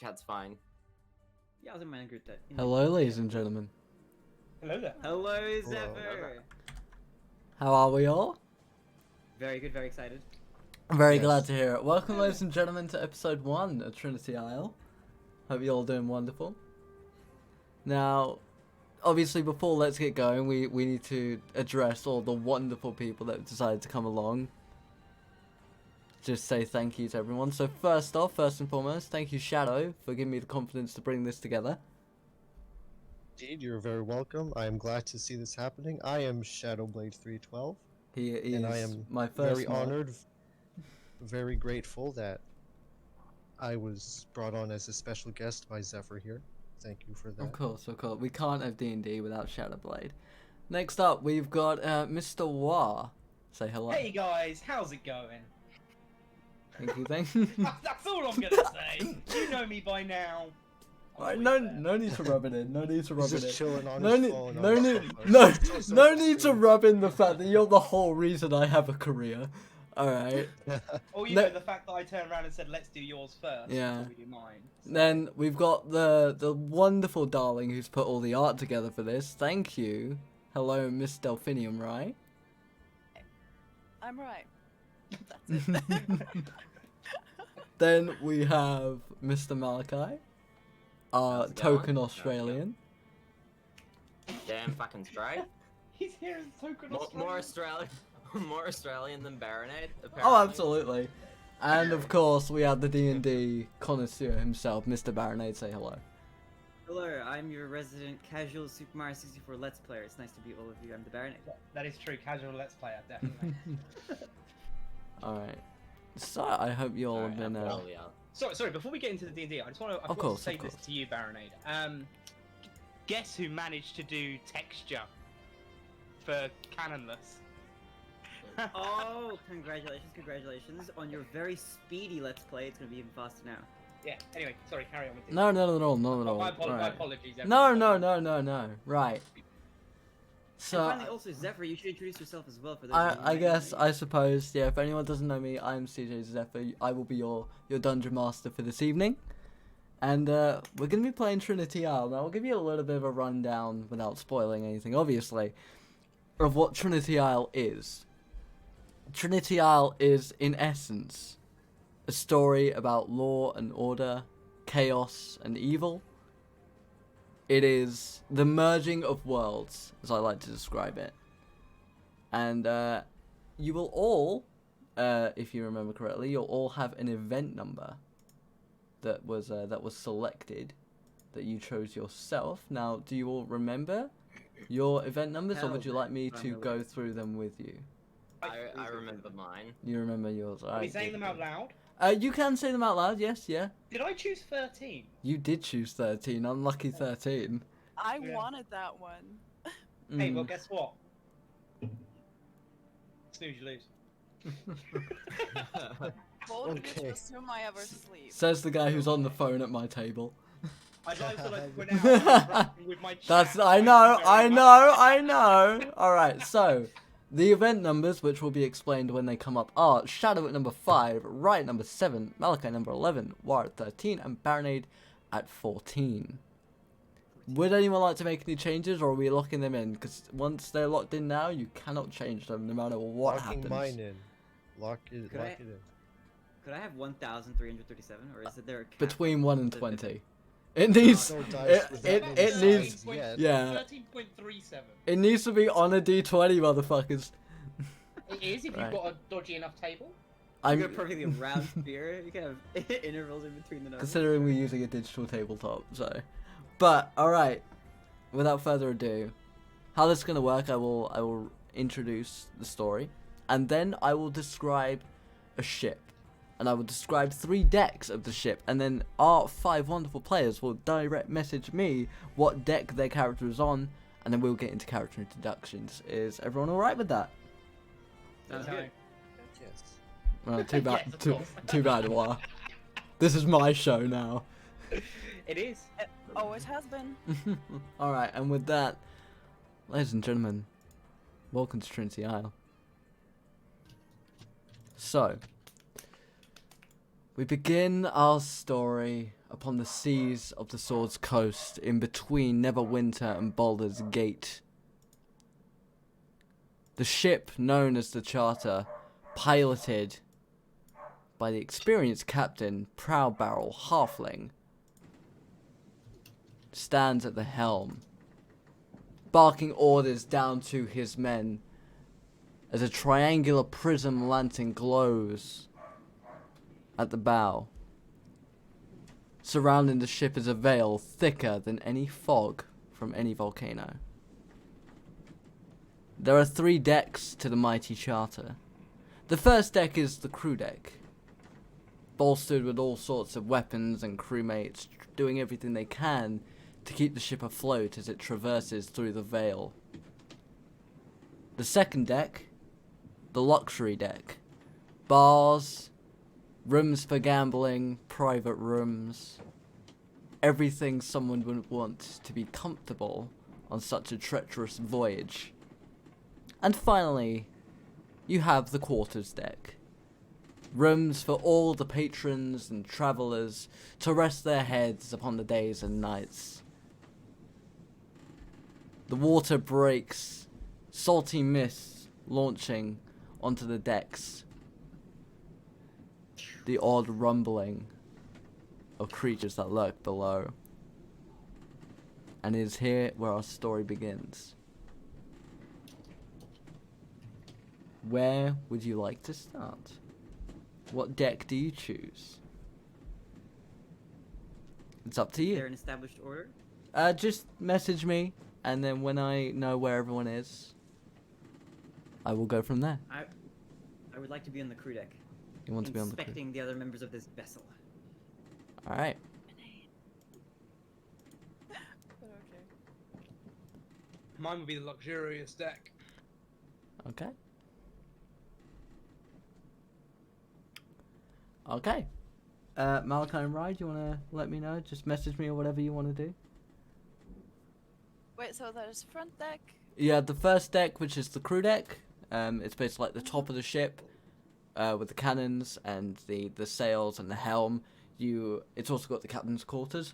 Chat's fine. Yeah, I was in my group chat. Hello, ladies and gentlemen. Hello there. Hello, Zephyr. Hello. How are we all? Very good, very excited. I'm very Yes. glad to hear it. Welcome, ladies and gentlemen, to episode 1 of Trinity Isle. Hope you're all doing wonderful. Now, obviously, before let's get going, we need to address all the wonderful people that have decided to come along. Just say thank you to everyone. So first off, first and foremost, thank you, Shadow, for giving me the confidence to bring this together. Indeed, you're very welcome. I am glad to see this happening. I am Shadowblade312, He and I is am my first very mod. honored, very grateful that I was brought on as a special guest by Zephyr here. Thank you for that. Of course, of course. We can't have D&D without Shadowblade. Next up, we've got TheMrWa. Say hello. Hey guys, how's it going? Thank you, thank you. That's all I'm gonna say. You know me by now. I'm Alright, always no, there. no need to rub it in. No need to rub He's it in. just chilling on No his need, phone. no on his need, phone. no, So no need to sweet. rub in the fact that you're the whole reason I have a career. Alright. Or you No- know the fact that I turned around and said, "Let's do yours first Yeah. before we do mine." So- Then we've got the wonderful darling who's put all the art together for this. Thank you. Hello, Miss DelphiniumRai. I'm right. That's it. Then we have Mr. Malachi, our How's it token going? Australian. Damn fucking straight. He's here as a token More Australian. Australian, more Australian than Barinade. Apparently. Oh, absolutely. And of course, we have the D&D connoisseur himself, Mr. Barinade. Say hello. Hello, I'm your resident casual Super Mario 64 Let's Player. It's nice to meet all of you. I'm TheBarinade. That is true. Casual Let's Player, definitely. Alright. So, I hope you all have been... well, yeah. Sorry. Before we get into the D&D, I just want to. Of course, say of this course. to you, Barinade. Guess who managed to do texture for Canonless? Oh, congratulations on your very speedy Let's Play. It's gonna be even faster now. Yeah. Anyway, sorry. Carry on with this. No, not at all. My Right. apologies. No. everyone. Right. And So, finally, also Zephyr, you should introduce yourself as well for those. of you who I might not guess, know I suppose, yeah, if anyone doesn't know me, I'm CJ Zephyr. I will be your dungeon master for this evening. And we're going to be playing Trinity Isle. Now, I'll give you a little bit of a rundown, without spoiling anything, obviously, of what Trinity Isle is. Trinity Isle is, in essence, a story about law and order, chaos and evil. It is the merging of worlds, as I like to describe it. And you will all, if you remember correctly, you'll all have an event number that was selected, that you chose yourself. Now, do you all remember your event numbers, or would you like me to go through them with you? I remember mine. You remember yours, Are we alright. saying them out loud? You can say them out loud, yes, yeah. Did I choose 13? You did choose 13, unlucky 13. I Yeah. wanted that one. Hey, well, Mm. guess what? Snooze, you lose. Bold Okay. to assume I ever sleep. Says the guy who's on the phone at my table. I'd like to point out I'm interacting with my chat. That's, Thank I you know, very I much. know, I know. Alright, so, the event numbers, which will be explained when they come up, are Shadow at number 5, Riot number 7, Malachi number 11, War at 13, and Barinade at 14. Would anyone like to make any changes, or are we locking them in? Because once they're locked in now, you cannot change them, no matter what Locking happens. mine in. Lock it Could I- in. Could I have 1,337, or is it there a cap? Between 1 and 20. It needs, No dice it, with it, that it many needs, sides yet. yeah, 13.37. it needs to be on a D20, motherfuckers. It is if Right. you've got a dodgy enough table. You I'm, got perfectly round spear. You can have intervals in between the numbers. considering we're using a digital tabletop, so. But, alright, without further ado, how this is going to work, I will introduce the story, and then I will describe a ship, and I will describe 3 decks of the ship, and then our 5 wonderful players will direct message me what deck their character is on, and then we'll get into character introductions. Is everyone alright with that? Sounds No. good. Yes. Well, too bad, Yes, of too, course. too bad, Wa. This is my show now. It is. It always has been. Alright, and with that, ladies and gentlemen, welcome to Trinity Isle. So, we begin our story upon the seas of the Sword's Coast, in between Neverwinter and Baldur's Gate. The ship known as the Charter, piloted by the experienced captain, Proud Barrel Halfling, stands at the helm, barking orders down to his men as a triangular prism lantern glows at the bow. Surrounding the ship is a veil thicker than any fog from any volcano. There are 3 decks to the mighty Charter. The first deck is the crew deck, bolstered with all sorts of weapons and crewmates doing everything they can to keep the ship afloat as it traverses through the veil. The second deck, the luxury deck. Bars, rooms for gambling, private rooms. Everything someone would want to be comfortable on such a treacherous voyage. And finally, you have the quarters deck. Rooms for all the patrons and travellers to rest their heads upon the days and nights. The water breaks, salty mists launching onto the decks. The odd rumbling of creatures that lurk below. And it is here where our story begins. Where would you like to start? What deck do you choose? It's up to Is there you. an established order? Just message me, and then when I know where everyone is, I will go from there. I would like to be on the crew deck. You want to be on the crew? Inspecting the other members of this vessel. Alright. But okay. Mine would be the luxurious deck. Okay. Okay. Malachi and Rai, do you want to let me know? Just message me or whatever you want to do. Wait, so there's front deck? Yeah, the first deck, which is the crew deck. It's basically like the top of the ship, with the cannons and the sails and the helm. It's also got the captain's quarters.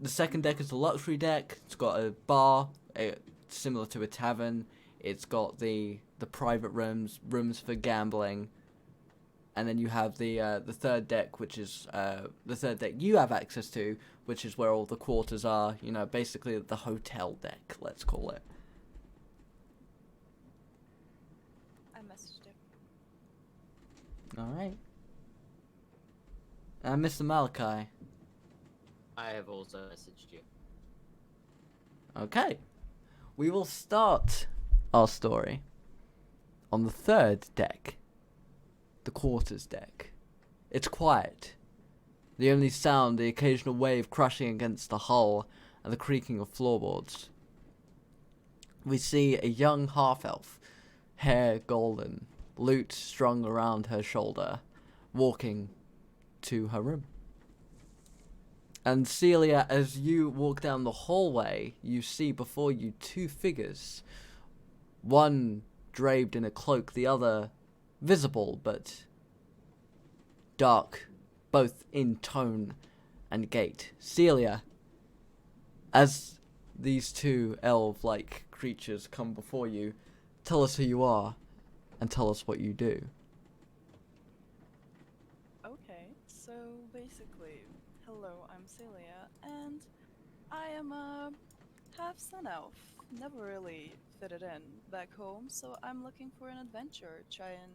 The second deck is the luxury deck. It's got a bar, similar to a tavern. It's got the private rooms for gambling. And then you have the third deck, which is the third deck you have access to, which is where all the quarters are. You know, basically the hotel deck, let's call it. I messaged him. All right. Mr. Malachi. I have also messaged you. Okay. We will start our story on the third deck. The quarters deck. It's quiet. The only sound, the occasional wave crashing against the hull and the creaking of floorboards. We see a young half-elf, hair golden, lute strung around her shoulder, walking to her room. And Seelia, as you walk down the hallway, you see before you 2 figures. One draped in a cloak, the other visible but dark, both in tone and gait. Seelia, as these 2 elf-like creatures come before you, tell us who you are and tell us what you do. Okay, so basically, hello, I'm Seelia, and I am a half-sun elf. Never really fitted in back home, so I'm looking for an adventure, try and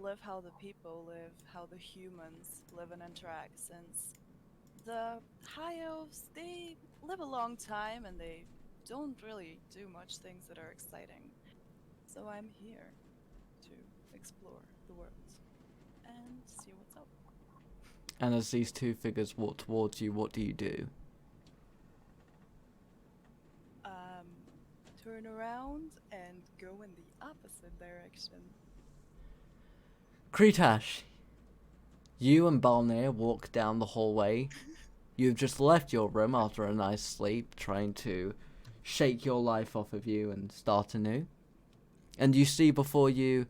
live how the people live, how the humans live and interact, since the high elves, they live a long time and they don't really do much things that are exciting. So I'm here to explore the world and see what's up. And as these 2 figures walk towards you, what do you do? Turn around and go in the opposite direction. Kretash, you and Balnir walk down the hallway. You've just left your room after a nice sleep, trying to shake your life off of you and start anew. And you see before you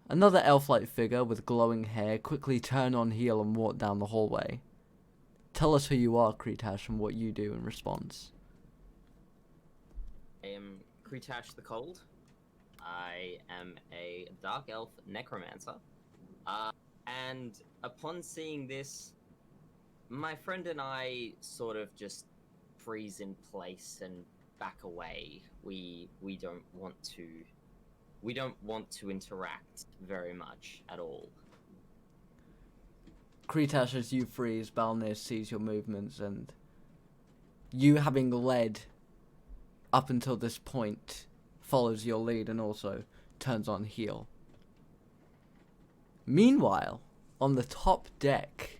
another elf-like figure with glowing hair quickly turn on heel and walk down the hallway. Tell us who you are, Kretash, and what you do in response. I am Kretash the Cold. I am a dark elf necromancer. And upon seeing this, my friend and I sort of just freeze in place and back away. We don't want to interact very much at all. Kretash, as you freeze, Balnir sees your movements, and you, having led up until this point, follows your lead and also turns on heel. Meanwhile, on the top deck,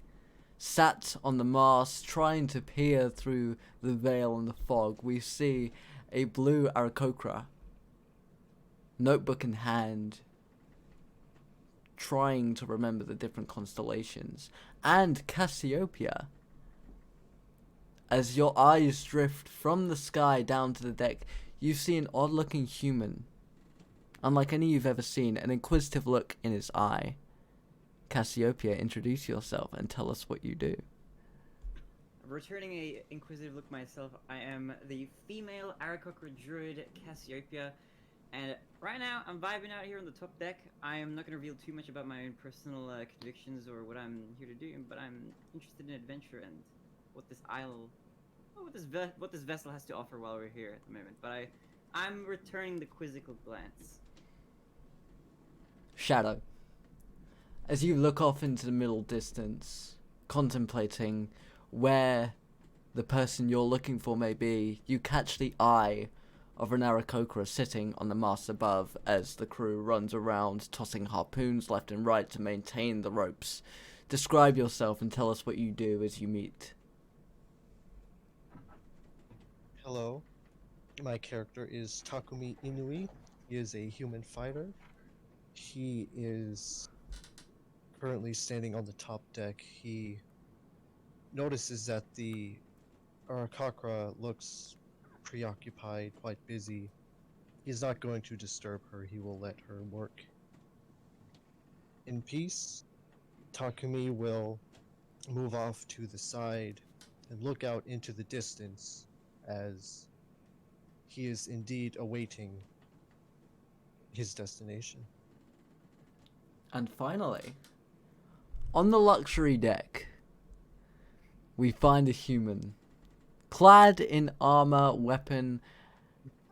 sat on the mast, trying to peer through the veil and the fog, we see a blue Aarakocra, notebook in hand, trying to remember the different constellations, and Cassiopeia. As your eyes drift from the sky down to the deck, you see an odd-looking human, unlike any you've ever seen, an inquisitive look in his eye. Cassiopeia, introduce yourself and tell us what you do. Returning a inquisitive look myself, I am the female Aarakocra druid Cassiopeia, and right now I'm vibing out here on the top deck. I am not going to reveal too much about my own personal convictions or what I'm here to do, but I'm interested in adventure and what this isle, what this vessel has to offer while we're here at the moment. But I'm returning the quizzical glance. Shadow. As you look off into the middle distance, contemplating where the person you're looking for may be, you catch the eye of an Aarakocra sitting on the mast above as the crew runs around, tossing harpoons left and right to maintain the ropes. Describe yourself and tell us what you do as you meet. Hello, my character is Takumi Inui. He is a human fighter. He is currently standing on the top deck. He notices that the Aarakocra looks preoccupied, quite busy. He's not going to disturb her. He will let her work in peace. Takumi will move off to the side and look out into the distance as he is indeed awaiting his destination. And finally, on the luxury deck, we find a human, clad in armor, weapon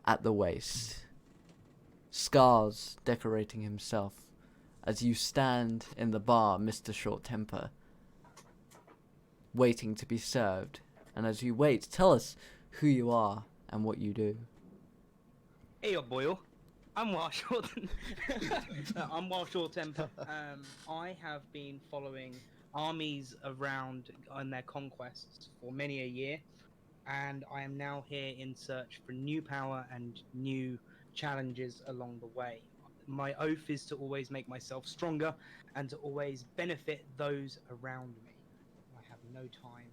at the waist, scars decorating himself. As you stand in the bar, Mr. Short Temper, waiting to be served. And as you wait, tell us who you are and what you do. Hey, yo, boyo. I'm Wild Short. I'm Wild Short Temper. I have been following armies around on their conquests for many a year, and I am now here in search for new power and new challenges along the way. My oath is to always make myself stronger and to always benefit those around me. I have no time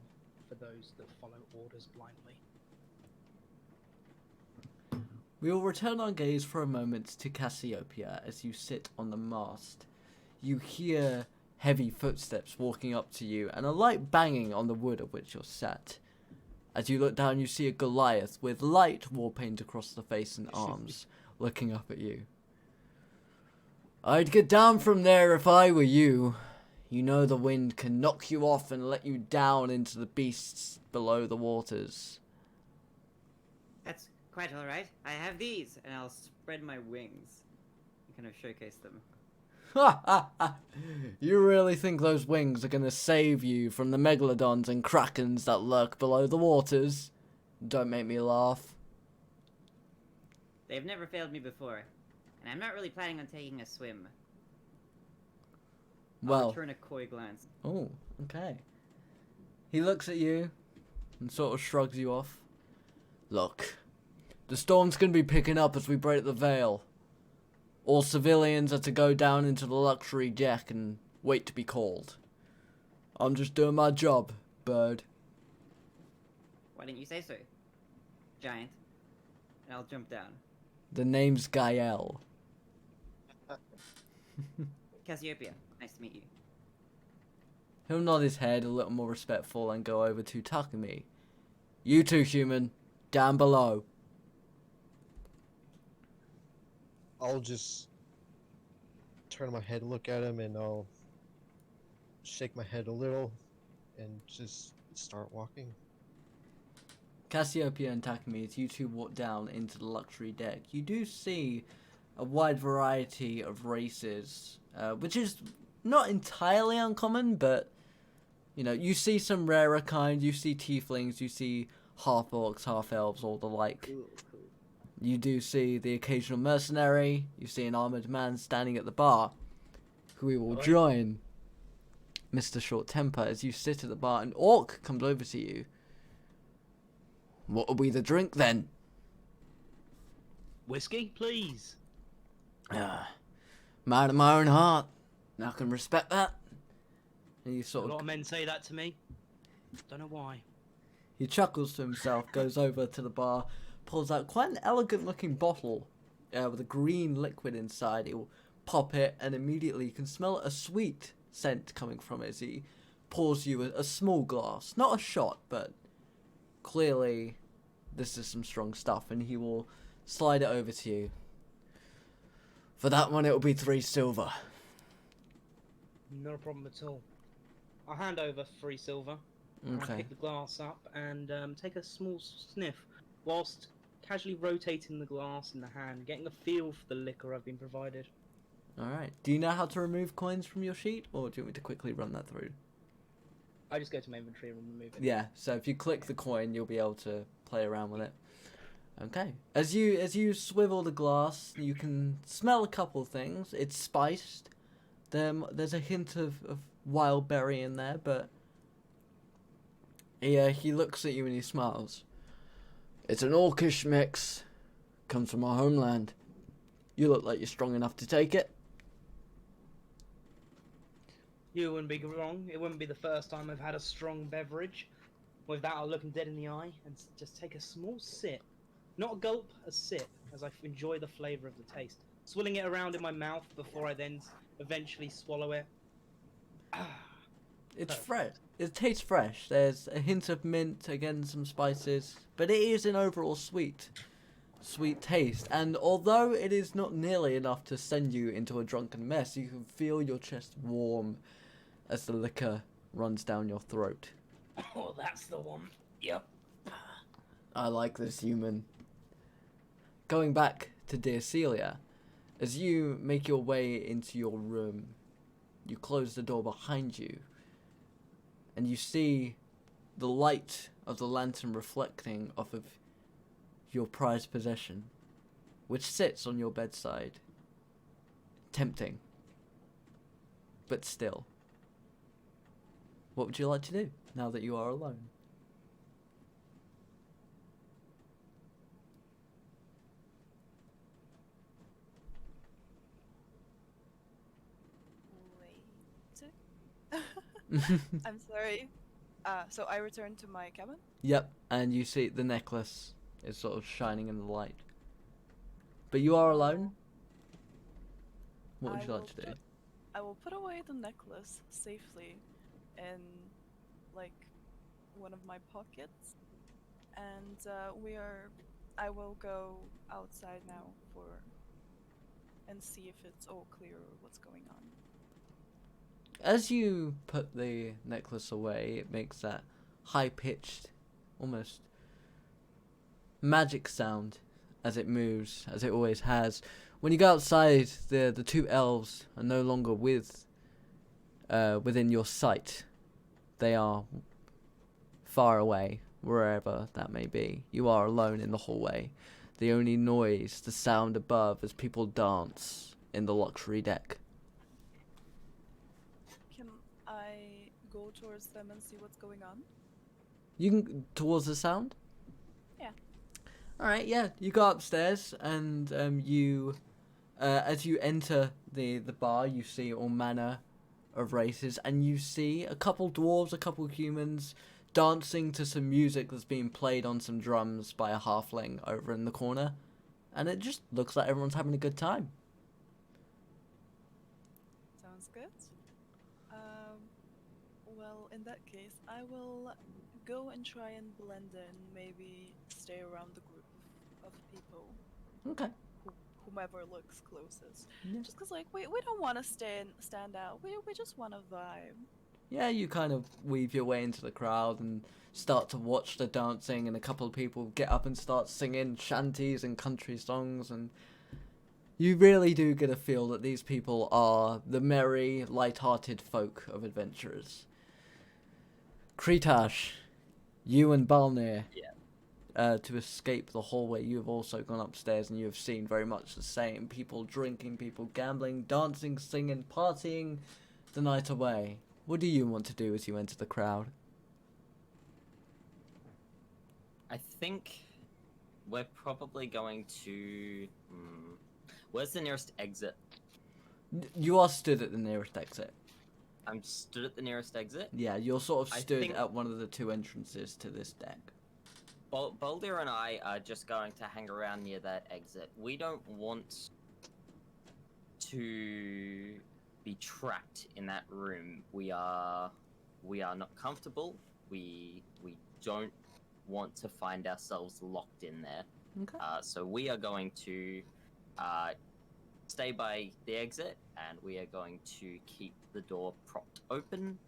for those that follow orders blindly. We will return our gaze for a moment to Cassiopeia as you sit on the mast. You hear heavy footsteps walking up to you and a light banging on the wood of which you're sat. As you look down, you see a Goliath with light war paint across the face and arms, looking up at you. I'd get down from there if I were you. You know the wind can knock you off and let you down into the beasts below the waters. That's quite alright. I have these, and I'll spread my wings and kind of showcase them. Ha ha ha! You really think those wings are gonna save you from the megalodons and krakens that lurk below the waters? Don't make me laugh. They've never failed me before, and I'm not really planning on taking a swim. I'll Well, return a coy glance. oh, okay. He looks at you and sort of shrugs you off. Look, the storm's gonna be picking up as we break the veil. All civilians are to go down into the luxury deck and wait to be called. I'm just doing my job, bird. Why didn't you say so, giant? And I'll jump down. The name's Gael. Cassiopeia, nice to meet you. He'll nod his head a little more respectful and go over to Takumi. You two, human, down below. I'll just turn my head, look at him, and I'll shake my head a little and just start walking. Cassiopeia and Takumi, as you two walk down into the luxury deck, you do see a wide variety of races, which is not entirely uncommon, but, you know, you see some rarer kind, you see tieflings, you see half-orcs, half-elves, all the like. You do see the occasional mercenary, you see an armoured man standing at the bar, who we will join Mr. Short Temper as you sit at the bar. An orc comes over to you. What'll be the drink then? Whiskey, please. Man of my own heart. I can respect that. And you A sort lot of of men say that to me. Don't know why. he chuckles to himself, goes over to the bar, pulls out quite an elegant looking bottle with a green liquid inside. He'll pop it and immediately you can smell a sweet scent coming from it as he pours you a small glass. Not a shot, but clearly this is some strong stuff, and he will slide it over to you. For that one, it'll be 3 silver. Not a problem at all. I'll hand over 3 silver. I'll Okay. pick the glass up and take a small sniff whilst casually rotating the glass in the hand, getting a feel for the liquor I've been provided. Alright. Do you know how to remove coins from your sheet, or do you want me to quickly run that through? I just go to my inventory and remove it. Yeah, so if you click the coin, you'll be able to play around with it. Okay. As you swivel the glass, you can smell a couple things. It's spiced. There's a hint of wild berry in there, but he looks at you and he smiles. It's an orcish mix. Comes from our homeland. You look like you're strong enough to take it. You wouldn't be wrong. It wouldn't be the first time I've had a strong beverage. With that, I'll look him dead in the eye and just take a small sip. Not a gulp, a sip, as I enjoy the flavour of the taste. Swilling it around in my mouth before I then eventually swallow it. It's Perfect. fresh. It tastes fresh. There's a hint of mint, again some spices, but it is an overall sweet taste. And although it is not nearly enough to send you into a drunken mess, you can feel your chest warm as the liquor runs down your throat. Oh, that's the one. Yep. I like this human. Going back to dear Seelia, as you make your way into your room, you close the door behind you, and you see the light of the lantern reflecting off of your prized possession, which sits on your bedside. Tempting. But still. What would you like to do now that you are alone? Wait. I'm sorry. So I return to my cabin? Yep, and you see the necklace is sort of shining in the light. But you are alone? What would you like to do? I will put away the necklace safely in, like, one of my pockets. And I will go outside now and see if it's all clear or what's going on. As you put the necklace away, it makes that high-pitched, almost magic sound as it moves, as it always has. When you go outside, the 2 elves are no longer within your sight. They are far away, wherever that may be. You are alone in the hallway. The only noise, the sound above as people dance in the luxury deck. Can I go towards them and see what's going on? You can towards the sound? Yeah. Alright, yeah. You go upstairs and you as you enter the bar, you see all manner of races, and you see a couple dwarves, a couple humans dancing to some music that's being played on some drums by a halfling over in the corner. And it just looks like everyone's having a good time. Sounds good. in that case, I will go and try and blend in, maybe stay around the group of people, Okay. whomever looks closest. Yeah. Just because, like, we don't want to stand out. We just want to vibe. Yeah, you kind of weave your way into the crowd and start to watch the dancing, and a couple of people get up and start singing shanties and country songs, and you really do get a feel that these people are the merry, light-hearted folk of adventurers. Kretash, you and Balnir, to escape the hallway, you have also gone upstairs, and you have seen very much the same. People drinking, people gambling, dancing, singing, partying the night away. What do you want to do as you enter the crowd? I think we're probably going to. Where's the nearest exit? You are stood at the nearest exit. I'm stood at the nearest exit. Yeah, you're sort of I stood think- at one of the two entrances to this deck. Boulder and I are just going to hang around near that exit. We don't want to be trapped in that room. We are not comfortable. We don't want to find ourselves locked in there. Okay. So we are going to stay by the exit, and we are going to keep the door propped open,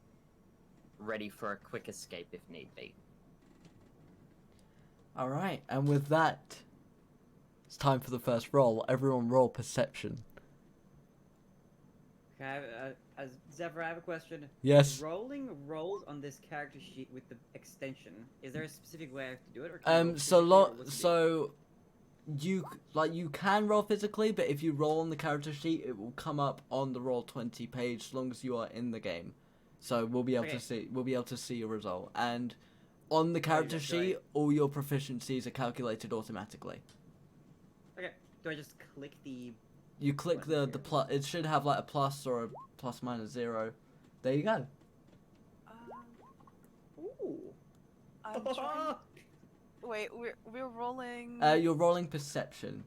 ready for a quick escape if need be. Alright, and with that, it's time for the first roll. Everyone roll perception. Okay, Zephyr, I have a question. Yes. Rolling rolls on this character sheet with the extension. Is there a specific way I have to do it, or can I roll So physically, or what's the so you can roll physically, but if you roll on the character sheet, it will come up on the Roll20 page as long as you are in the game. So we'll be able Okay. to see your result. And on the character that's sheet, right. all your proficiencies are calculated automatically. Okay, do I just click the... You click Button the here. plus. It should have like a plus or a plus minus 0. There you go. Ooh! I'm trying. Wait, we're rolling. You're rolling perception.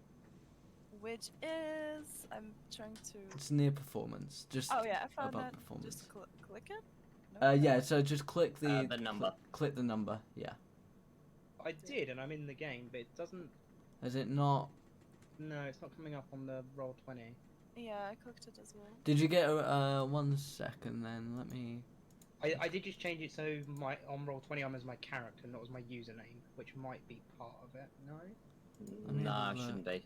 Which is I'm trying to. It's near performance. Just Oh yeah, I found above that. performance. Just click it. No? Yeah. So just click the number. Click the number. Yeah. I did, and I'm in the game, but it doesn't. Is it not? No, it's not coming up on the Roll20. Yeah, I clicked it as well. Did you get 1 second then? Let me. I did just change it so on Roll20 I'm as my character, not as my username, which might be part of it. No? Let me Nah, have a look. shouldn't be.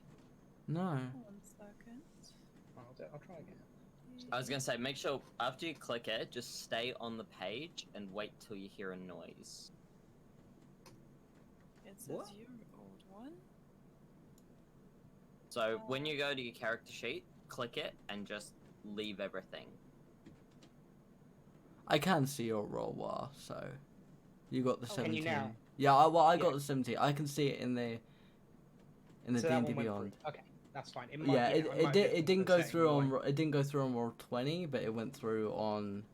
No. 1 second. I'll try again. I was gonna say, make sure after you click it, just stay on the page and wait till you hear a noise. It says What? you rolled 1. So when you go to your character sheet, click it and just leave everything. I can see your roll war, so you got the Oh, 17. can you now? Yeah, I got Yeah. the 17. I can see it in the So that D&D one went Beyond. through. Okay, that's fine. It Yeah, I it might did. be It didn't go saying through on. why. It didn't go through on Roll20, but it went through on.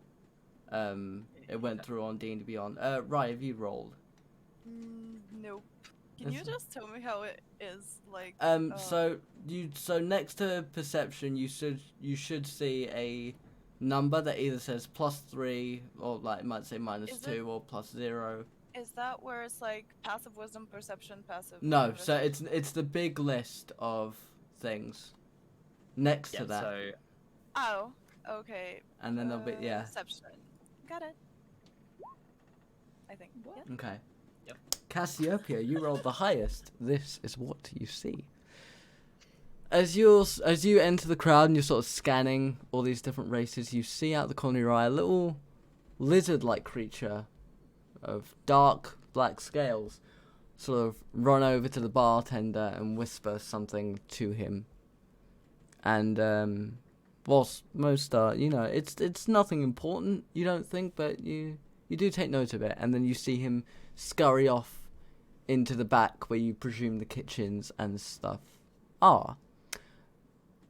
It went through on D&D Beyond. Right, have you rolled? Nope. Can you That's- just tell me how it is like? So next to perception, you should see a number that either says +3 or like it might say Is it- -2 or +0. Is that where it's like passive wisdom, perception, passive? No, so investigation? it's the big list of things next to Yeah, that, so Oh, okay. and then there'll be yeah. Perception. Got it. I think. Yeah. Okay. Yep. Cassiopeia, you rolled the highest. This is what you see. As you enter the crowd and you're sort of scanning all these different races, you see out the corner of your eye a little lizard-like creature of dark black scales sort of run over to the bartender and whisper something to him. And whilst most are, it's nothing important, you don't think, but you do take note of it, and then you see him scurry off into the back where you presume the kitchens and stuff are.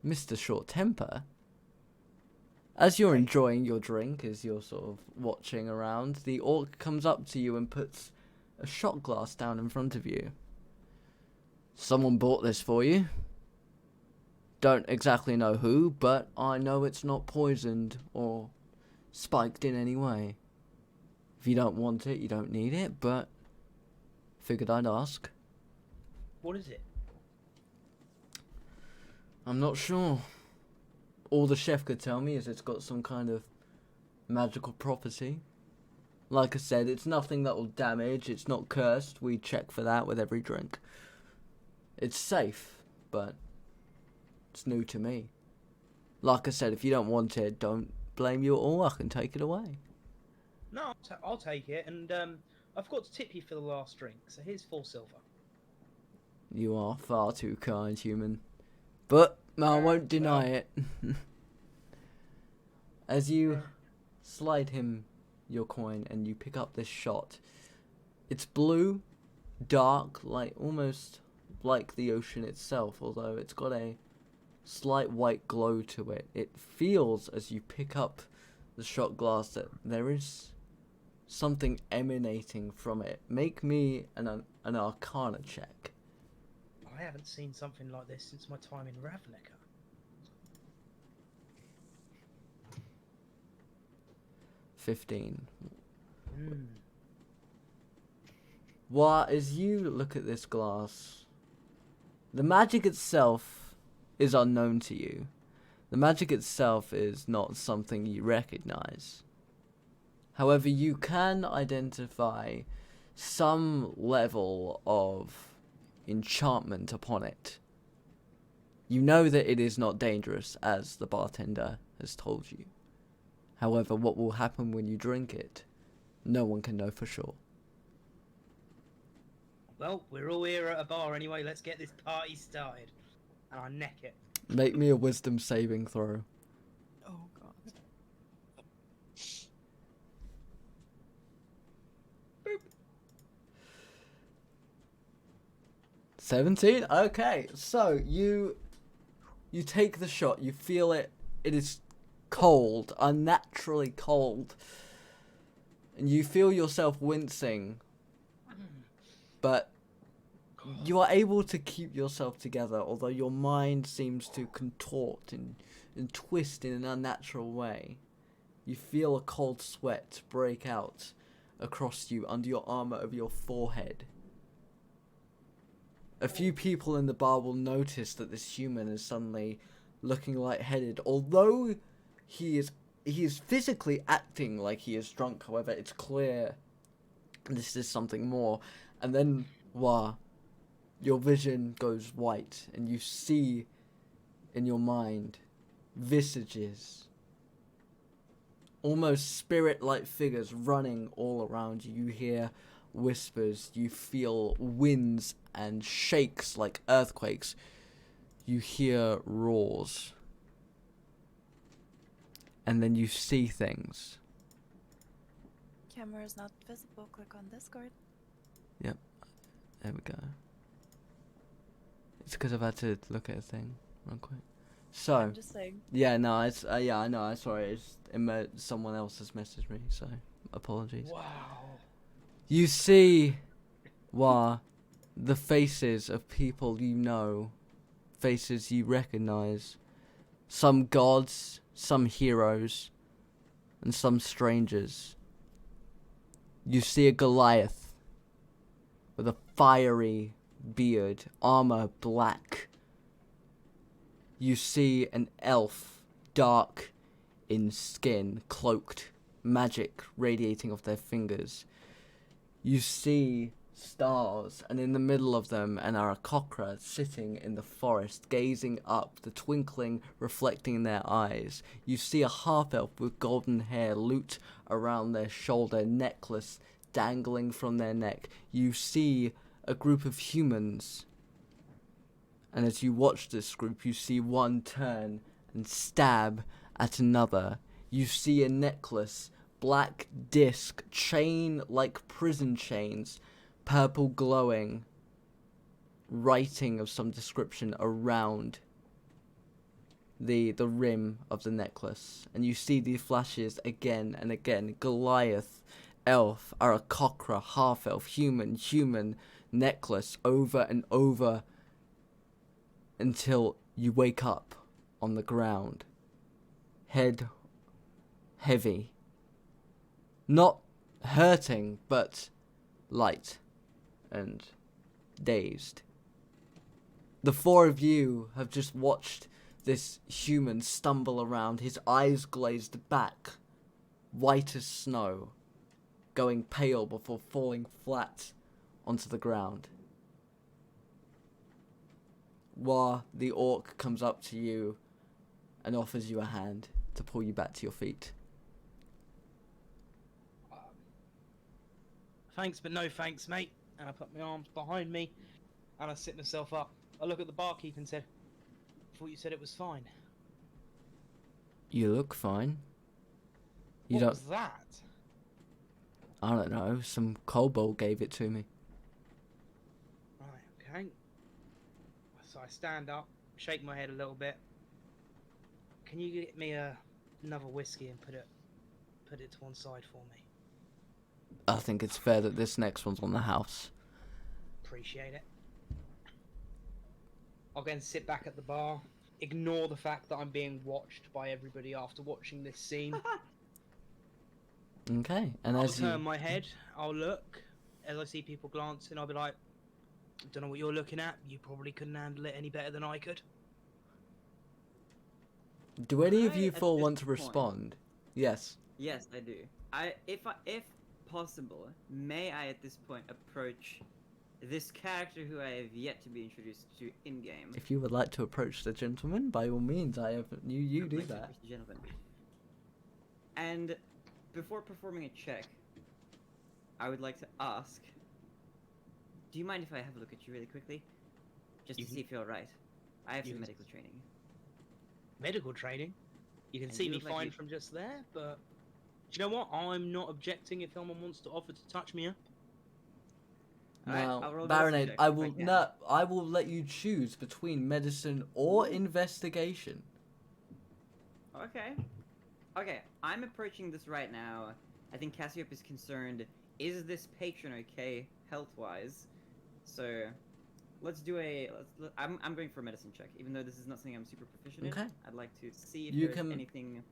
Mr. Short Temper, as you're enjoying your drink, as you're sort of watching around, the orc comes up to you and puts a shot glass down in front of you. Someone bought this for you. Don't exactly know who, but I know it's not poisoned or spiked in any way. If you don't want it, you don't need it, but figured I'd ask. What is it? I'm not sure. All the chef could tell me is it's got some kind of magical property. Like I said, it's nothing that will damage, it's not cursed, we check for that with every drink. It's safe, but it's new to me. Like I said, if you don't want it, don't blame you at all, I can take it away. No, I'll take it, and I forgot to tip you for the last drink, so here's 4 silver. You are far too kind, human. But I won't deny it. As you slide him your coin and you pick up this shot, it's blue, dark, like almost like the ocean itself, although it's got a slight white glow to it. It feels as you pick up the shot glass that there is something emanating from it. Make me an Arcana check. I haven't seen something like this since my time in Ravnica. 15. Mm. As you look at this glass, the magic itself is unknown to you. The magic itself is not something you recognize. However, you can identify some level of enchantment upon it. You know that it is not dangerous, as the bartender has told you. However, what will happen when you drink it, no one can know for sure. Well, we're all here at a bar anyway, let's get this party started. And I neck it. Make me a wisdom saving throw. Oh god. 17? Okay, so you take the shot, you feel it, it is cold, unnaturally cold, and you feel yourself wincing, but you are able to keep yourself together, although your mind seems to contort and twist in an unnatural way. You feel a cold sweat break out across you under your armor over your forehead. A few people in the bar will notice that this human is suddenly looking lightheaded, although he is physically acting like he is drunk. However, it's clear this is something more. And then, your vision goes white, and you see in your mind visages, almost spirit-like figures running all around you. You hear whispers, you feel winds and shakes like earthquakes, you hear roars, and then you see things. Camera is not visible. Click on Discord. Yep, there we go. It's because I've had to look at a thing real quick. So, I'm just saying. yeah, no, it's yeah, I know. Sorry, someone else has messaged me, so apologies. Wow. You see, the faces of people you know, faces you recognize, some gods, some heroes, and some strangers. You see a Goliath with a fiery beard, armor black. You see an elf, dark in skin, cloaked, magic radiating off their fingers. You see stars, and in the middle of them an Aarakocra sitting in the forest, gazing up, the twinkling reflecting in their eyes. You see a half-elf with golden hair, lute around their shoulder, necklace dangling from their neck. You see a group of humans, and as you watch this group, you see one turn and stab at another. You see a necklace, black disc, chain like prison chains, purple glowing, writing of some description around the rim of the necklace. And you see these flashes again and again. Goliath, elf, Aarakocra, half-elf, human, necklace, over and over, until you wake up on the ground, head heavy. Not hurting, but light and dazed. The four of you have just watched this human stumble around, his eyes glazed back, white as snow, going pale before falling flat onto the ground. Wa, the orc, comes up to you and offers you a hand to pull you back to your feet. Thanks, but no thanks, mate. And I put my arms behind me, and I sit myself up. I look at the barkeep and said, "Thought you said it was fine." You look fine. You What don't... was that? I don't know, some kobold gave it to me. Right, okay. So I stand up, shake my head a little bit. Can you get me another whiskey and put it to one side for me? I think it's fair that this next one's on the house. Appreciate it. I'll go and sit back at the bar, ignore the fact that I'm being watched by everybody after watching this scene. Okay, and I'll as turn you... my head, I'll look. As I see people glancing, I'll be like, "Don't know what you're looking at. You probably couldn't handle it any better than I could." Do any of I, you at four this want to point- respond? Yes. Yes, I do. If possible, may I at this point approach this character who I have yet to be introduced to in game? If you would like to approach the gentleman, by all means, you do that. Gentlemen. And before performing a check, I would like to ask, do you mind if I have a look at you really quickly? Just to You can- see if you're alright. I have you some can- medical training. Medical training. You can And see you me look like fine you- from just there, but do you know what? I'm not objecting if someone wants to offer to touch me up. Alright, Now, I'll roll a medicine Barinade, check I if will can. I will let you choose between medicine or investigation. Okay. Okay, I'm approaching this right now. I think Cassiopeia is concerned. Is this patron okay health-wise? So, let's do I'm going for a medicine check, even though this is not something I'm super proficient Okay. in. I'd like to see if You there's can- anything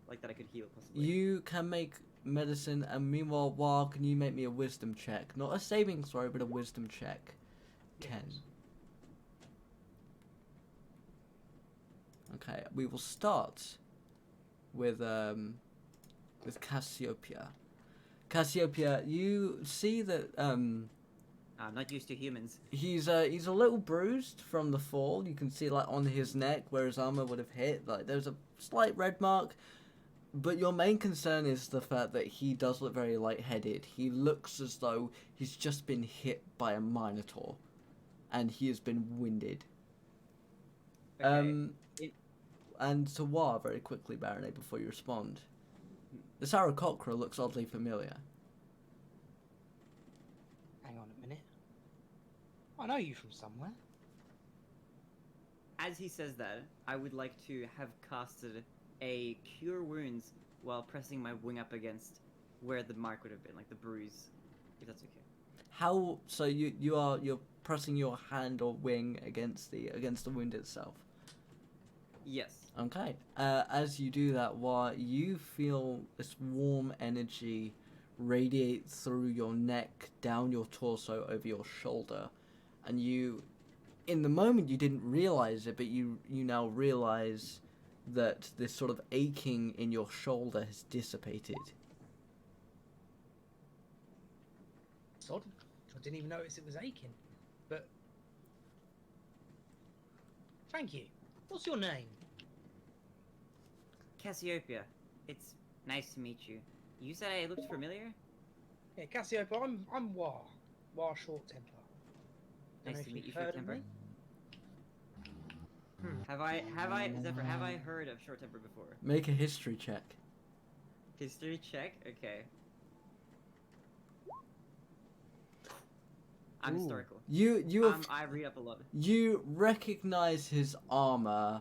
like that I could heal possibly. You can make medicine, and meanwhile, Wa, can you make me a wisdom check? Not a saving throw, but a wisdom check. 10. Okay, we will start with Cassiopeia. Cassiopeia, you see that I'm not used to humans. he's a little bruised from the fall. You can see like on his neck where his armor would have hit, like there's a slight red mark. But your main concern is the fact that he does look very lightheaded. He looks as though he's just been hit by a minotaur, and he has been winded. Okay. And to Wa, very quickly, Baronet, before you respond. The Saracocra looks oddly familiar. Hang on a minute. I know you from somewhere. As he says that, I would like to have casted a Cure Wounds while pressing my wing up against where the mark would have been, like the bruise, if that's okay. How? So you're pressing your hand or wing against the wound itself. Yes. Okay. As you do that, Wa, you feel this warm energy radiate through your neck, down your torso, over your shoulder, and you, in the moment, you didn't realize it, but you now realize that this sort of aching in your shoulder has dissipated. It's odd. I didn't even notice it was aching. But thank you. What's your name? Cassiopeia, it's nice to meet you. You said I looked familiar? Yeah, Cassiopeia. I'm Wa. Wa Short Temper. Don't Nice know to if meet you, you've Short heard of Temper. me. Zephyr, have I heard of Short Temper before? Make a history check. History check? Okay. I'm Ooh. historical. I read up a lot. You recognize his armor,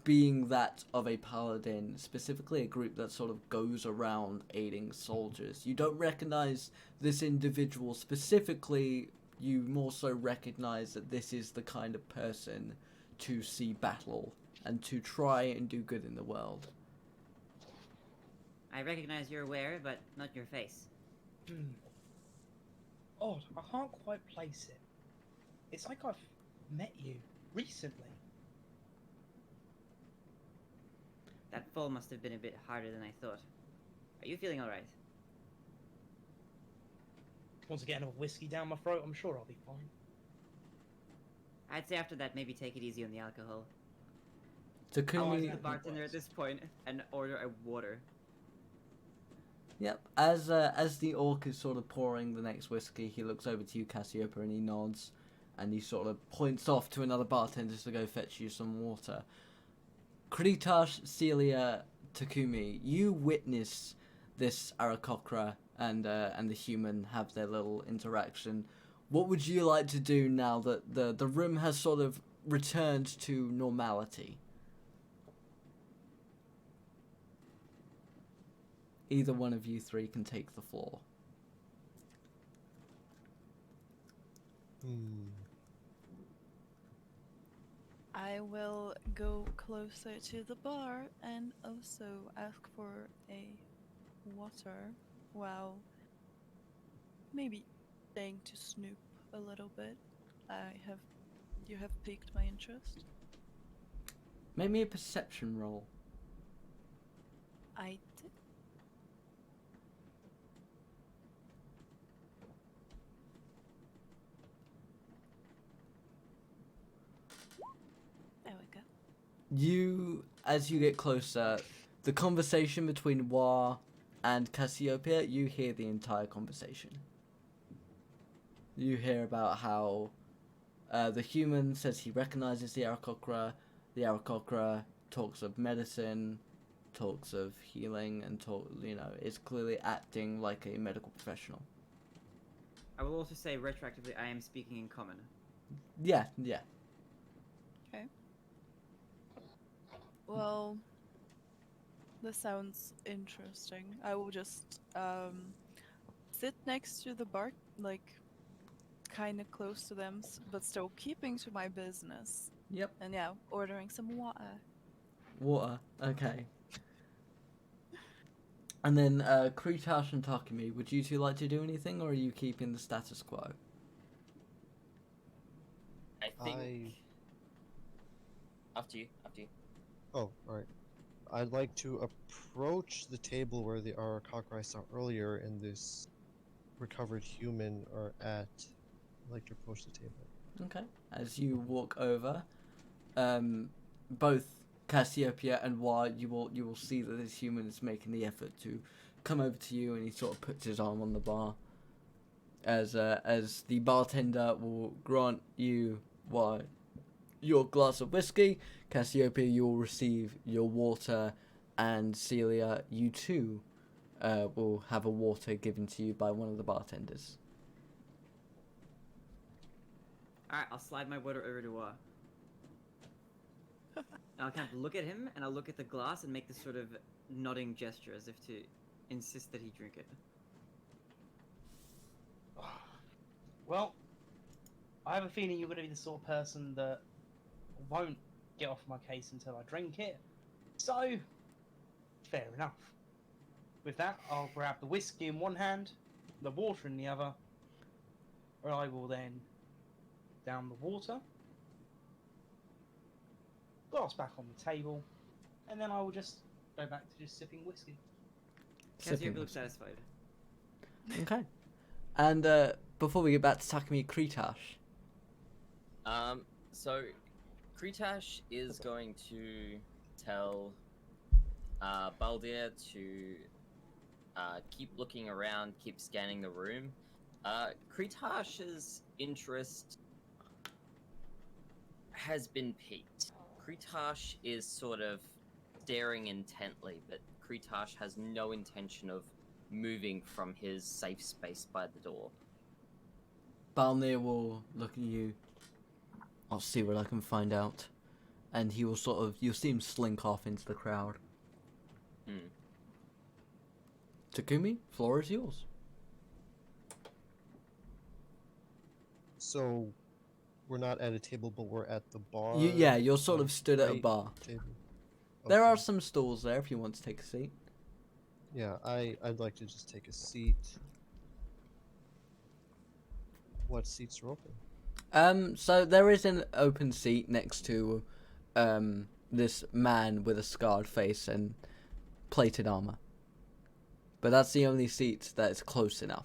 being that of a paladin, specifically a group that sort of goes around aiding soldiers. You don't recognize this individual specifically. You more so recognize that this is the kind of person to see battle and to try and do good in the world. I recognize your wear, but not your face. Odd, I can't quite place it. It's like I've met you recently. That fall must have been a bit harder than I thought. Are you feeling alright? Want to get another whiskey down my throat? I'm sure I'll be fine. I'd say after that, maybe take it easy on the alcohol. Takumi. I'll ask yeah. the bartender at this point and order a water. Yep. As the orc is sort of pouring the next whiskey, he looks over to you, Cassiopeia, and he nods, and he sort of points off to another bartender to go fetch you some water. Kretash, Seelia, Takumi, you witness this Aarakocra and the human have their little interaction. What would you like to do now that the room has sort of returned to normality? Either one of you three can take the floor. I will go closer to the bar and also ask for a water while maybe staying to snoop a little bit. You have piqued my interest. Make me a perception roll. I did. There we go. You, as you get closer, the conversation between Wa and Cassiopeia, you hear the entire conversation. You hear about how the human says he recognizes the Aarakocra talks of medicine, talks of healing, and is clearly acting like a medical professional. I will also say retroactively, I am speaking in common. Yeah. Okay. Well, this sounds interesting. I will just sit next to the bar, like kind of close to them, but still keeping to my business. Yep. And yeah, ordering some water. Water. Okay. And then Kretash and Takumi, would you two like to do anything, or are you keeping the status quo? I think. After you. Oh, alright. I'd like to approach the table where the Aarakocra I saw earlier and this recovered human are at. I'd like to approach the table. Okay. As you walk over, both Cassiopeia and Wa, you will see that this human is making the effort to come over to you, and he sort of puts his arm on the bar. As the bartender will grant you your glass of whiskey, Cassiopeia, you will receive your water, and Seelia, you too will have a water given to you by one of the bartenders. Alright, I'll slide my water over to Wa. And I'll kind of look at him, and I'll look at the glass and make this sort of nodding gesture as if to insist that he drink it. Well, I have a feeling you're going to be the sort of person that won't get off my case until I drink it. So, fair enough. With that, I'll grab the whiskey in one hand, the water in the other, or I will then down the water, glass back on the table, and then I will just go back to just sipping whiskey. Cassiopeia looks satisfied. Okay. And before we get back to Takumi, Kretash. So Kretash is going to tell Baldir to keep looking around, keep scanning the room. Kretash's interest has been piqued. Kretash is sort of staring intently, but Kretash has no intention of moving from his safe space by the door. Balnir will look at you. I'll see what I can find out. And he will you'll see him slink off into the crowd. Takumi, floor is yours. So, we're not at a table, but we're at the bar. You're sort of stood at a right bar. Table. There are Okay. some stools there if you want to take a seat. Yeah, I'd like to just take a seat. What seats are open? So there is an open seat next to, this man with a scarred face and plated armor. But that's the only seat that is close enough.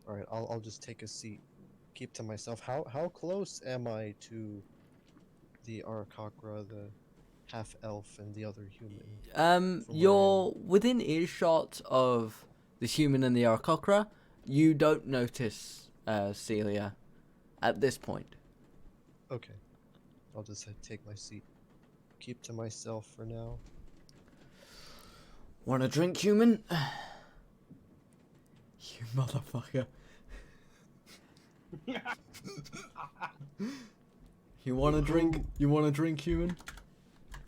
Alright, I'll just take a seat. Keep to myself. How close am I to the Arakakra, the half elf, and the other human? From where I You're within earshot of the human and the Arakocra. You don't notice Seelia at this point. Okay. I'll just take my seat. Keep to myself for now. Want a drink, human? You motherfucker. You want a drink? You want a drink, human?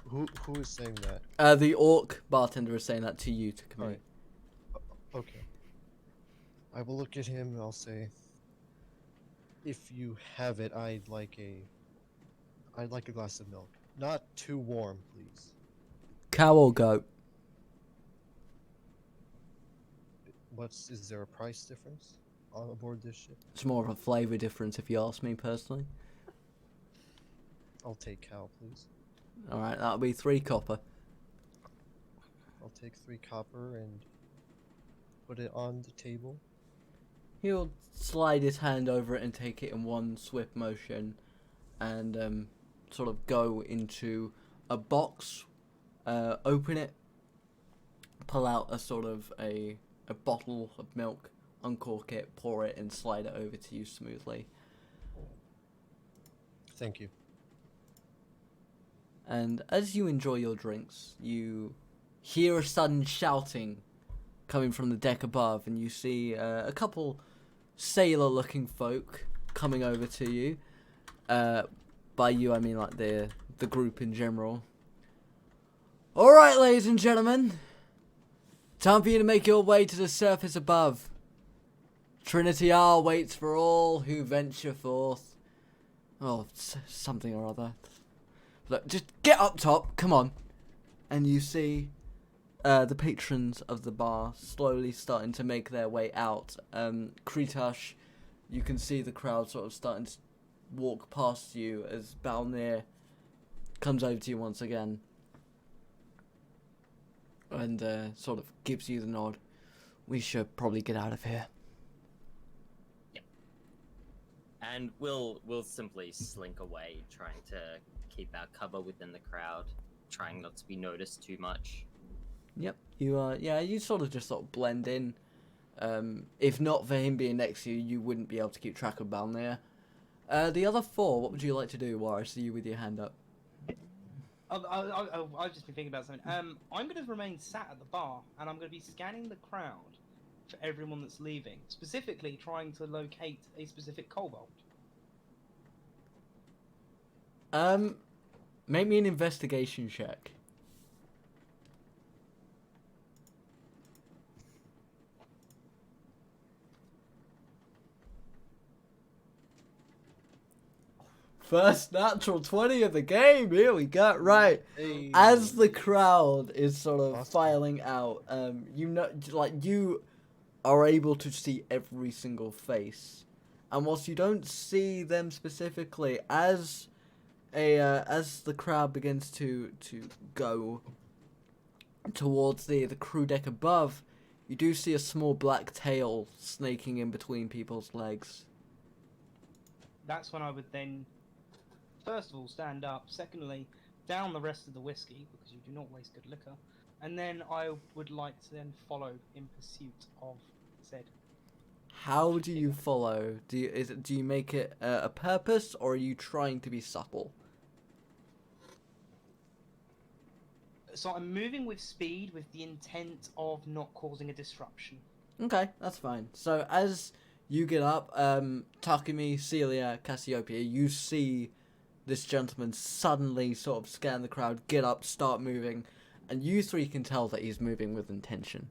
Who is saying that? The orc bartender is saying that to you, Takumi. Alright. Okay. I will look at him and I'll say, if you have it, I'd like a glass of milk. Not too warm, please. Cow or goat? Is there a price difference on aboard this ship? It's more of a flavour difference if you ask me personally. I'll take cow, please. Alright, that'll be 3 copper. I'll take 3 copper and put it on the table. He'll slide his hand over it and take it in one swift motion and sort of go into a box, open it, pull out a sort of a bottle of milk, uncork it, pour it, and slide it over to you smoothly. Thank you. And as you enjoy your drinks, you hear a sudden shouting coming from the deck above, and you see a couple sailor-looking folk coming over to you. By you, I mean like the group in general. All right, ladies and gentlemen, time for you to make your way to the surface above. Trinity waits for all who venture forth. Oh, something or other. Look, just get up top, come on. And you see the patrons of the bar slowly starting to make their way out. Kretash, you can see the crowd sort of starting to walk past you as Balnir comes over to you once again. And sort of gives you the nod. We should probably get out of here. Yep. And we'll simply slink away, trying to keep our cover within the crowd, trying not to be noticed too much. Yep. You sort of just sort of blend in. If not for him being next to you, you wouldn't be able to keep track of Balnir. The other 4, what would you like to do while I see you with your hand up? I've just been thinking about something. I'm going to remain sat at the bar, and I'm going to be scanning the crowd for everyone that's leaving, specifically trying to locate a specific kobold. Make me an investigation check. First natural 20 of the game. Here we go. Right. Hey. As the crowd is sort of Awesome. filing out, you are able to see every single face, and whilst you don't see them specifically, as the crowd begins to go towards the crew deck above, you do see a small black tail snaking in between people's legs. That's when I would then, first of all, stand up. Secondly, down the rest of the whiskey, because you do not waste good liquor. And then I would like to then follow in pursuit of said. How do you follow? Do you make it a purpose, or are you trying to be subtle? So I'm moving with speed with the intent of not causing a disruption. Okay, that's fine. So as you get up, Takumi, Seelia, Cassiopeia, you see this gentleman suddenly sort of scan the crowd, get up, start moving, and you 3 can tell that he's moving with intention.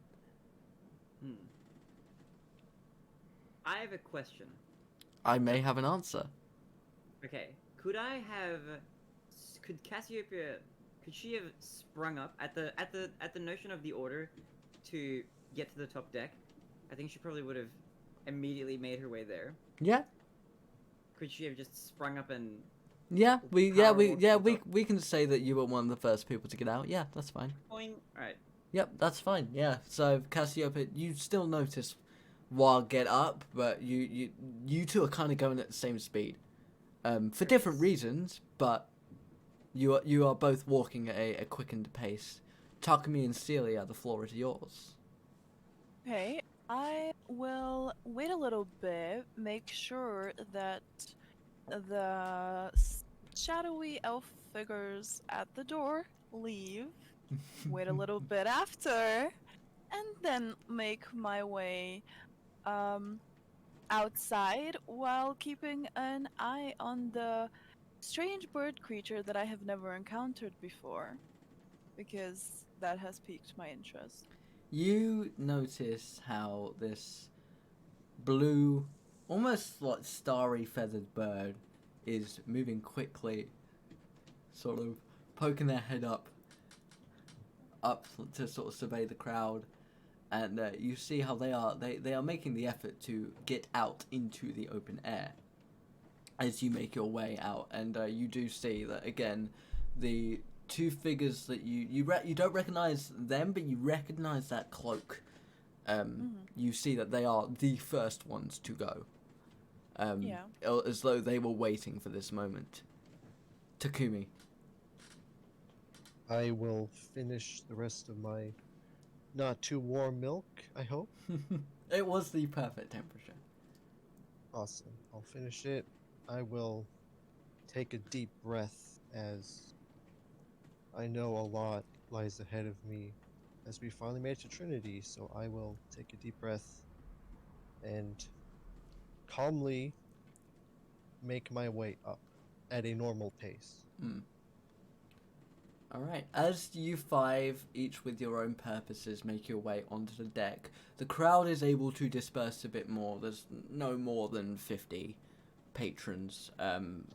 I have a question. I may have an answer. Okay, could I have could Cassiopeia, could she have sprung up at the notion of the order to get to the top deck? I think she probably would have immediately made her way there. Yeah. Could she have just sprung up and? Yeah, we Power we can say that you were one of the first people to get out. Yeah, that's fine. All right. Yep, that's fine. Yeah. So Cassiopeia, you still notice while get up, but you two are kind of going at the same speed, for different reasons, but you are both walking at a quickened pace. Takumi and Seelia, the floor is yours. Okay, I will wait a little bit, make sure that the shadowy elf figures at the door leave, wait a little bit after, and then make my way outside while keeping an eye on the strange bird creature that I have never encountered before, because that has piqued my interest. You notice how this blue, almost like starry feathered bird is moving quickly, sort of poking their head up to sort of survey the crowd, and you see how they are making the effort to get out into the open air as you make your way out, and you do see that again the two figures that you don't recognize them, but you recognize that cloak. You see that they are the first ones to go. Yeah. As though they were waiting for this moment. Takumi. I will finish the rest of my not too warm milk, I hope. It was the perfect temperature. Awesome. I'll finish it. I will take a deep breath as I know a lot lies ahead of me as we finally made it to Trinity, so I will take a deep breath and calmly make my way up at a normal pace. Alright, as you five, each with your own purposes, make your way onto the deck, the crowd is able to disperse a bit more. There's no more than 50 patrons.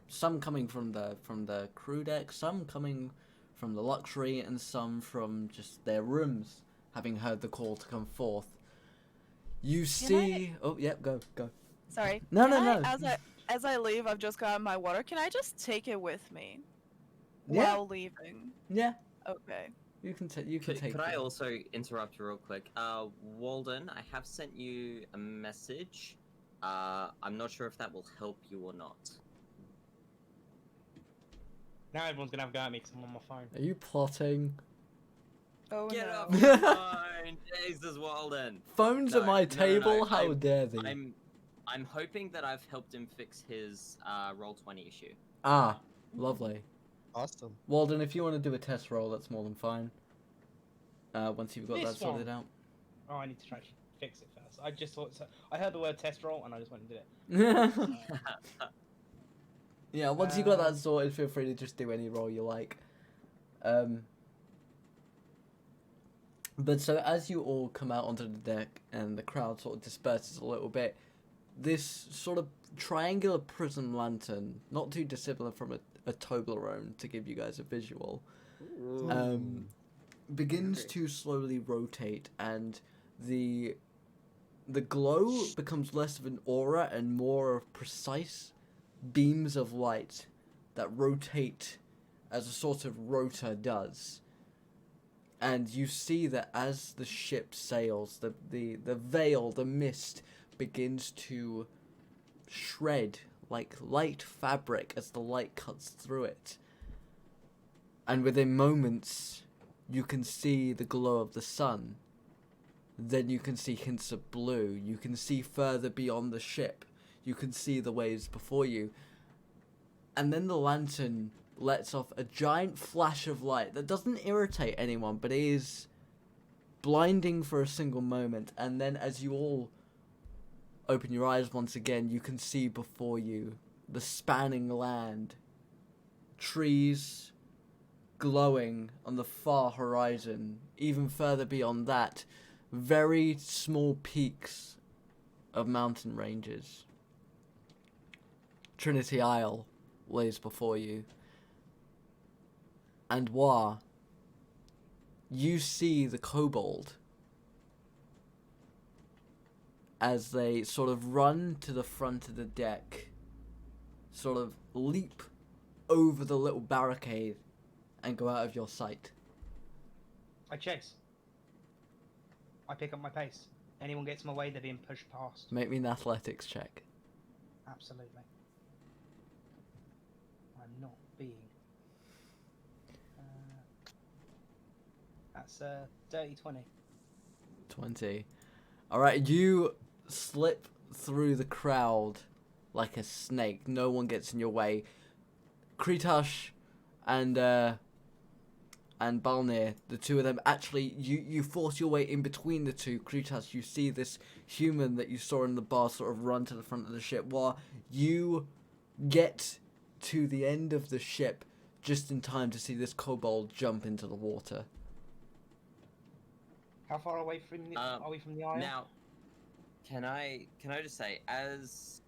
Some coming from the crew deck, some coming from the luxury, and some from just their rooms, having heard the call to come forth. You see... Oh, yep, go. Sorry. No. As I leave, I've just got my water. Can I just take it with me Yeah. while leaving? Yeah, Okay. you can take Could I it. also interrupt you real quick? Walden, I have sent you a message. I'm not sure if that will help you or not. Now everyone's gonna have a go at me because I'm on my phone. Are you plotting? Oh Get no. off your phone! Jesus, Walden! Phones No, at my no, table? no, How dare thee? I'm hoping that I've helped him fix his Roll20 issue. Ah, lovely. Awesome. Walden, if you want to do a test roll, that's more than fine. Once you've got This that sorted one. out. Oh, I need to try to fix it first. I just thought so. I heard the word test roll and I just went and did it. Yeah, once you've got that sorted, feel free to just do any roll you like. But so as you all come out onto the deck and the crowd sort of disperses a little bit, this sort of triangular prism lantern, not too dissimilar from a Toblerone to give you guys a visual, begins to slowly rotate, and the glow becomes less of an aura and more of precise beams of light that rotate as a sort of rotor does. And you see that as the ship sails, the veil, the mist, begins to shred like light fabric as the light cuts through it. And within moments, you can see the glow of the sun. Then you can see hints of blue. You can see further beyond the ship. You can see the waves before you. And then the lantern lets off a giant flash of light that doesn't irritate anyone, but is blinding for a single moment. And then as you all open your eyes once again, you can see before you the spanning land, trees glowing on the far horizon. Even further beyond that, very small peaks of mountain ranges. Trinity Isle lays before you. and Wa, you see the kobold as they sort of run to the front of the deck, sort of leap over the little barricade and go out of your sight. I chase. I pick up my pace. Anyone gets in my way, they're being pushed past. Make me an athletics check. Absolutely. I'm not being. That's dirty 20. 20. Alright, you slip through the crowd like a snake. No one gets in your way. Kretash and Balnir, the two of them, actually, you force your way in between the two. Kretash, you see this human that you saw in the bar sort of run to the front of the ship, while you get to the end of the ship just in time to see this kobold jump into the water. How far away from the, are we from the island? Now, can I just say, as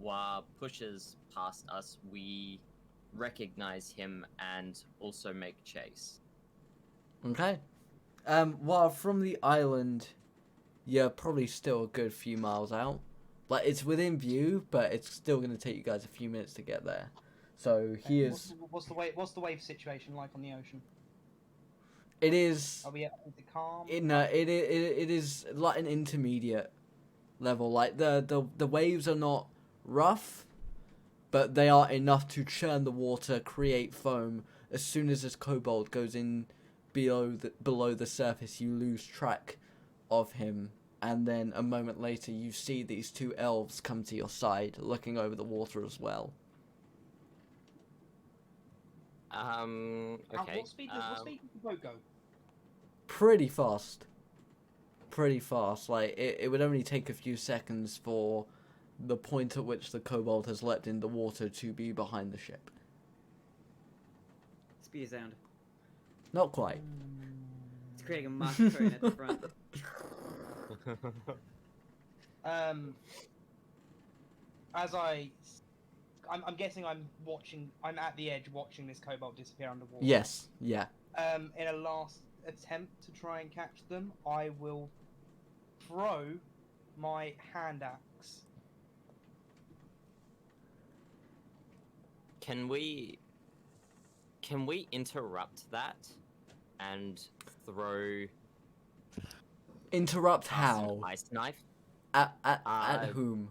Wa pushes past us, we recognize him and also make chase. Okay. Well, from the island, you're probably still a good few miles out. Like, it's within view, but it's still going to take you guys a few minutes to get there. So he is. What's the wave situation like on the ocean? It is. Is it calm? It is like an intermediate level. Like the waves are not rough, but they are enough to churn the water, create foam. As soon as this kobold goes in below the surface, you lose track of him, and then a moment later, you see these two elves come to your side, looking over the water as well. Okay. What speed does the boat go? Pretty fast. Like, it would only take a few seconds for the point at which the kobold has leapt in the water to be behind the ship. Speed of sound. Not quite. It's creating a mass train at the front. I'm guessing I'm at the edge watching this kobold disappear underwater. Yes, yeah. In a last attempt to try and catch them, I will throw my hand axe. Can we interrupt that and throw Interrupt how? an ice knife? At whom?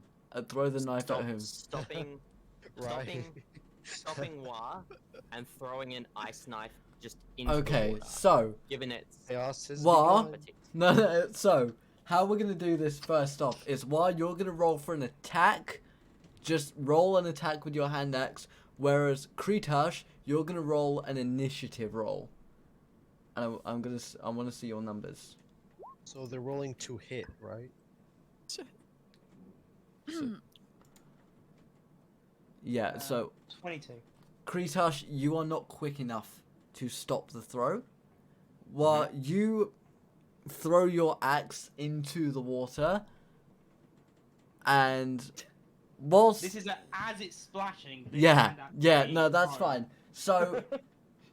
Throw the knife at whom? Stopping Wa and throwing an ice knife just into the Okay, water. so Given it. Chaos is Wa- begun. no, so how we're gonna do this first off is while you're gonna roll for an attack, just roll an attack with your hand axe, whereas Kretash, you're gonna roll an initiative roll. And I want to see your numbers. So they're rolling to hit, right? Yeah, so 22. Kretash, you are not quick enough to stop the throw. While you throw your axe into the water, and whilst This is as it's splashing. this yeah, hand axe yeah, is no, that's throwing. fine. So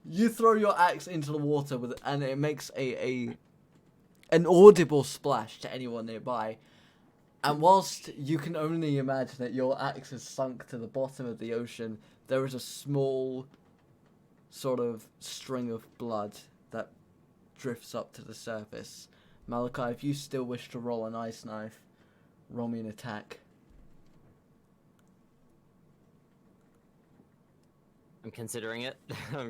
you throw your axe into the water and it makes an audible splash to anyone nearby. And whilst you can only imagine that your axe is sunk to the bottom of the ocean, there is a small sort of string of blood that drifts up to the surface. Malachi, if you still wish to roll an ice knife, roll me an attack. I'm considering it. I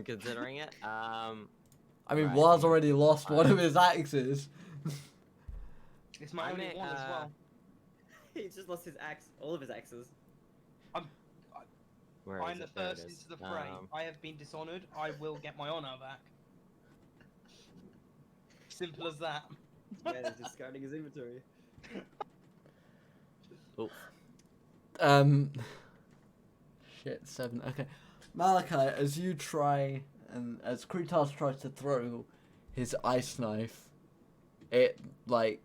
mean, Right. Wa's already lost one of his axes. It's my only one as well. He's just lost his axe, all of his axes. Where I'm is the it? There it first is. into the fray. I have been dishonored. I will get my honor back. Simple as that. Yeah, he's discarding his inventory. Oh, Shit, 7. Okay. Malachi, as you try, and as Kretash tries to throw his ice knife, it, like,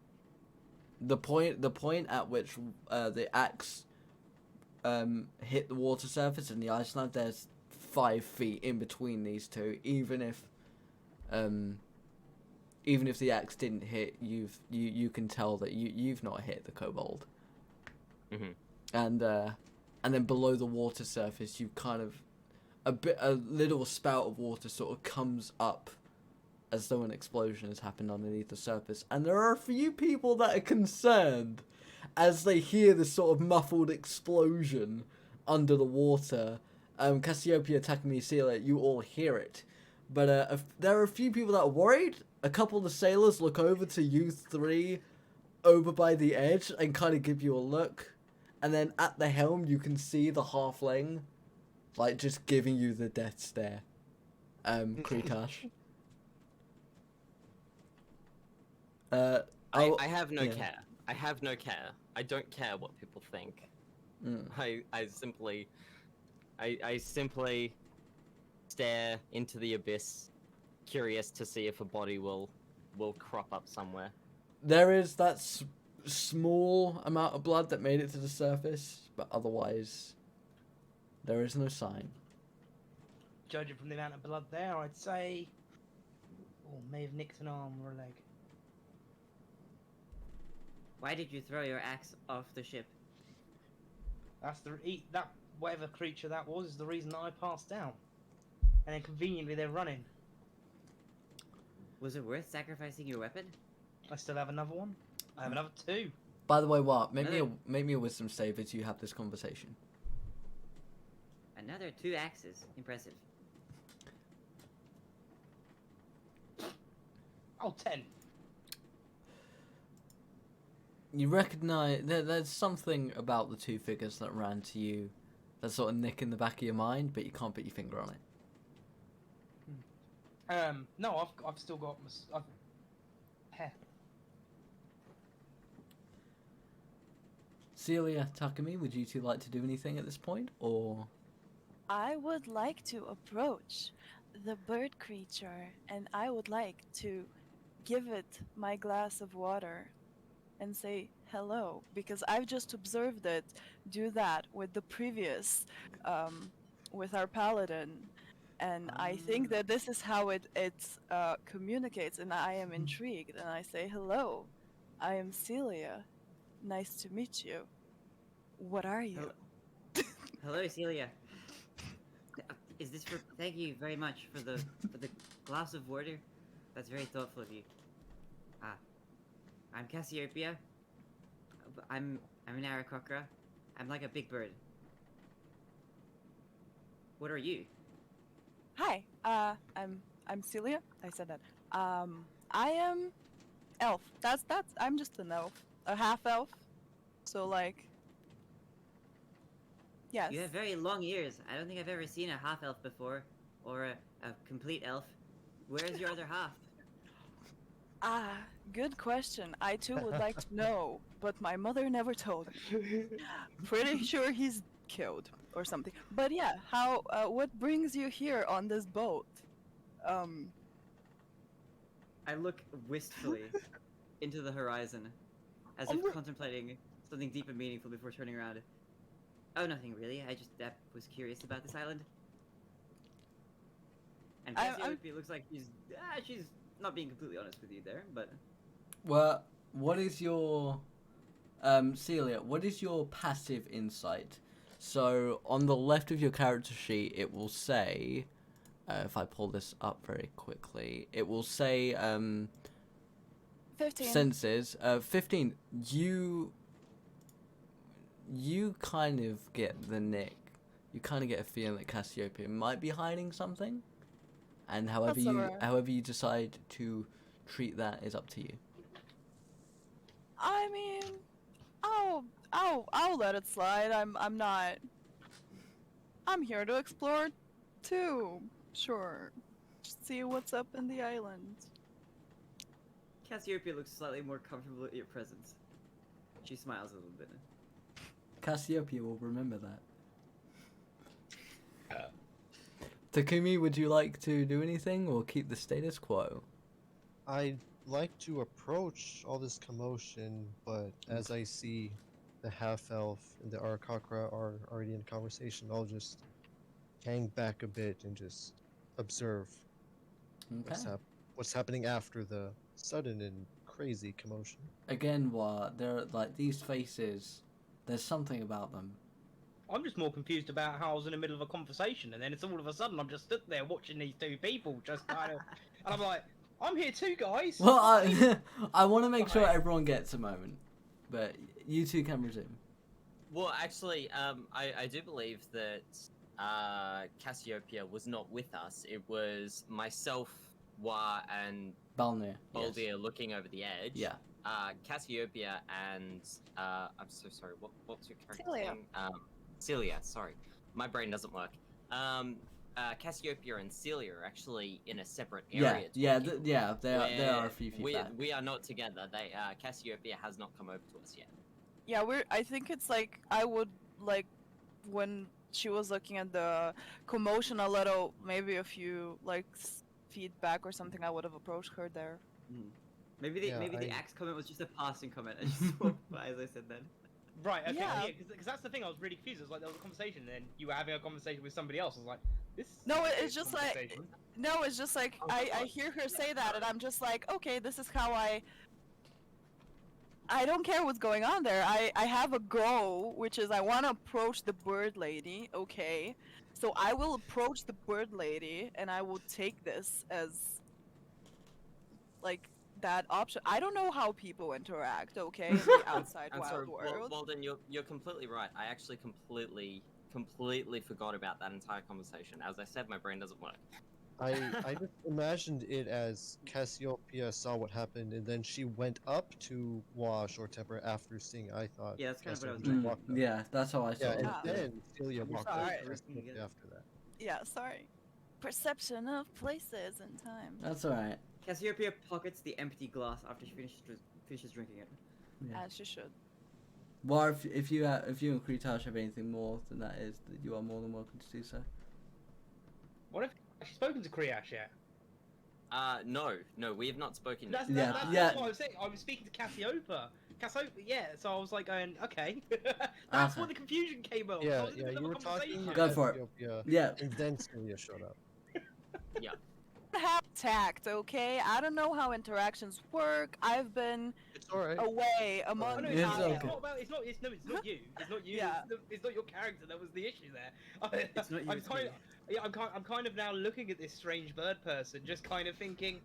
the point at which the axe hit the water surface and the ice slab, there's 5 feet in between these two. Even if the axe didn't hit, you can tell that you've not hit the kobold. Mhm. And then below the water surface, you kind of a little spout of water sort of comes up as though an explosion has happened underneath the surface. And there are a few people that are concerned as they hear this sort of muffled explosion under the water. Cassiopeia, Takumi, Seelia, you all hear it. But there are a few people that are worried. A couple of the sailors look over to you three over by the edge and kind of give you a look. And then at the helm, you can see the halfling, like, just giving you the death stare. Kretash. I have no yeah. care. I have no care. I don't care what people think. I simply stare into the abyss, curious to see if a body will crop up somewhere. There is that small amount of blood that made it to the surface, but otherwise, there is no sign. Judging from the amount of blood there, I'd say, may have nicked an arm or a leg. Why did you throw your axe off the ship? That's that whatever creature that was is the reason that I passed out. And then conveniently they're running. Was it worth sacrificing your weapon? I still have another one. I have another 2. By the way, what? Make me a wisdom save as you have this conversation. Another 2 axes. Impressive. Oh, 10. You recognize there's something about the 2 figures that ran to you that sort of nick in the back of your mind, but you can't put your finger on it. No, I've still got hair. Seelia, Takumi, would you two like to do anything at this point, or? I would like to approach the bird creature and I would like to give it my glass of water and say hello, because I've just observed it do that with the previous, with our paladin, and I think that this is how it communicates, and I am intrigued, and I say hello, I am Seelia, nice to meet you. What are you? Hello, Seelia. Is this for? Thank you very much for the glass of water. That's very thoughtful of you. I'm Cassiopeia. I'm an Aarakocra. I'm like a big bird. What are you? Hi, I'm Seelia. I said that. I am elf. That's I'm just an elf, a half elf. So like, yes. You have very long ears. I don't think I've ever seen a half elf before, or a complete elf. Where's your other half? Good question. I too would like to know, but my mother never told me. Pretty sure he's killed or something. But yeah, how? What brings you here on this boat? I look wistfully into the horizon, as if contemplating something deep and meaningful before turning around. Oh, nothing really. I just was curious about this island. And Cassiopeia looks like she's not being completely honest with you there, but. Well, what is your, Seelia, what is your passive insight? So, on the left of your character sheet, it will say, if I pull this up very quickly, it will say, 15. senses, 15, you kind of get the nick. You kind of get a feeling that Cassiopeia might be hiding something. And however you decide to treat that is up to you. I mean, I'll let it slide. I'm here to explore too. Sure. Just see what's up in the island. Cassiopeia looks slightly more comfortable at your presence. She smiles a little bit. Cassiopeia will remember that. Takumi, would you like to do anything or keep the status quo? I'd like to approach all this commotion, but as I see the half elf and the Arakakra are already in conversation, I'll just hang back a bit and just observe Okay. what's happening after the sudden and crazy commotion. Again, what there are like these faces. There's something about them. I'm just more confused about how I was in the middle of a conversation, and then it's all of a sudden I'm just stood there watching these two people just kind of, and I'm like, I'm here too, guys. Well, I want to make sure Fine. everyone gets a moment, but you two can resume. Well, actually, I do believe that Cassiopeia was not with us. It was myself, Wa, and Balnir. Yes. Baldir looking over the edge. Yeah. Cassiopeia and I'm so sorry. What's your character's Seelia. name? Seelia. Sorry, my brain doesn't work. Cassiopeia and Seelia are actually in a separate area. talking. There are a few feedback. We are not together. They Cassiopeia has not come over to us yet. Yeah, I think it's like I would like when she was looking at the commotion a little, maybe a few like feedback or something. I would have approached her there. Maybe Yeah, the I- axe comment was just a passing comment. I just walked by as I said that. Right, okay, Yeah. because that's the thing. I was really confused. It was like there was a conversation, and then you were having a conversation with somebody else. I was like, this. No, is it's just like conversation. no, it's just like I hear her say that, and I'm just like, okay, this is how I don't care what's going on there. I have a goal, which is I want to approach the bird lady. Okay, so I will approach the bird lady, and I will take this as like that option. I don't know how people interact. Okay, in the outside I'm wild sorry, world. Walden, you're completely right. I actually completely forgot about that entire conversation. As I said, my brain doesn't work. I just imagined it as Cassiopeia saw what happened, and then she went up to Wash or Temper after seeing. I thought. Yeah, that's kind of what I was Cassiopeia thinking. walked up. Yeah, that's how I saw Yeah, it. and Yeah. then Celia I'm walked sorry. up Sorry. to Cassiopeia after that. Yeah, sorry. Perception of places and time. That's alright. Cassiopeia pockets the empty glass after she finishes drinking it. Yeah. As she should. Well, if you and Kretash have anything more than that is, that you are more than welcome to do so. What if she's spoken to Kretash yet? No, we have not spoken yet. That's what I was saying. I was speaking to Cassiopeia. Yeah. So I was like going, okay. That's Okay. where the confusion came up. I Yeah, was in the yeah, middle you of were a talking conversation. to Go for it. Cassiopeia, Yeah. and then Celia showed up. Have tact, okay? I don't know how interactions work. I've been It's alright. away Oh, among no, It's it's okay. not about. It's not you. It's not you. Yeah. It's not your character. That was the issue there. It's not you, I'm it's kind. me. Yeah, I'm kind of now looking at this strange bird person, just kind of thinking,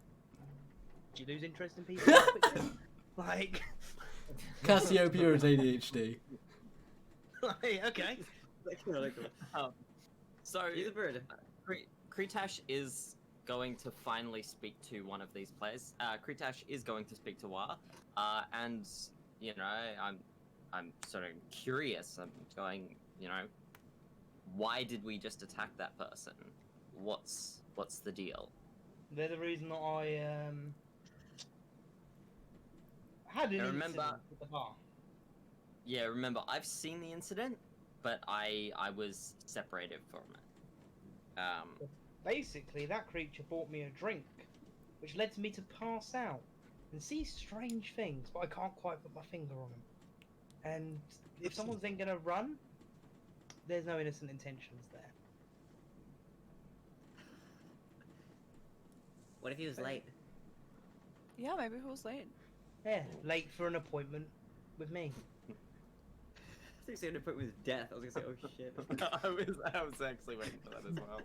do you lose interest in people? like, Cassiopeia is ADHD. okay. So He's a bird. Kretash is going to finally speak to one of these players. Kretash is going to speak to Wa, and you know, I'm sort of curious. I'm going, you know, why did we just attack that person? What's the deal? They're the reason that I had an remember- incident at the bar. Yeah, remember, I've seen the incident, but I was separated from it. Basically, that creature bought me a drink, which led me to pass out and see strange things, but I can't quite put my finger on them. And if someone's then gonna run, there's no innocent intentions there. What if he was late? Yeah, maybe who's late? Yeah, late for an appointment with me. I was gonna put with death. I was gonna say, oh shit. I was actually waiting for that as well.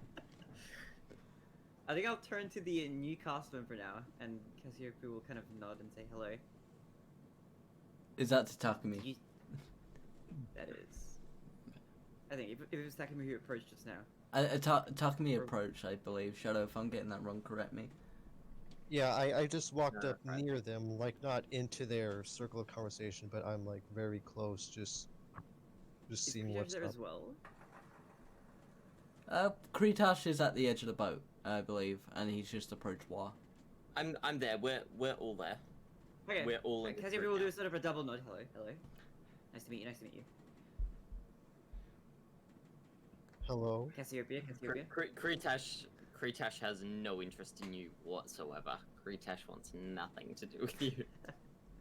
I think I'll turn to the new castman for now, and Cassiopeia will kind of nod and say hello. Is that to Takumi? You... That is. I think if it was Takumi who approached just now. Takumi approach, I believe. Shadow, if I'm getting that wrong, correct me. Yeah, I just walked No, up right. near them, like not into their circle of conversation, but I'm like very close, just Is seeing Kretash what's there up. as well? Kretash is at the edge of the boat, I believe, and he's just approached Wa. I'm there. We're all there. Okay. We're all in. Cassiopeia will do a sort of a double nod. Hello, hello. Nice to meet you. Nice to meet you. Hello. Cassiopeia. Kretash has no interest in you whatsoever. Kretash wants nothing to do with you.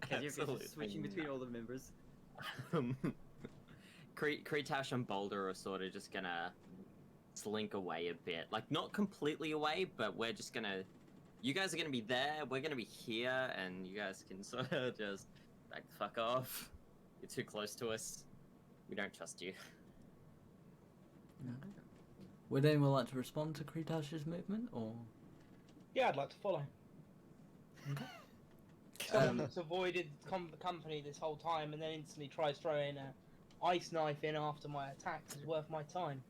Cassiopeia Absolutely just switching between all the members. Kretash and Boulder are sort of just gonna slink away a bit. Like, not completely away, but we're just gonna... You guys are gonna be there, we're gonna be here, and you guys can sort of just back the fuck off. You're too close to us. We don't trust you. Would anyone like to respond to Kretash's movement, or...? Yeah, I'd like to follow. Okay. Someone that's avoided the company this whole time and then instantly tries throwing a ice knife in after my attacks is worth my time.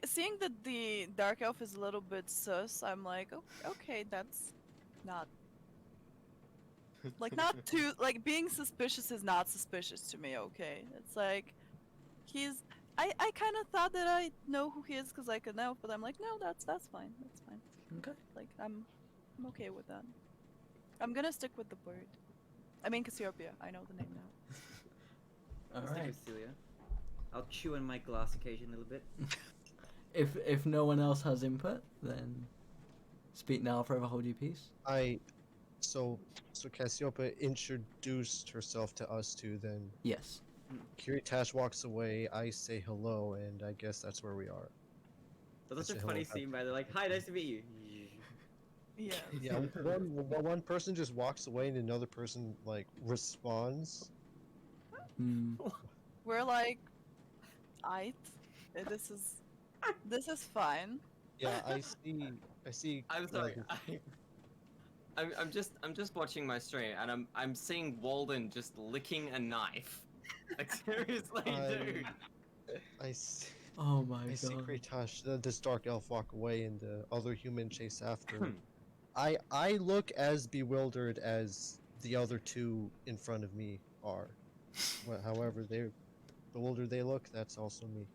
Seeing that the dark elf is a little bit sus, I'm like, oh, okay, that's not like not too like being suspicious is not suspicious to me. Okay, it's like he's. I kind of thought that I know who he is because I could know, but I'm like, no, that's fine. That's fine. Okay. Like I'm okay with that. I'm gonna stick with the bird. I mean Cassiopeia. I know the name now. I'll stick Alright. with Seelia. I'll chew on my glass occasion a little bit. If no one else has input, then speak now, forever hold your peace. So Cassiopeia introduced herself to us two. Then Yes. Kretash walks away. I say hello, and I guess that's where we are. So that's Say a hello funny back. scene, by the way. Like, hi, nice to meet you. Yeah. Yeah, one person just walks away and another person like responds. Hmm. We're like, this is fine. Yeah, I see. I'm sorry. I'm just watching my stream, and I'm seeing Walden just licking a knife. Like, seriously, dude. I see, Oh my I see god. Kretash, this dark elf, walk away, and the other human chase after. I look as bewildered as the other two in front of me are. However bewildered they look, that's also me.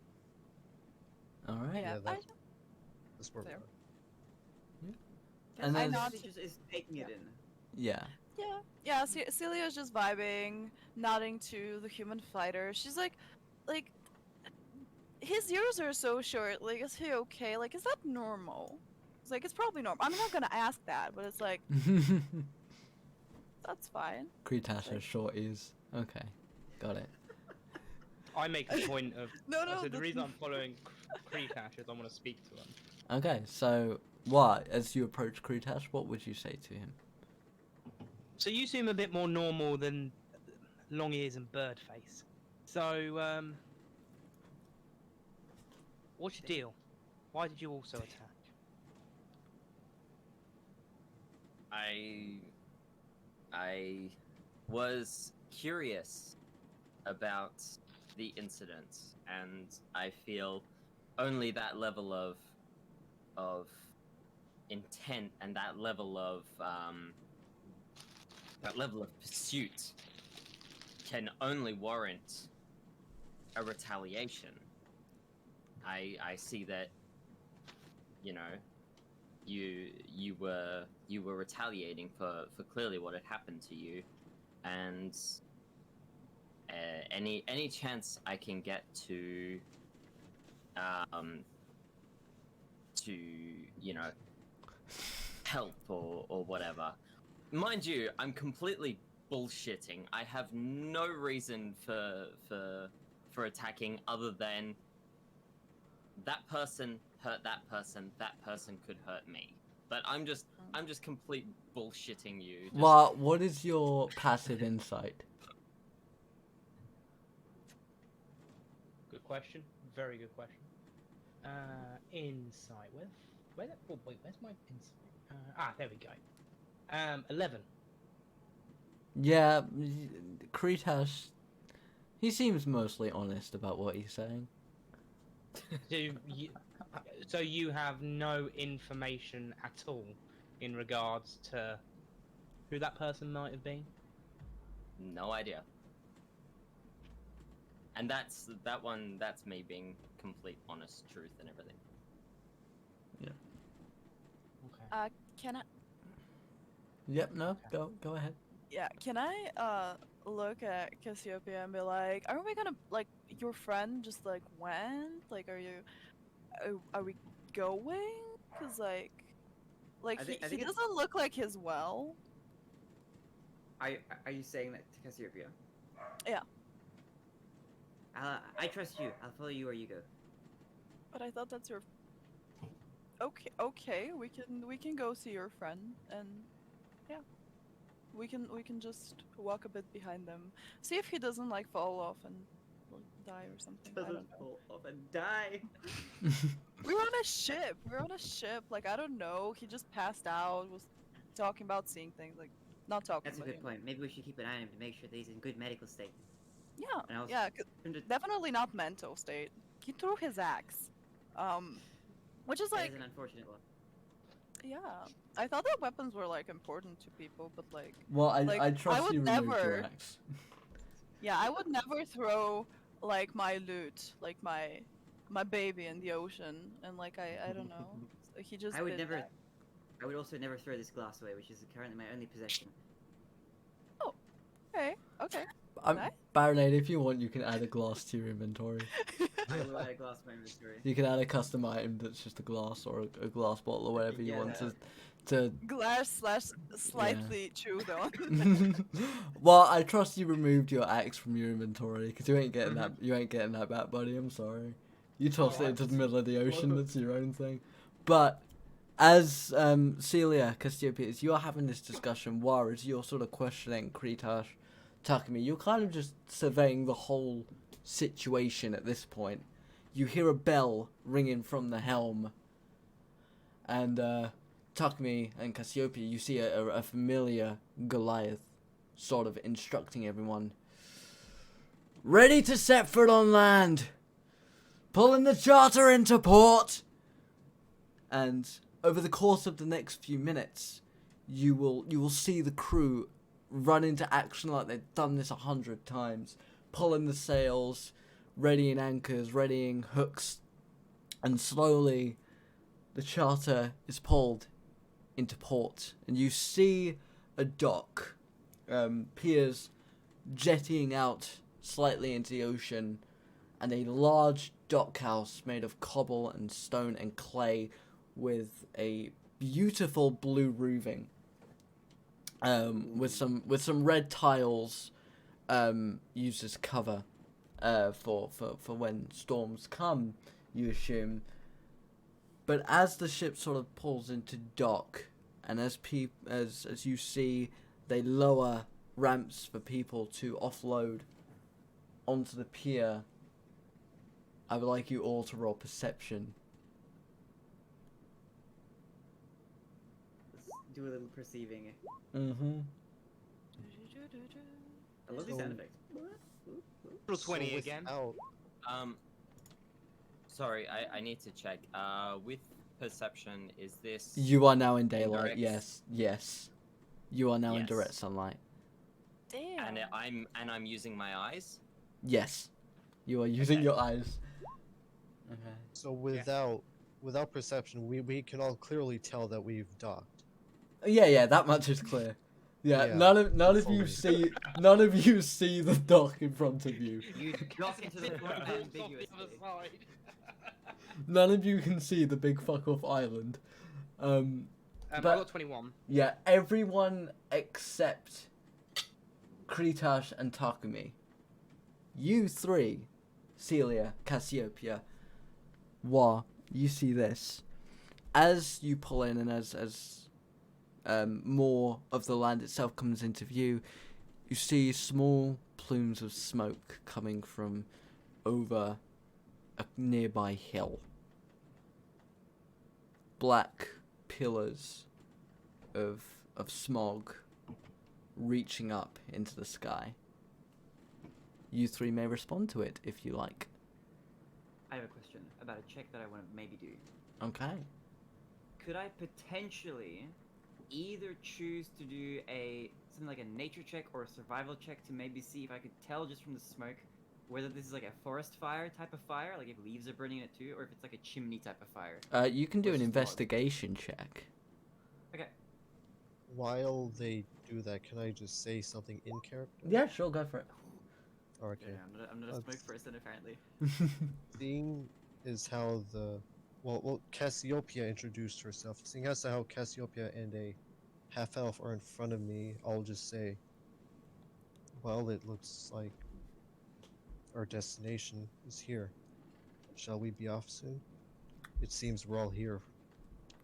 Alright. Yeah, That's where we Fair. And I then nod. She just is taking it in. yeah. Yeah. Celia's just vibing, nodding to the human fighter. She's like, his ears are so short. Like, is he okay? Like, is that normal? It's like, it's probably normal. I'm not gonna ask that, but it's like, that's fine. Kretash has short ears. Okay. Got it. I make a point of. No, So the that's- reason I'm following Kretash is I want to speak to him. Okay, so what, as you approach Kretash, what would you say to him? So you seem a bit more normal than long ears and bird face. So, what's your deal? Why did you also attack? I was curious about the incident, and I feel only that level of intent and that level of pursuit can only warrant a retaliation. I see that, you know, you were retaliating for clearly what had happened to you, and any chance I can get to you know, help or whatever. Mind you, I'm completely bullshitting. I have no reason for attacking other than that person hurt that person could hurt me. But I'm just complete bullshitting you. Just... What is your passive insight? Good question. Very good question. Insight. Where's my insight? There we go. 11. Yeah, Kretash, he seems mostly honest about what he's saying. So you have no information at all in regards to who that person might have been? No idea. And that's me being complete honest truth and everything. Okay. Can I? Yep, no, go ahead. Yeah, can I look at Cassiopeia and be like, are we gonna like your friend just like went? Like, are we going? Cause like I he think it's- doesn't look like he's well. Are you saying that to Cassiopeia? Yeah. I trust you. I'll follow you where you go. But I thought that's your. Okay, we can go see your friend, and yeah, we can just walk a bit behind them, see if he doesn't like fall off and like, die or something. I Doesn't don't know. fall off and die. We were on a ship. We were on a ship. Like I don't know. He just passed out. Was talking about seeing things. Like not talking. That's a but, good you know. point. Maybe we should keep an eye on him to make sure that he's in good medical state. Yeah. And I'll Yeah. turn to- Definitely not mental state. He threw his axe. Which is that like is an unfortunate one. yeah. I thought that weapons were like important to people, but like Well, Like, I I trust would you removed your never- axe. yeah, I would never throw like my loot, like my baby in the ocean, and like I don't know. He just I would did never. that. I would also never throw this glass away, which is currently my only possession. Okay, okay. Nice. Barinade, if you want, you can add a glass to your inventory. I will add a glass to my inventory. You can add a custom item that's just a glass or a glass bottle or whatever you Yeah. want to. Glass slash slightly chewed on. Well, I trust you removed your axe from your inventory because you ain't getting that. You ain't getting that back, buddy. I'm sorry. You tossed it into the middle of the ocean. That's your own thing. But as Seelia, Cassiopeia, as you're having this discussion, as you're sort of questioning Kretash, Takumi, you're kind of just surveying the whole situation at this point. You hear a bell ringing from the helm, and Takumi and Cassiopeia, you see a familiar Goliath sort of instructing everyone. Ready to set foot on land! Pulling the charter into port! And over the course of the next few minutes, you will see the crew run into action like they've done this 100 times, pulling the sails, readying anchors, readying hooks, and slowly the charter is pulled into port, and you see a dock, piers jettying out slightly into the ocean, and a large dock house made of cobble and stone and clay with a beautiful blue roofing, with some red tiles used as cover for when storms come, you assume. But as the ship sort of pulls into dock, and as you see, they lower ramps for people to offload onto the pier, I would like you all to roll perception. Let's do a little perceiving. Mm-hmm. I love these So- sound effects. Roll 20 So again. without- Sorry, I need to check. With perception, is this? You are now in daylight. Indirect. Yes. You are now in Yes. direct sunlight. Damn. And I'm using my eyes. Yes. You are using Okay. your eyes. Okay. So without perception, we can all clearly tell that we've docked. Yeah, that much is clear. Yeah, Yeah, none of you fully. see the dock in front of you. You dock into the front Balls off the ambiguously. other side. None of you can see the big fuck off island. I But- got 21. Yeah, everyone except Kretash and Takumi. You three, Seelia, Cassiopeia, you see this. As you pull in and as more of the land itself comes into view, you see small plumes of smoke coming from over a nearby hill. Black pillars of smog reaching up into the sky. You three may respond to it if you like. I have a question about a check that I want to maybe do. Okay. Could I potentially either choose to do something like a nature check or a survival check to maybe see if I could tell just from the smoke whether this is like a forest fire type of fire, like if leaves are burning in it too, or if it's like a chimney type of fire? You can do an Versus log. investigation check. Okay. While they do that, can I just say something in character? Yeah, sure, go for it. Okay. Yeah, I'm not a smoke That's- person apparently. Seeing is how Cassiopeia introduced herself. Seeing as how Cassiopeia and a half elf are in front of me, I'll just say, Well, it looks like our destination is here. Shall we be off soon? It seems we're all here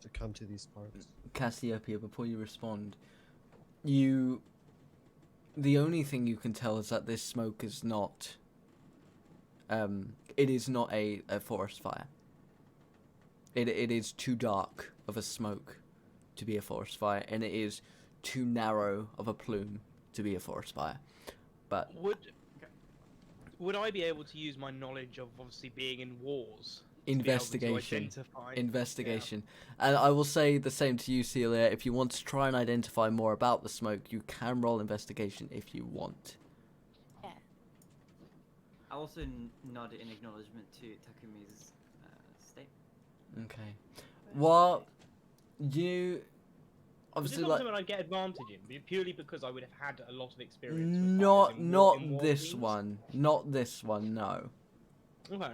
to come to these parts. Cassiopeia, before you respond, the only thing you can tell is that this smoke is not, it is not a forest fire. It is too dark of a smoke to be a forest fire, and it is too narrow of a plume to be a forest fire. But Would I be able to use my knowledge of obviously being in wars? investigation, To identify... investigation, and I will say the same to you, Seelia. If you want to try and identify more about the smoke, you can roll investigation if you want. Yeah. I also nod in acknowledgement to Takumi's state. Okay. What you Is this obviously not like something I'd get advantage in, purely because I would have had a lot of experience with not fires in not war this scenes? one, not this one. No. Okay.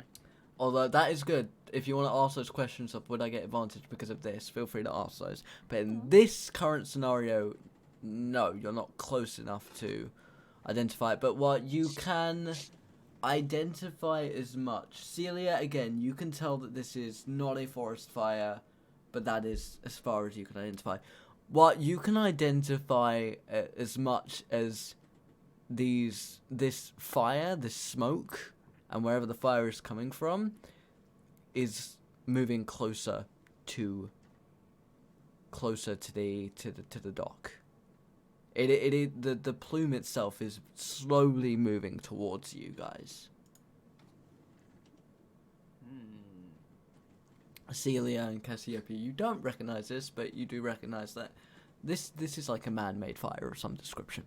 Although that is good. If you want to ask those questions of would I get advantage because of this, feel free to ask those. But in this current scenario, no, you're not close enough to identify it. But what you can identify as much. Seelia, again, you can tell that this is not a forest fire, but that is as far as you can identify. What you can identify as much as this fire, this smoke, and wherever the fire is coming from, is moving closer to the dock. The plume itself is slowly moving towards you guys. Seelia and Cassiopeia, you don't recognize this, but you do recognize that this is like a man-made fire of some description.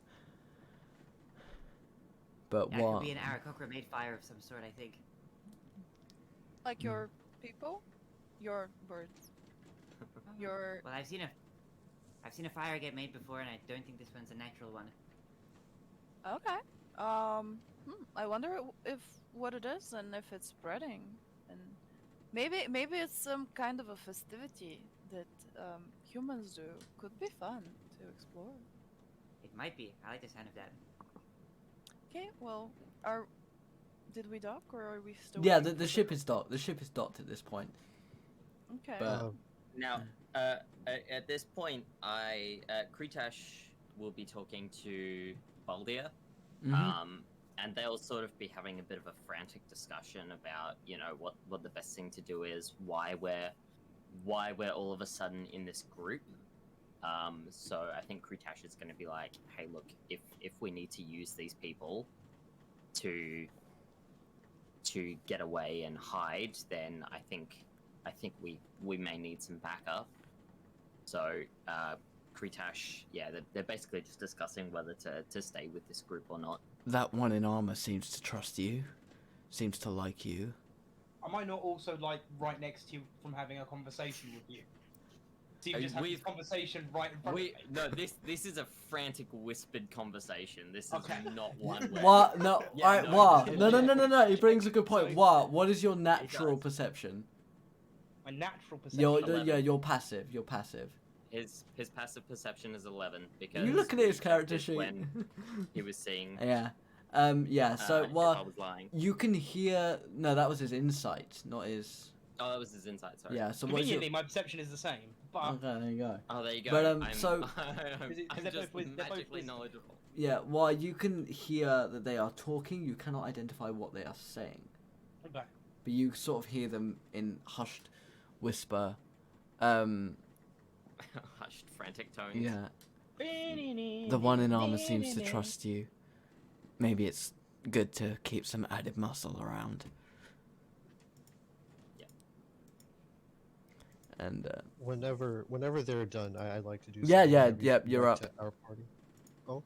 But Yeah, it what? could be an Aarakocra made fire of some sort, I think. Like your people? Your birds? Your... Well, I've seen a fire get made before, and I don't think this one's a natural one. Okay. I wonder if what it is and if it's spreading. And maybe it's some kind of a festivity that humans do. Could be fun to explore. It might be. I like the sound of that. Okay, well, did we dock or are we still? Yeah, waiting the for ship is docked. The ship is docked at this point. Okay. But Now, at this point, Kretash will be talking to Baldia, and they'll sort of be having a bit of a frantic discussion about, what the best thing to do is, why we're all of a sudden in this group. So I think Kretash is going to be like, hey, look, if we need to use these people to get away and hide, then I think we may need some backup. So Kretash, yeah, they're basically just discussing whether to stay with this group or not. that one in armor seems to trust you, seems to like you. Am I not also like right next to you from having a conversation with you? So you just have this conversation right in front of me. No, this is a frantic whispered conversation. This is Okay. not one where... What? No, Yeah, alright, no, what? No. He brings a good point. What is your natural does. perception? My natural perception. You're passive. You're passive. His passive perception is 11 because You looking at his character is sheet? when he was seeing. Yeah. So if I was lying. you can hear. No, that was his insight, not his. Oh, that was his insight. Sorry. Yeah. So what is your... Conveniently, my perception is the same. But Okay, there you go. Oh, there you go. But, I'm, so- I'm they're just both magically wisdom. knowledgeable. Yeah. While you can hear that they are talking, you cannot identify what they are saying. okay. But you sort of hear them in hushed whisper. Hushed, frantic tones. Yeah. The one in armor seems to trust you. Maybe it's good to keep some added muscle around. Yeah. And Whenever they're done, I'd like to do. Yeah, something yeah, whenever yep, come you're back up. to our party. go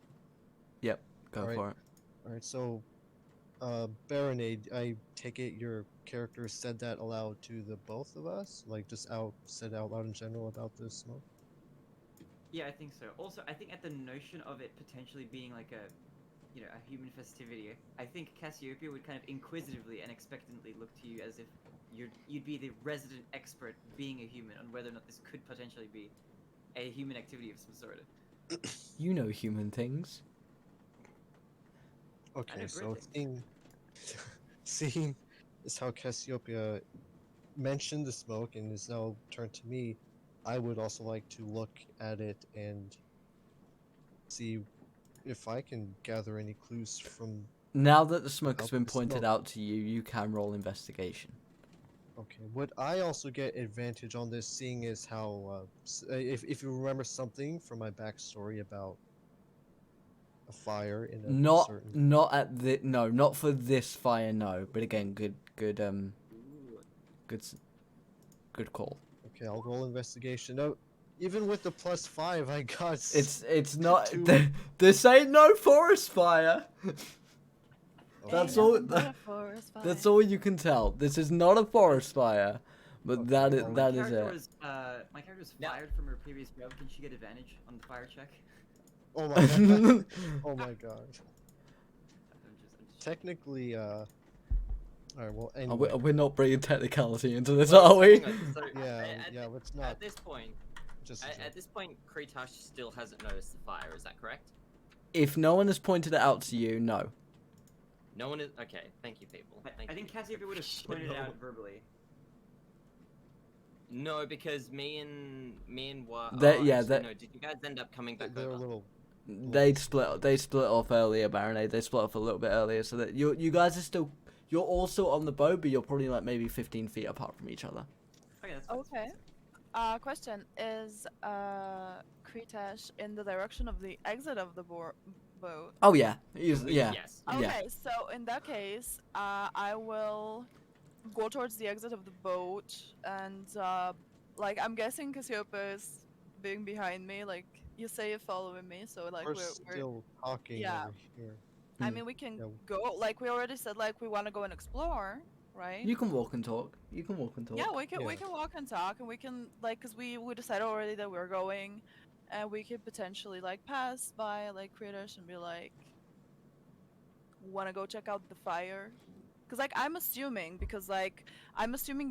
Alright. for it. All right, so, Barinade, I take it your character said that aloud to the both of us, like just said out loud in general about this smoke. Yeah, I think so. Also, I think at the notion of it potentially being like a human festivity, I think Cassiopeia would kind of inquisitively and expectantly look to you as if you'd be the resident expert, being a human, on whether or not this could potentially be a human activity of some sort. You know human things. Okay, know so British. seeing is how Cassiopeia mentioned the smoke and is now turned to me, I would also like to look at it and see if I can gather any clues from Now that the smoke has out been the pointed smoke. out to you, you can roll investigation. Okay, would I also get advantage on this, seeing as how, if you remember something from my backstory about a fire in a Not certain... not at the no, not for this fire, no. But again, good good good call. Okay, I'll roll investigation. No, even with the +5, I got It's not two. this ain't no forest fire. That's Okay. all. Nothing but a forest That's fire. all you can tell. This is not a forest fire, but Okay, that is well, that is it. My character was Yeah. fired from her previous job. Can she get advantage on the fire check? Oh my god. Oh my god. I'm just Technically, alright, well, Are anyway. we're not bringing technicality into this, Well, are we? hang on, so Yeah, let's not at this point, just... at this point, Kretash still hasn't noticed the fire. Is that correct? If no one has pointed it out to you, no. No one is. Okay, thank you, people. Thank I think you. Cassiopeia would have pointed it out verbally. No, because me and Wa. Yeah, actually, that- no. Did you guys end up coming back They're a over? little... They split off earlier, Baronade. They split off a little bit earlier, so that you guys are still you're all still on the boat, but you're probably like maybe 15 feet apart from each other. Okay, that's fine. Okay. Question: Is Kretash in the direction of the exit of the boat? Oh yeah, yeah. Yes. Yeah. Okay, so in that case, I will go towards the exit of the boat, and like I'm guessing Cassiopeia is being behind me. Like you say, you're following me, so like We're we're still talking yeah. over here. I Mm. mean, we can Yeah. go. Like we already said, like we want to go and explore, right? You can walk and talk. You can walk and talk. Yeah, we can Yeah. walk and talk, and we can like, cause we decided already that we're going, and we could potentially like pass by like Kretash and be like, want to go check out the fire, cause like I'm assuming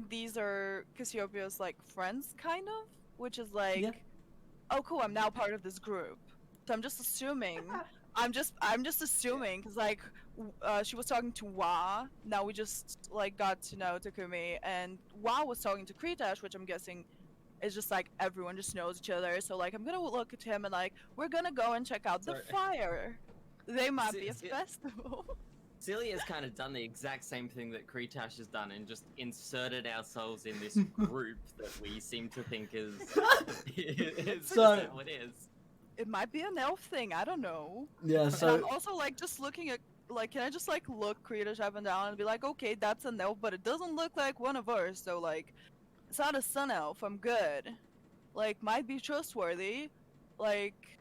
these are Cassiopeia's like friends, kind of, which is like, Yeah. oh cool, I'm now part of this group, so I'm just assuming. I'm just assuming because like she was talking to Wa. Now we just like got to know Takumi, and Wa was talking to Kretash, which I'm guessing is just like everyone just knows each other. So like I'm gonna look at him and like we're gonna go and check out the Sorry. fire. They might be a See- festival. Celia has kind of done the exact same thing that Kretash has done and just inserted ourselves in this group that we seem to think is So- how it is. It might be an elf thing. I don't know. Yeah. And So I'm also like just looking at like, can I just like look Kretash up and down and be like, okay, that's an elf, but it doesn't look like one of ours. So like, it's not a sun elf. I'm good. Like, might be trustworthy. Like,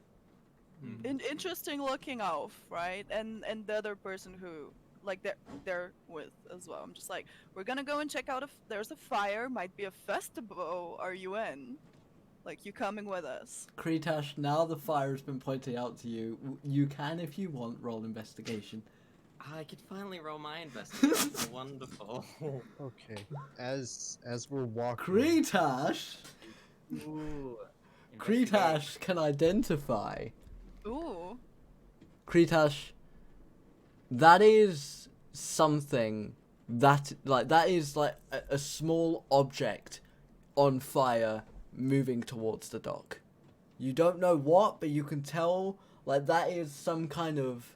interesting looking elf, right? And the other person who like they're with as well. I'm just like, we're gonna go and check out if there's a fire. Might be a festival. Are you in? Like, you coming with us? Kretash, now the fire has been pointed out to you. You can, if you want, roll investigation. I could finally roll my investigation. Wonderful. Okay. As we're walking... Kretash, Ooh. Kretash can identify. Ooh. Kretash, that is something that is like a small object on fire moving towards the dock. You don't know what, but you can tell like that is some kind of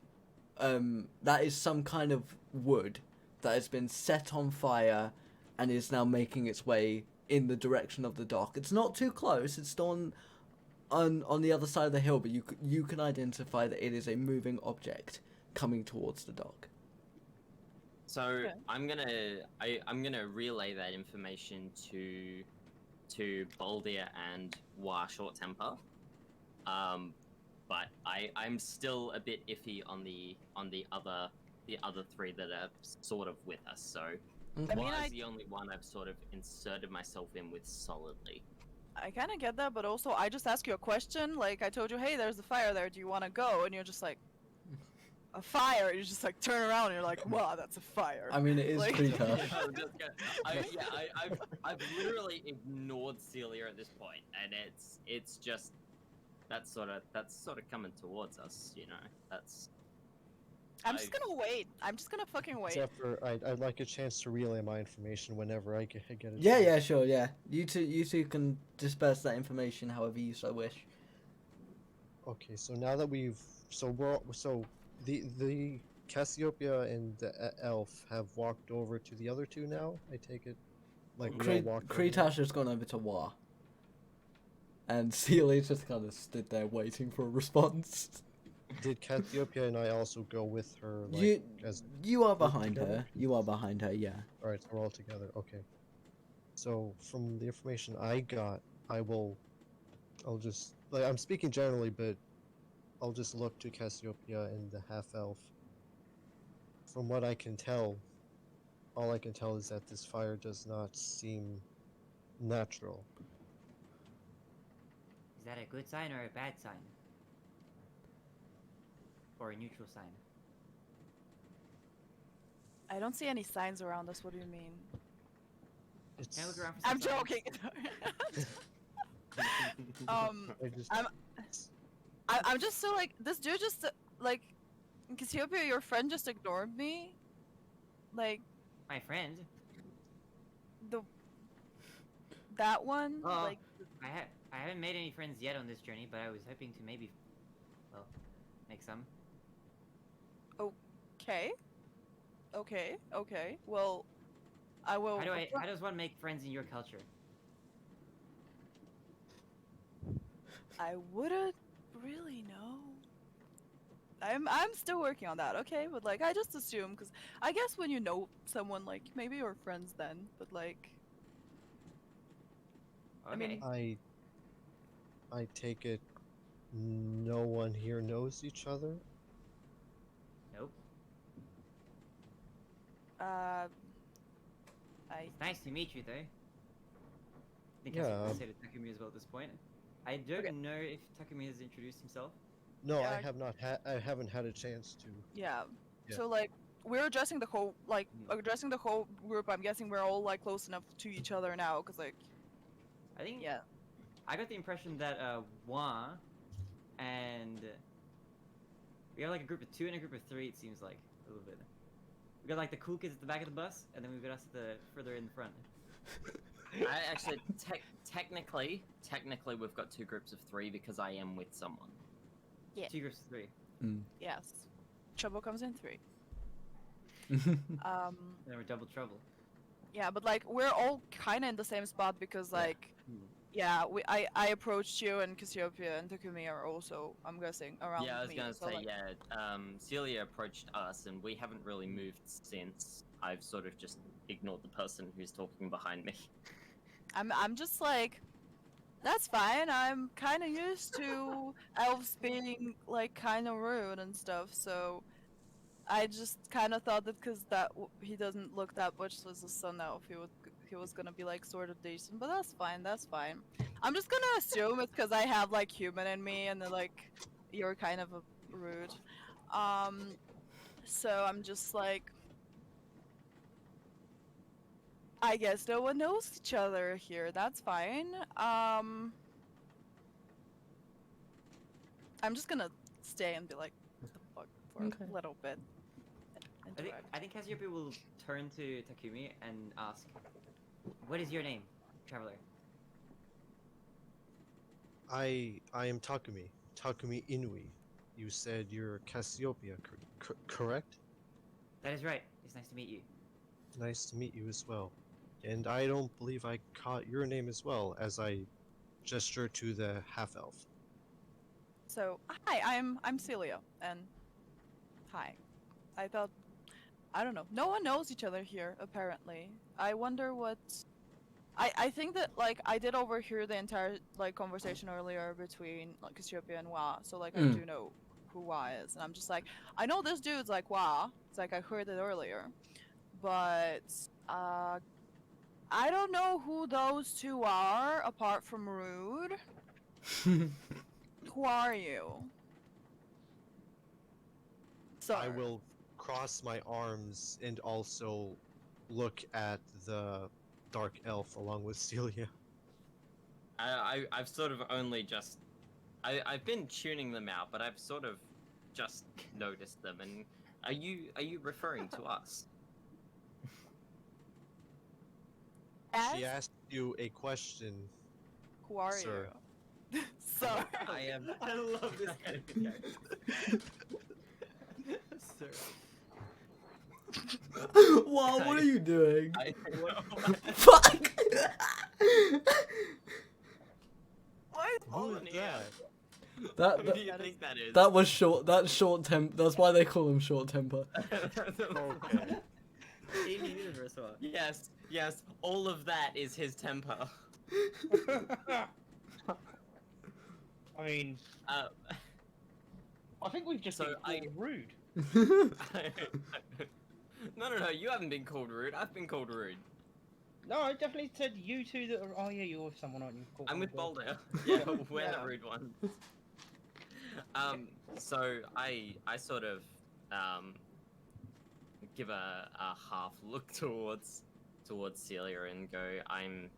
wood that has been set on fire and is now making its way in the direction of the dock. It's not too close. It's still on the other side of the hill, but you can identify that it is a moving object coming towards the dock. So Okay. I'm gonna relay that information to Baldir and Wa Short Temper. But I'm still a bit iffy on the other three that are sort of with us. So I mean, Wa is the only one I've sort of inserted myself in with solidly. I kind of get that, but also I just ask you a question. Like, I told you, hey, there's a fire there. Do you want to go? And you're just like, a fire. You just like turn around and you're like, wow, that's a fire. I mean, it is Like- Kretash. I've literally ignored Seelia at this point, and it's just that's sort of coming towards us, you know. That's I'm just gonna wait. I'm just gonna fucking wait. Zephyr, I'd like a chance to relay my information whenever I get a Yeah, chance. yeah, sure, yeah. You two can disperse that information however you so wish. Okay, so now that the Cassiopeia and the elf have walked over to the other two now. I take it, like we all walked over. Kretash has gone over to Wa. And Seelia just kind of stood there waiting for a response. Did Cassiopeia and I also go with her? Like, You as you are group behind together? her. You are behind her, yeah. all right, so we're all together. Okay. So from the information I got, I'll just like I'm speaking generally, but I'll just look to Cassiopeia and the half elf. From what I can tell, all I can tell is that this fire does not seem natural. Is that a good sign or a bad sign? Or a neutral sign? I don't see any signs around us. What do you mean? It's Can I look around for some I'm signs? joking. I just I'm just so like this dude just like Cassiopeia, your friend just ignored me. Like My friend? that one. Oh, Like I haven't made any friends yet on this journey, but I was hoping to maybe, well, make some. okay. Well, I will. How does one make friends in your culture? I wouldn't really know. I'm still working on that. Okay, but like I just assume because I guess when you know someone, like maybe you're friends then, but like. Okay. I mean- I take it no one here knows each other. Nope. It's nice to meet you, though. I think Yeah, I said to Takumi as well at this point. I don't Okay. know if Takumi has introduced himself. No, Yeah, I have not had. I haven't had a chance to. Yeah. Yeah. So like we're addressing the whole group. I'm guessing we're all like close enough to each other now, cause like I think yeah. I got the impression that Wa and we got like a group of 2 and a group of 3. It seems like a little bit. We got like the cool kids at the back of the bus, and then we've got us at the further in the front. I actually, technically, we've got 2 groups of 3 because I am with someone. Yeah. 2 groups of 3. Yes. Trouble comes in 3. Then we're double trouble. Yeah, but like we're all kind of in the same spot because like yeah, I approached you and Cassiopeia and Takumi are also, I'm guessing, around Yeah, I was me. gonna so, say, like, yeah. Celia approached us, and we haven't really moved since. I've sort of just ignored the person who's talking behind me. I'm just like, that's fine. I'm kind of used to elves being like kind of rude and stuff, so I just kind of thought that because he doesn't look that much as a sun elf, he was gonna be like sort of decent, but that's fine. That's fine. I'm just gonna assume it's because I have like human in me, and then like you're kind of rude. So I'm just like, I guess no one knows each other here. That's fine. I'm just gonna stay and be like, what the fuck for Okay. a little bit. I think Cassiopeia will turn to Takumi and ask, "What is your name, traveler?" I am Takumi. Takumi Inui. You said you're Cassiopeia, correct? That is right. It's nice to meet you. Nice to meet you as well. And I don't believe I caught your name as well, as I gesture to the half elf. So hi, I'm Seelia, and hi. I thought, I don't know. No one knows each other here apparently. I wonder what. I think that like I did overhear the entire like conversation earlier between like Cassiopeia and Wa, so like I do know who Wa is, and I'm just like, I know this dude's like Wa. It's like I heard it earlier, but I don't know who those 2 are apart from Rude. Who are you? So I will cross my arms and also look at the dark elf along with Celia. I've sort of only just... I've been tuning them out, but I've sort of just noticed them, and Are you referring to us? She As? asked you a question. Who are Sir. you? Sir. I am. I love this kind of character. Sir. Wow, what are you doing? I Fuck! What? Who is that? Who that, do you think that is? that was short. That's short temp. That's why they call him short temper. Okay. Steven Universe. What? Yes. All of that is his temper. I mean, Uh, I think we've just So been I- called rude. no. You haven't been called rude. I've been called rude. No, I definitely said you two that are. Oh yeah, you're with someone, aren't you? Cool, I'm with cool. Boulder. Yeah, we're Yeah. the rude ones. So I sort of give a half look towards Seelia and go, I'm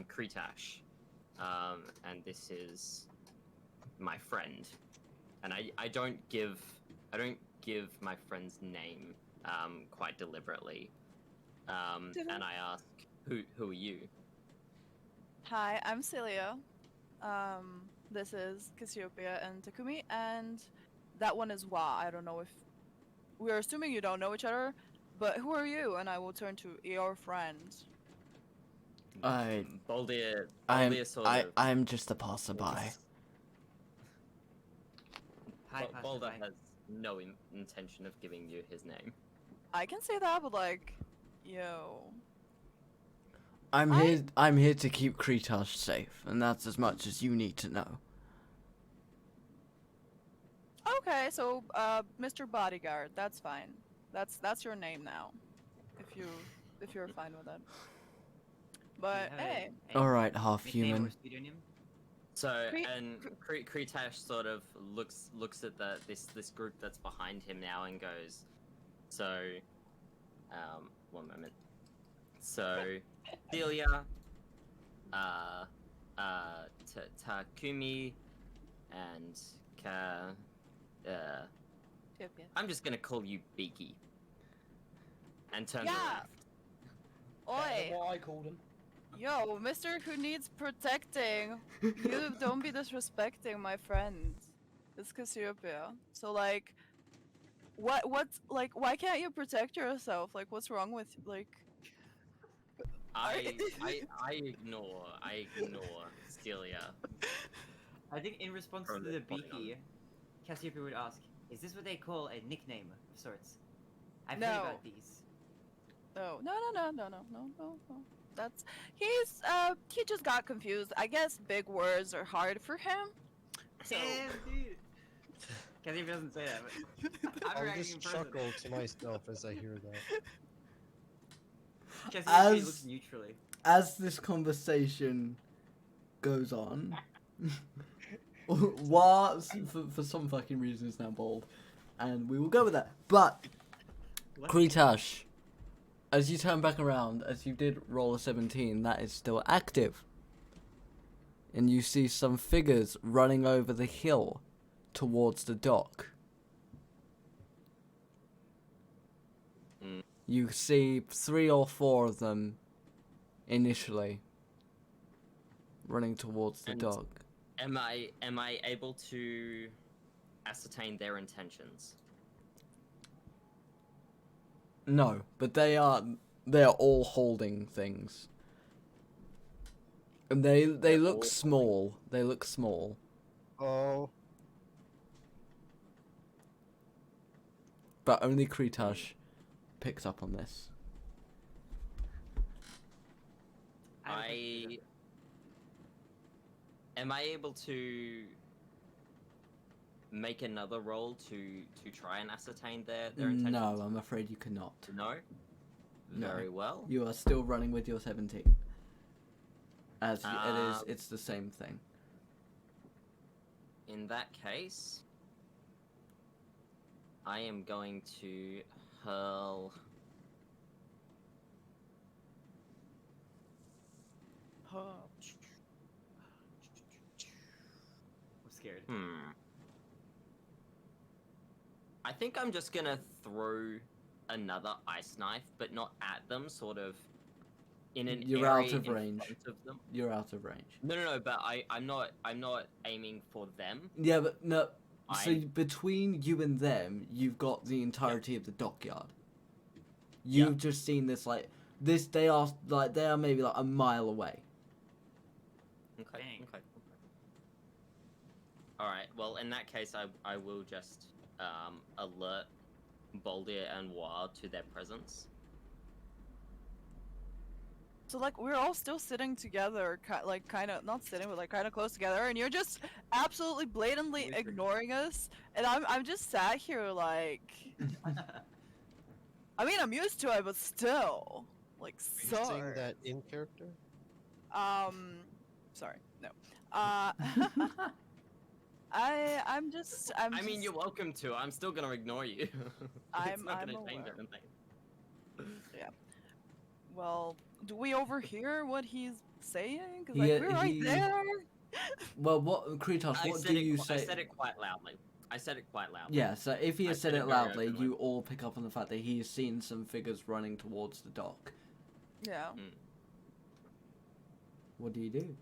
Kretash, and this is my friend, and I don't give my friend's name quite deliberately, and I ask, who are you? Hi, I'm Seelia. This is Cassiopeia and Takumi, and that one is Wa. I don't know if we're assuming you don't know each other, but who are you? And I will turn to your friend. Boulder sort of. I'm just a passerby. Hi, Boulder passerby. has no intention of giving you his name. I can say that, but like, yo. I'm here to keep Kretash safe, and that's as much as you need to know. Okay, so Mr. Bodyguard, that's fine. That's your name now, if you're fine with it. But Do you have hey, a Alright, half nickname human. or pseudonym? So Cre- and Kretash sort of looks at this group that's behind him now and goes, so, one moment. So, Seelia, Takumi, and I'm just gonna call you Beaky. And turn Yeah. around. Better than oi, what I called him. yo, Mister who needs protecting, you don't be disrespecting my friend. It's Cassiopeia. So like, what's like? Why can't you protect yourself? Like, what's wrong with like? I ignore Seelia. I think in response to From the this point Beaky, Cassiopeia would ask, "Is this what they call a nickname of sorts?" I've No. heard about these. No. That's he just got confused. I guess big words are hard for him. So Damn, dude. Cassiopeia doesn't say that, but I'm I'll reacting just in person. chuckle to myself as I hear that. Cassiopeia As- looks neutrally. As this conversation goes on, Wa, for some fucking reason, is now bald, and we will go with that. But What? Kretash, as you turn back around, as you did roll a 17, that is still active. And you see some figures running over the hill towards the dock. Mm. You see 3 or 4 of them initially running towards the And- dock. Am I able to ascertain their intentions? No, but they are all holding things. And they They're look all small. They look small. Oh, But only Kretash picks up on this. Am I able to make another roll to try and ascertain their intentions? No, I'm afraid you cannot. No? No. Very well. You are still running with your 17. As Um, it's the same thing. In that case, I am going to hurl. I'm scared. I think I'm just gonna throw another ice knife, but not at them, sort of in an You're area out of in range. front of them. You're out of range. No, but I'm not aiming for them. Yeah, but no. So I'm- between you and them, you've got the entirety of the dockyard. You've just seen this like this. They are maybe like a mile away. Okay. Dang. Okay. All right. Well, in that case, I will just alert Baldir and Wa to their presence. So like we're all still sitting together, like kind of not sitting, but like kind of close together, and you're just absolutely blatantly ignoring us, and I'm just sat here like, I mean I'm used to it, but still, like Are you saying sorry. that in character? Sorry, no. I'm just. I mean, you're welcome to. I'm still gonna ignore you. It's I'm not gonna change aware. anything. Well, do we overhear what he's saying? Cause Yeah, like we're right he- there. Well, what Kretash? What do you say? I said it quite loudly. Yeah, so if he I has said said it it very loudly, openly. you all pick up on the fact that he has seen some figures running towards the dock. Yeah. What do you do?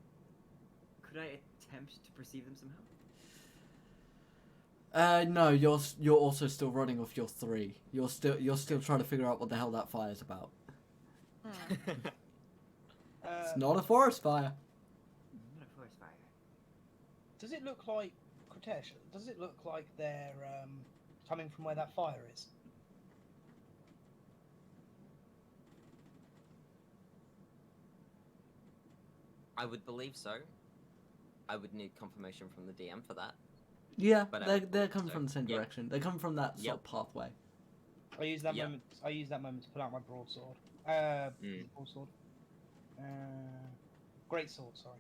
Could I attempt to perceive them somehow? No, you're also still running off your 3. You're still trying to figure out what the hell that fire's about. It's not a forest fire. Not a forest fire. Does it look like Kretash? Does it look like they're coming from where that fire is? I would believe so. I would need confirmation from the DM for that. Yeah, But, they're coming so, from the same yeah. direction. They come from that sort Yep. of pathway. I use that Yeah. moment. I use that moment to pull out my broadsword. Broadsword. Great sword. Sorry.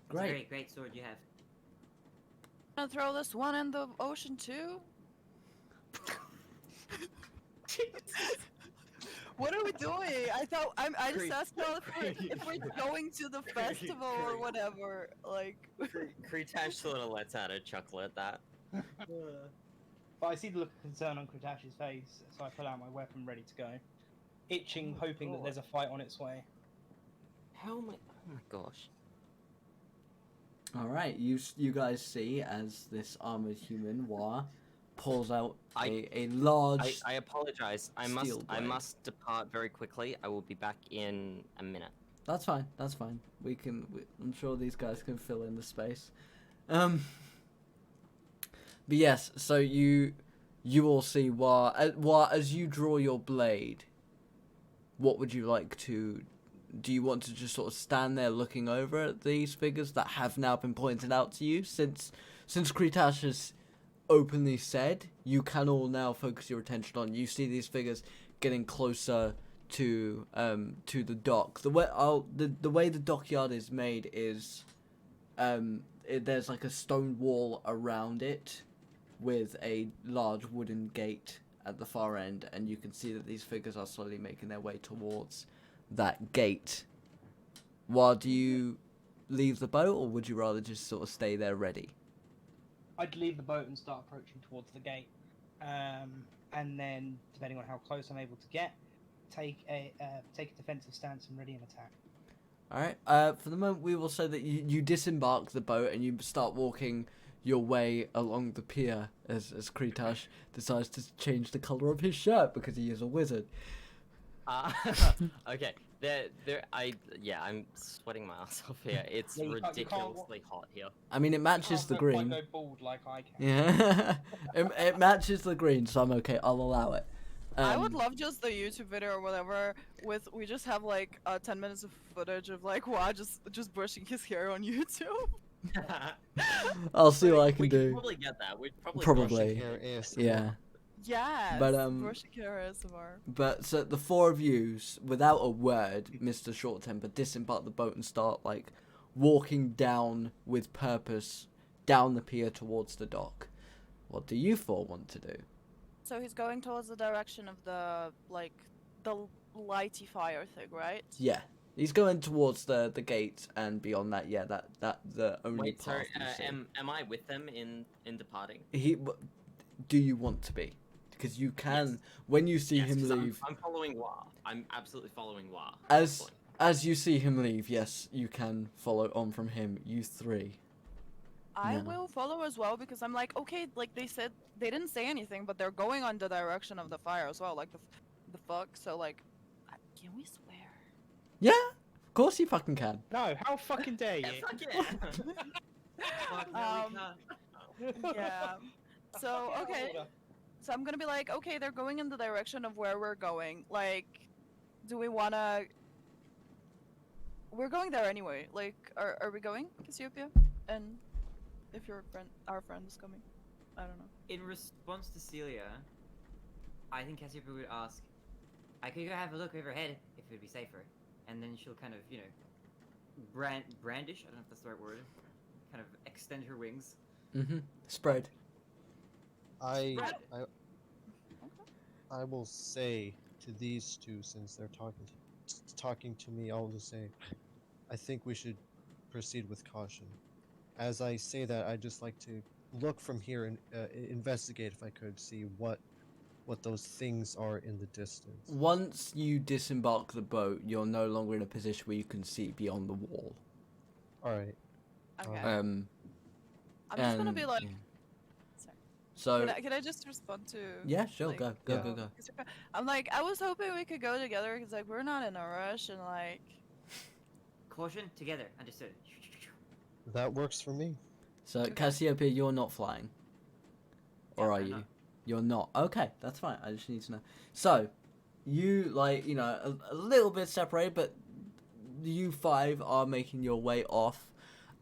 It's a Great. great sword you have. Gonna throw this one in the ocean too. What are we doing? I thought I just asked y'all if we're going to the festival or whatever. Like, Kretash sort of lets out a chuckle at that. But I see the look of concern on Kretash's face, so I pull out my weapon ready to go, itching, Oh my hoping that God. there's a fight on its way. How am I? Oh my gosh. All right, you guys see as this armored human Wa pulls out a large. I apologize. I Steel blade. must depart very quickly. I will be back in a minute. That's fine. That's fine. I'm sure these guys can fill in the space. But yes, so you all see Wa as you draw your blade. What would you like to? Do you want to just sort of stand there looking over at these figures that have now been pointed out to you since Kretash has openly said you can all now focus your attention on? You see these figures getting closer to the dock. The way the dockyard is made is there's like a stone wall around it with a large wooden gate at the far end, and you can see that these figures are slowly making their way towards that gate. Well, do you leave the boat, or would you rather just sort of stay there ready? I'd leave the boat and start approaching towards the gate, and then, depending on how close I'm able to get, take a defensive stance and ready an attack. All right. For the moment, we will say that you disembark the boat and you start walking your way along the pier as Kretash decides to change the color of his shirt because he is a wizard. Okay. I'm sweating my ass off here. It's Yeah, you can't- you can't ridiculously hot here. I mean, it matches the Can't quite green. go bald like I can. Yeah, it matches the green, so I'm okay. I'll allow it. I would love just the YouTube video or whatever. We just have like 10 minutes of footage of like Wa just brushing his hair on YouTube. I'll see what I can we do. Could probably get that. We'd probably. Probably. Hair ASMR. Yeah. Yes. But, brushing hair ASMR. But so the 4 of you, without a word, Mr. Short Temper, disembark the boat and start like walking down with purpose down the pier towards the dock. What do you 4 want to do? So he's going towards the direction of the lighty fire thing, right? Yeah, he's going towards the gate, and beyond that, yeah, that the only Wait, path sorry. you see. Am I with them in departing? do you want to be? Because you can, when you see Yes, him 'cause leave, I'm following Wa. I'm absolutely following Wa. as you see him leave, yes, you can follow on from him. You three. I Yeah. will follow as well because I'm like, okay, like they said, they didn't say anything, but they're going on the direction of the fire as well. Like the fuck. So like, can we swear? Yeah, of course you fucking can. No, how fucking dare Yeah, you? fuck yeah. Fuck, no, we can't. Yeah. So Fucking okay. order. So I'm gonna be like, okay, they're going in the direction of where we're going. Like, do we wanna? We're going there anyway. Like, are we going, Cassiopeia? And if your friend, our friend is coming, I don't know. In response to Seelia, I think Cassiopeia would ask, I could go have a look overhead if it would be safer. And then she'll kind of, you know, brandish, I don't know if that's the right word, kind of extend her wings. Mm-hmm. Spread. I Spread. I will say to these two, since they're talking to me, I'll just say, I think we should proceed with caution. As I say that, I just like to look from here and investigate if I could see what those things are in the distance. Once you disembark the boat, you're no longer in a position where you can see beyond the wall. All right. Okay. Um, I'm just gonna be and- like, yeah. sorry. So Can I just respond to? yeah, sure, like, go. Cassiopeia? I'm like, I was hoping we could go together because like we're not in a rush and like. Caution, together, understood. That works for me. So Okay. Cassiopeia, you're not flying, or Yeah, are I'm you? not. You're not. Okay, that's fine. I just need to know. So, you a little bit separated, but you five are making your way off.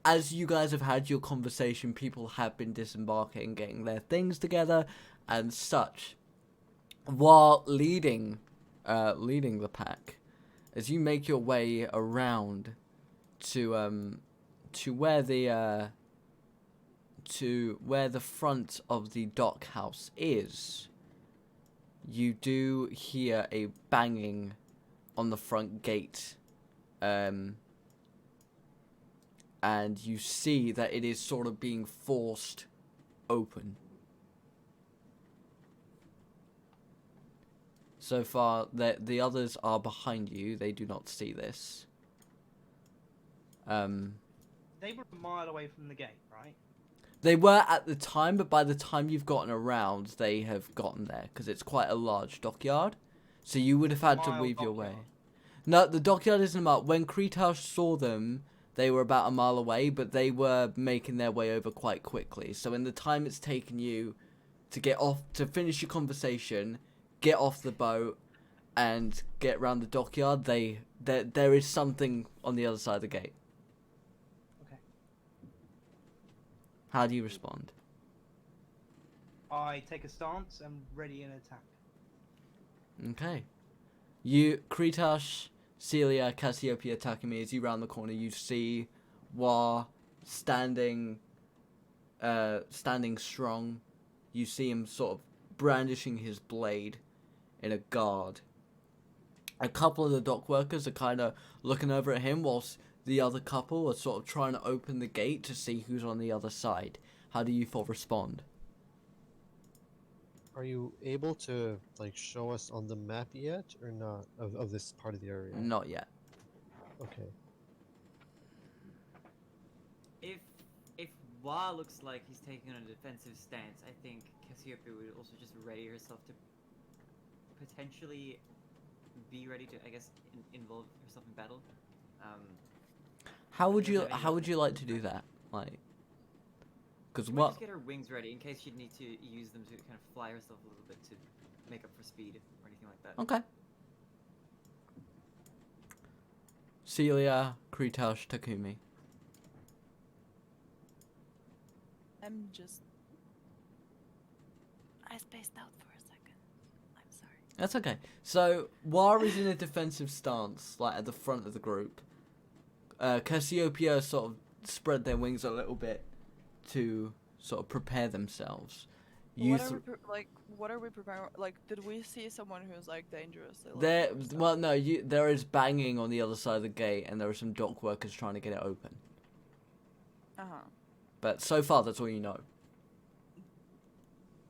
As you guys have had your conversation, people have been disembarking, getting their things together, and such. While leading the pack, as you make your way around to where the front of the dock house is, you do hear a banging on the front gate, and you see that it is sort of being forced open. So far, the others are behind you. They do not see this. They were a mile away from the gate, right? They were at the time, but by the time you've gotten around, they have gotten there, because it's quite a large dockyard. So you would have had to Mile weave your way. dockyard. No, the dockyard isn't a mile. When Kretash saw them, they were about a mile away, but they were making their way over quite quickly. So in the time it's taken you to get off, to finish your conversation, get off the boat, and get around the dockyard, there is something on the other side of the gate. Okay. How do you respond? I take a stance and ready an attack. Okay. You, Kretash, Seelia, Cassiopeia, Takumi, as you round the corner, you see Wa standing strong. You see him sort of brandishing his blade in a guard. A couple of the dock workers are kind of looking over at him, whilst the other couple are sort of trying to open the gate to see who's on the other side. How do you four respond? Are you able to show us on the map yet, or not, of this part of the area? Not yet. Okay. If Wa looks like he's taking on a defensive stance, I think Cassiopeia would also just ready herself to potentially be ready to, I guess, involve herself in battle. How would Does you have any- How would you like to do that? Because She might what? just get her wings ready in case she'd need to use them to kind of fly herself a little bit to make up for speed or anything like that. Okay. Seelia, Kretash, Takumi. I spaced out for a second. I'm sorry. That's okay. So, War is in a defensive stance, at the front of the group. Cassiopeia sort of spread their wings a little bit to sort of prepare themselves. What are we preparing? Like, did we see someone who's dangerously? There is banging on the other side of the gate, and there are some dock workers trying to get it open. Uh huh. But so far, that's all you know.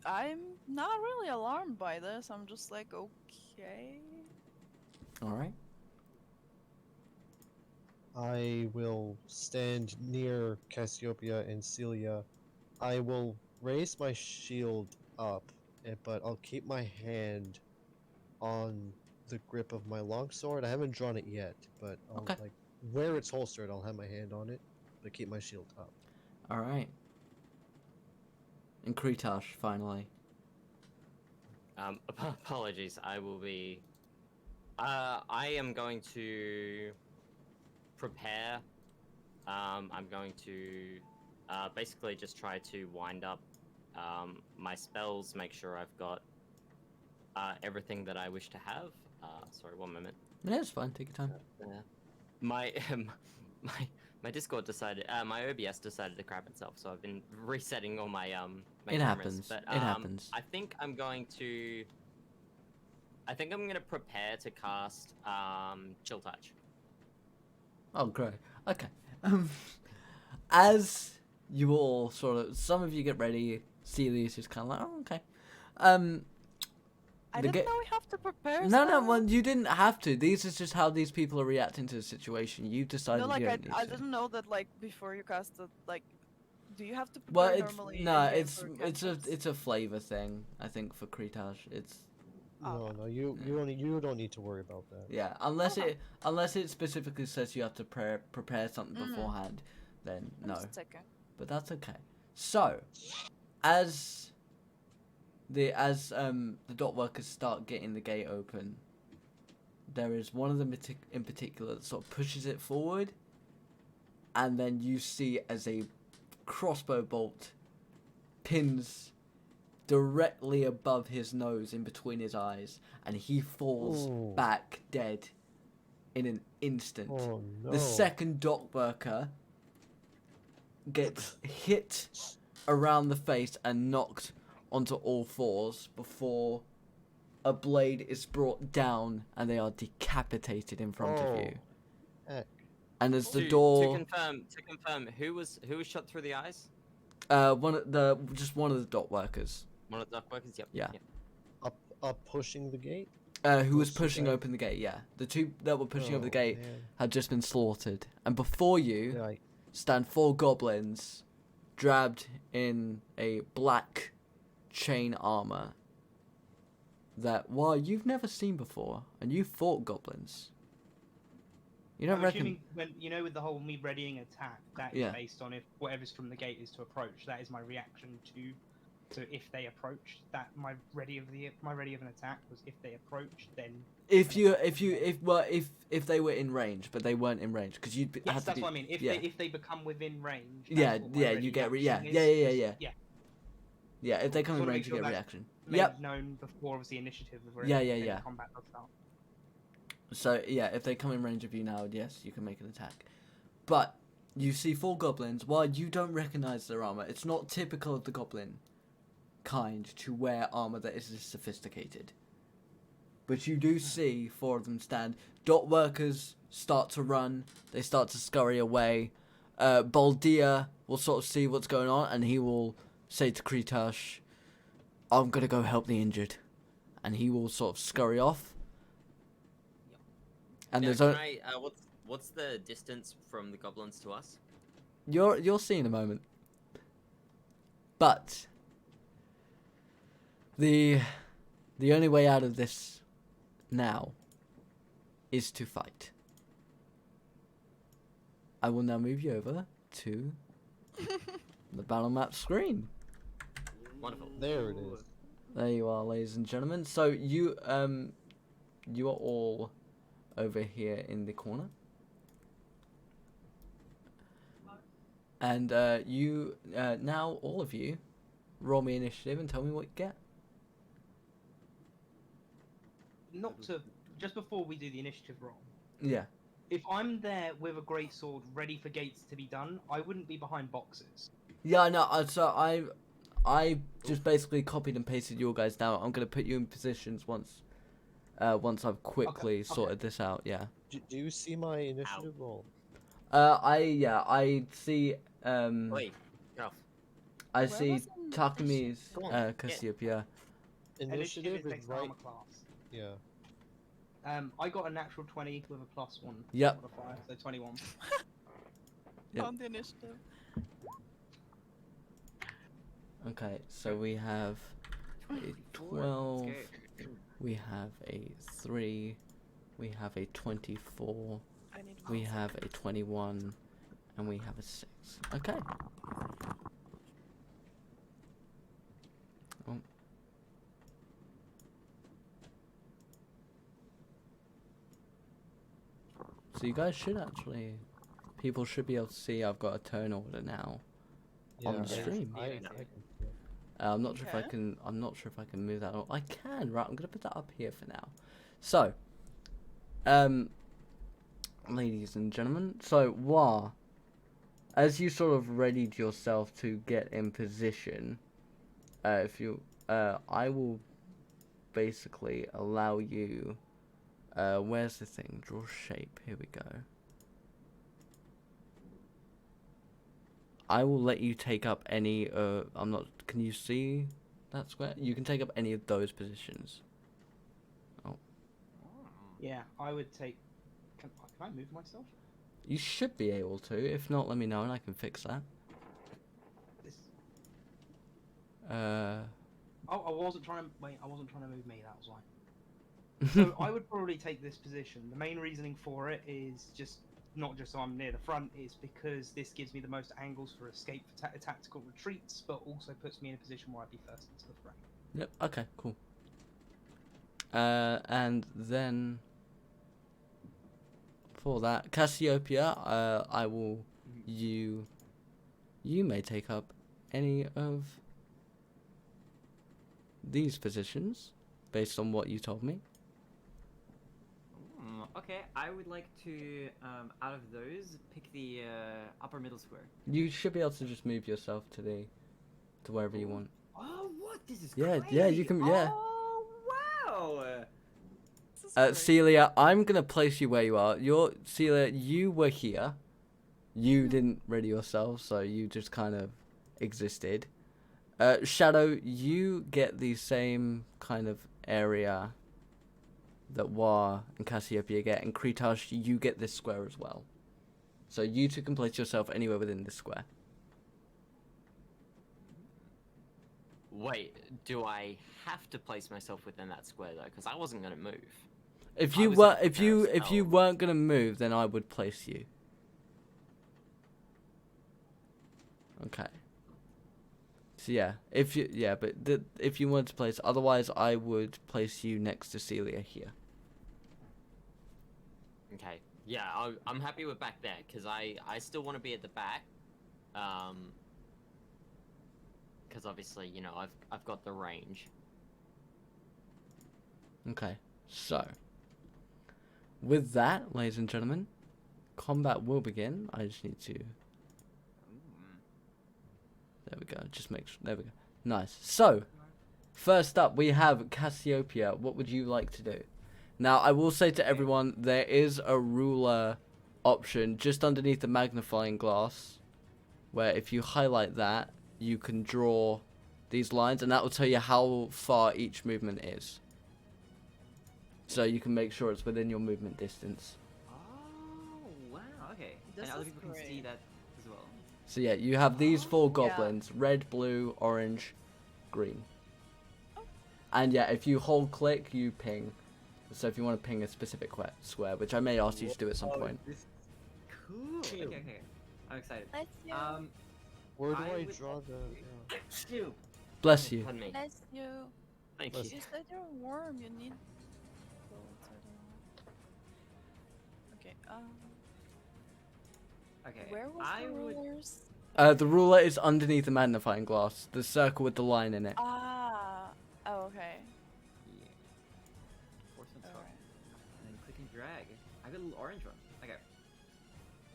I'm not really alarmed by this. I'm just like, okay. All right. I will stand near Cassiopeia and Seelia. I will raise my shield up, but I'll keep my hand on the grip of my longsword. I haven't drawn it yet, but I'll Okay. like where it's holstered, I'll have my hand on it, but keep my shield up. All right. And Kretash, finally. Apologies. I will be. I am going to prepare. I'm going to basically just try to wind up my spells, make sure I've got everything that I wish to have. Sorry, 1 moment. Yeah, it's fine. Take your time. My my Discord decided, my OBS decided to crap itself, so I've been resetting all my my It cameras. happens. But, It happens. I think I'm going to prepare to cast Chill Touch. Oh, great. Okay. As you all some of you get ready, Celia's just kind of like, oh, okay. I The didn't know we have to prepare. No, stuff. well, you didn't have to. These is just how these people are reacting to the situation. You decided No, like you don't need I to. didn't know that. Like before you cast it, like, do you have to prepare Well, it's normally? no, in-game it's for it's a cantrips? it's a flavor thing. I think for Kretash, it's Oh, No, you don't need to worry about that. yeah. Unless Okay. it specifically says you have to prepare something beforehand, then I'm no. just checking. But that's okay. So, as the dot workers start getting the gate open, there is one of them in particular that sort of pushes it forward, and then you see as a crossbow bolt pins directly above his nose in between his eyes, and he falls Ooh. back dead in an instant. Oh no. The second dock worker gets hit around the face and knocked onto all fours before a blade is brought down and they are decapitated in front of you. Heck. And as the To door, confirm, who was shot through the eyes? one of the dock workers, One of the dock workers. Yep. Yeah. Yep. Up pushing the gate? who was Those two pushing guys? open the gate. Yeah, the two that were pushing over the Oh, gate man. had just been slaughtered, and before you Yeah, stand 4 goblins, draped in a black chain armor that you've never seen before, and you fought goblins. You don't I'm reckon? assuming when with the whole me readying attack, that is Yeah. based on if whatever's from the gate is to approach. That is my reaction to. So if they approach, that my ready of an attack was if they approach, then. If they were in range, but they weren't in range, because you'd Yes, have to that's be. what I mean. If yeah. they become within range. Yeah, that's what my yeah, ready you get action yeah. is. Yeah. Yeah, if they come in Just wanna range, make you sure get a that's reaction. Made Yep. known before obviously initiative. Yeah. Combat does start. So yeah, if they come in range of you now, yes, you can make an attack. But you see 4 goblins. While you don't recognize their armor, it's not typical of the goblin kind to wear armor that is this sophisticated. But you do see 4 of them stand. Dot workers start to run. They start to scurry away. Baldia will sort of see what's going on, and he will say to Kretash, "I'm gonna go help the injured," and he will sort of scurry off. And Now, there's can I, what's the distance from the goblins to us? you'll see in a moment. But the only way out of this now is to fight. I will now move you over to the battle map screen. Wonderful. there it is. There you are, ladies and gentlemen. So you are all over here in the corner. And you now all of you roll me initiative and tell me what you get. Not to just before we do the initiative roll. Yeah. If I'm there with a great sword ready for gates to be done, I wouldn't be behind boxes. Yeah, I know. So I just basically copied and pasted your guys down. I'm gonna put you in positions once I've quickly Okay. sorted this out. Yeah. Do you see my initiative roll? I see. Wait, get off. I Where see was Takumi's Go on, yeah. Cassiopeia. Initiative is next right. armor class. Yeah. I got a natural 20 with a +1 Yep. modifier, so 21. Yep. On the initiative. Okay, so we have a 24. 12, Let's go. we have a 3, we have a 24, I need we more. have a 21, and we have a 6. Okay. Oh. So you guys should actually, people should be able to see I've got a turn order now. On Yeah, the stream. I Yeah. can. I'm not sure if I Okay. can. I'm not sure if I can move that. I can. Right. I'm gonna put that up here for now. So, ladies and gentlemen. So, Wa, as you sort of readied yourself to get in position, if you, I will basically allow you. Where's the thing? Draw shape. Here we go. I will let you take up any, I'm not, can you see that square? You can take up any of those positions. Oh. Yeah, I would take. Can I move myself? You should be able to. If not, let me know and I can fix that. This. Uh. Oh, I wasn't trying to. Wait, I wasn't trying to move me. That was why. So I would probably take this position. The main reasoning for it is just not just so I'm near the front, is because this gives me the most angles for escape for tactical retreats, but also puts me in a position where I'd be first into the frame. Yep. Okay. Cool. And then for that, Cassiopeia, I will. You may take up any of these positions based on what you told me. Okay, I would like to, out of those, pick the upper middle square. You should be able to just move yourself to wherever you want. Oh, what? This is Yeah, crazy. yeah, you can- yeah. Oh, wow. This is great. Seelia, I'm gonna place you where you are. Seelia, you were here. You didn't ready yourself, so you just kind of existed. Shadow, you get the same kind of area that Wa and Cassiopeia get, and Kretash, you get this square as well. So you two can place yourself anywhere within this square. Wait, do I have to place myself within that square though? Because I wasn't gonna move. If I you was were, in a if you carousel. weren't gonna move, then I would place you. Okay. So yeah, if you wanted to place, otherwise I would place you next to Seelia here. Okay. Yeah, I'm happy with back there because I still want to be at the back. Because obviously, you know, I've got the range. Okay, so with that, ladies and gentlemen, combat will begin. I just need to. There we go. Just make sure. There we go. Nice. So, first up, we have Cassiopeia. What would you like to do? Now, I will say to everyone, there is a ruler option just underneath the magnifying glass, where if you highlight that, you can draw these lines, and that will tell you how far each movement is. So you can make sure it's within your movement distance. Oh, wow, okay. This and other is people can see great. that as well. So yeah, you have these four Yeah. goblins, red, blue, orange, green. And yeah, if you hold click, you ping. So if you want to ping a specific square, which I may ask you to do at some point. Cool. Okay, okay. I'm excited. Bless you. Where do I I would draw like the? Two. Bless you. Pardon me. Bless you. Thank Bless you. You said you're warm. You need. Clothes, I don't know. Okay. Okay. Where was I the would. rulers? The ruler is underneath the magnifying glass, the circle with the line in it. Ah. Oh, okay. Yeah. Force on top. Alright. And then click and drag. I got a little orange one. Okay.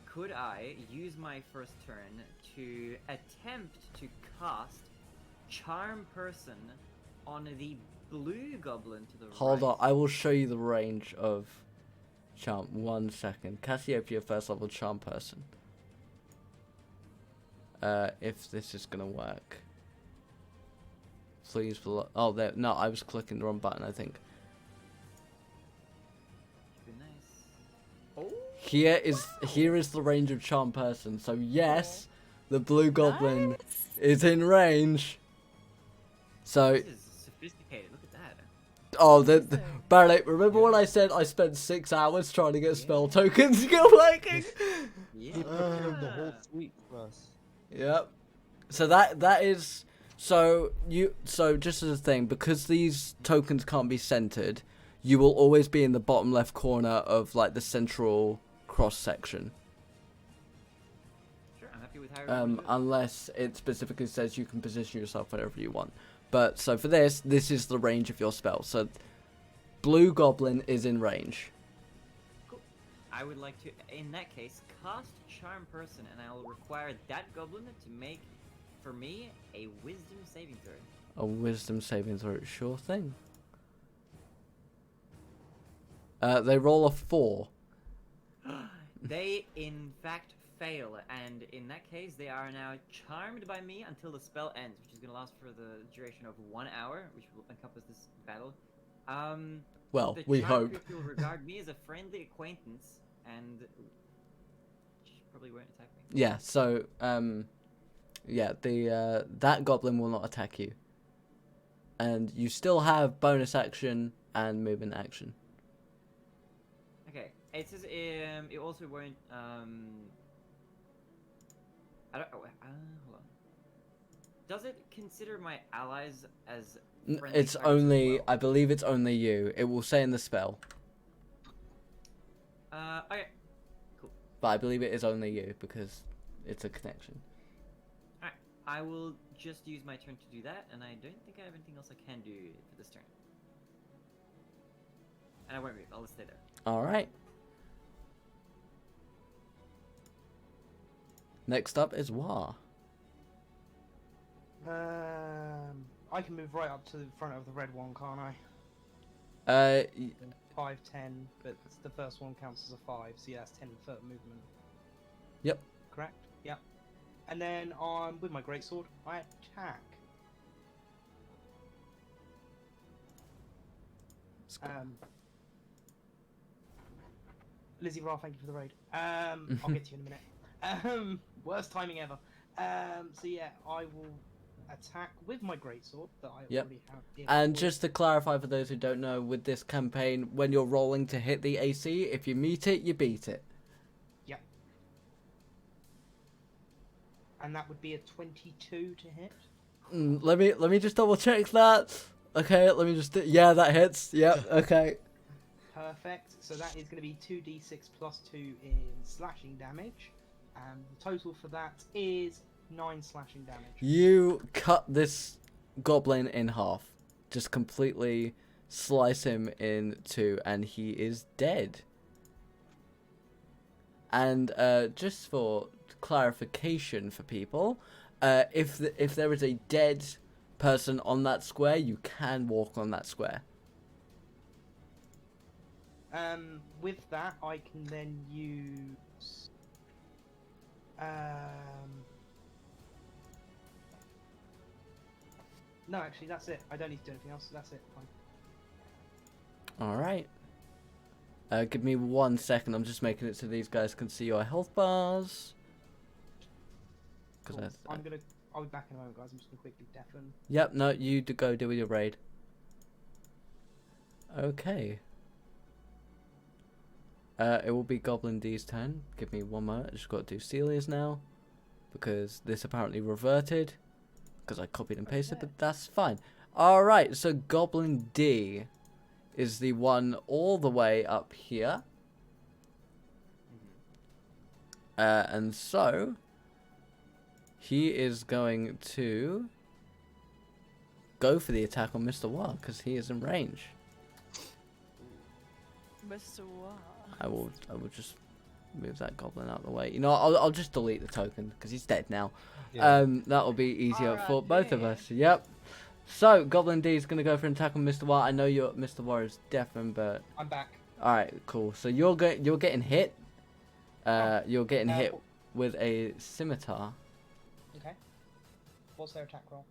Could I use my first turn to attempt to cast Charm Person on the blue goblin to the right? Hold on, I will show you the range of charm. 1 second. Cassiopeia, first level charm person. If this is gonna work. Please below. Oh, there. No, I was clicking the wrong button, I think. Be nice. Oh. Here is the range of charm person. So yes, the blue goblin Nice. is in range. So This is sophisticated. Look at that. oh, Amazing. Barinade, remember when I said I spent 6 hours trying to get spell tokens skill ranking? Yeah. He prepared the whole suite for us. Yep. So that is so just as a thing, because these tokens can't be centered, you will always be in the bottom left corner of like the central cross section. Sure, I'm happy with how you're doing it. Unless it specifically says you can position yourself wherever you want. But so for this is the range of your spell. So blue goblin is in range. Cool. I would like to, in that case, cast Charm Person, and I will require that goblin to make, for me, a Wisdom saving throw. A wisdom saving throw, sure thing. They roll a 4. They, in fact, fail, and in that case, they are now charmed by me until the spell ends, which is going to last for the duration of 1 hour, which will encompass this battle. Well, The we charmed hope. creature will regard me as a friendly acquaintance, and she probably won't attack me. Yeah, so yeah, the that goblin will not attack you. And you still have bonus action and movement action. Okay, it says it also won't I don't hold on. Does it consider my allies as friendly It's targets as only, well? I believe it's only you. It will say in the spell, Okay. but I believe it is only you because it's a connection. Alright. I will just use my turn to do that, and I don't think I have anything else I can do for this turn. And I won't move, I'll just stay there. All right. Next up is Wa. I can move right up to the front of the red one, can't I? 5, 10, but the first one counts as a 5, so yeah, that's 10-foot movement. Yep. Correct? Yep. And then with my greatsword, I attack. Lizzie Ra, thank you for the raid. I'll get to you in a minute. Worst timing ever. So yeah, I will attack with my greatsword that I Yep. already have. in And order. just to clarify for those who don't know, with this campaign, when you're rolling to hit the AC, if you meet it, you beat it. Yep. And that would be a 22 to hit. Let me just double check that. Okay, let me just yeah, that hits. Yep. Okay. Perfect. So that is going to be 2d6 plus 2 in slashing damage. And the total for that is 9 slashing damage. You cut this goblin in half. Just completely slice him in two, and he is dead. And just for clarification for people, if there is a dead person on that square, you can walk on that square. With that, I can then use... No, actually, that's it. I don't need to do anything else. That's it. Fine. Alright. Give me 1 second. I'm just making it so these guys can see your health bars. Cool. I'll be back in a moment, guys. I'm just gonna quickly deafen. Yep, no, you go do with your raid. Okay. It will be Goblin D's turn. Give me 1 moment. I just got to do Seelia's now. Because this apparently reverted. Because I copied and pasted, but that's fine. Alright, so Goblin D is the one all the way up here. And so he is going to go for the attack on MrWa because he is in range. MrWa. I will just move that goblin out of the way. You know, I'll just delete the token because he's dead now. Yeah. That will be easier for both of R.I.P.. us. Yep. So Goblin D is gonna go for an attack on MrWa. I know MrWa is deafened, but I'm back. all right, cool. So you're getting hit. You're getting hit with a scimitar. Okay. What's their attack roll?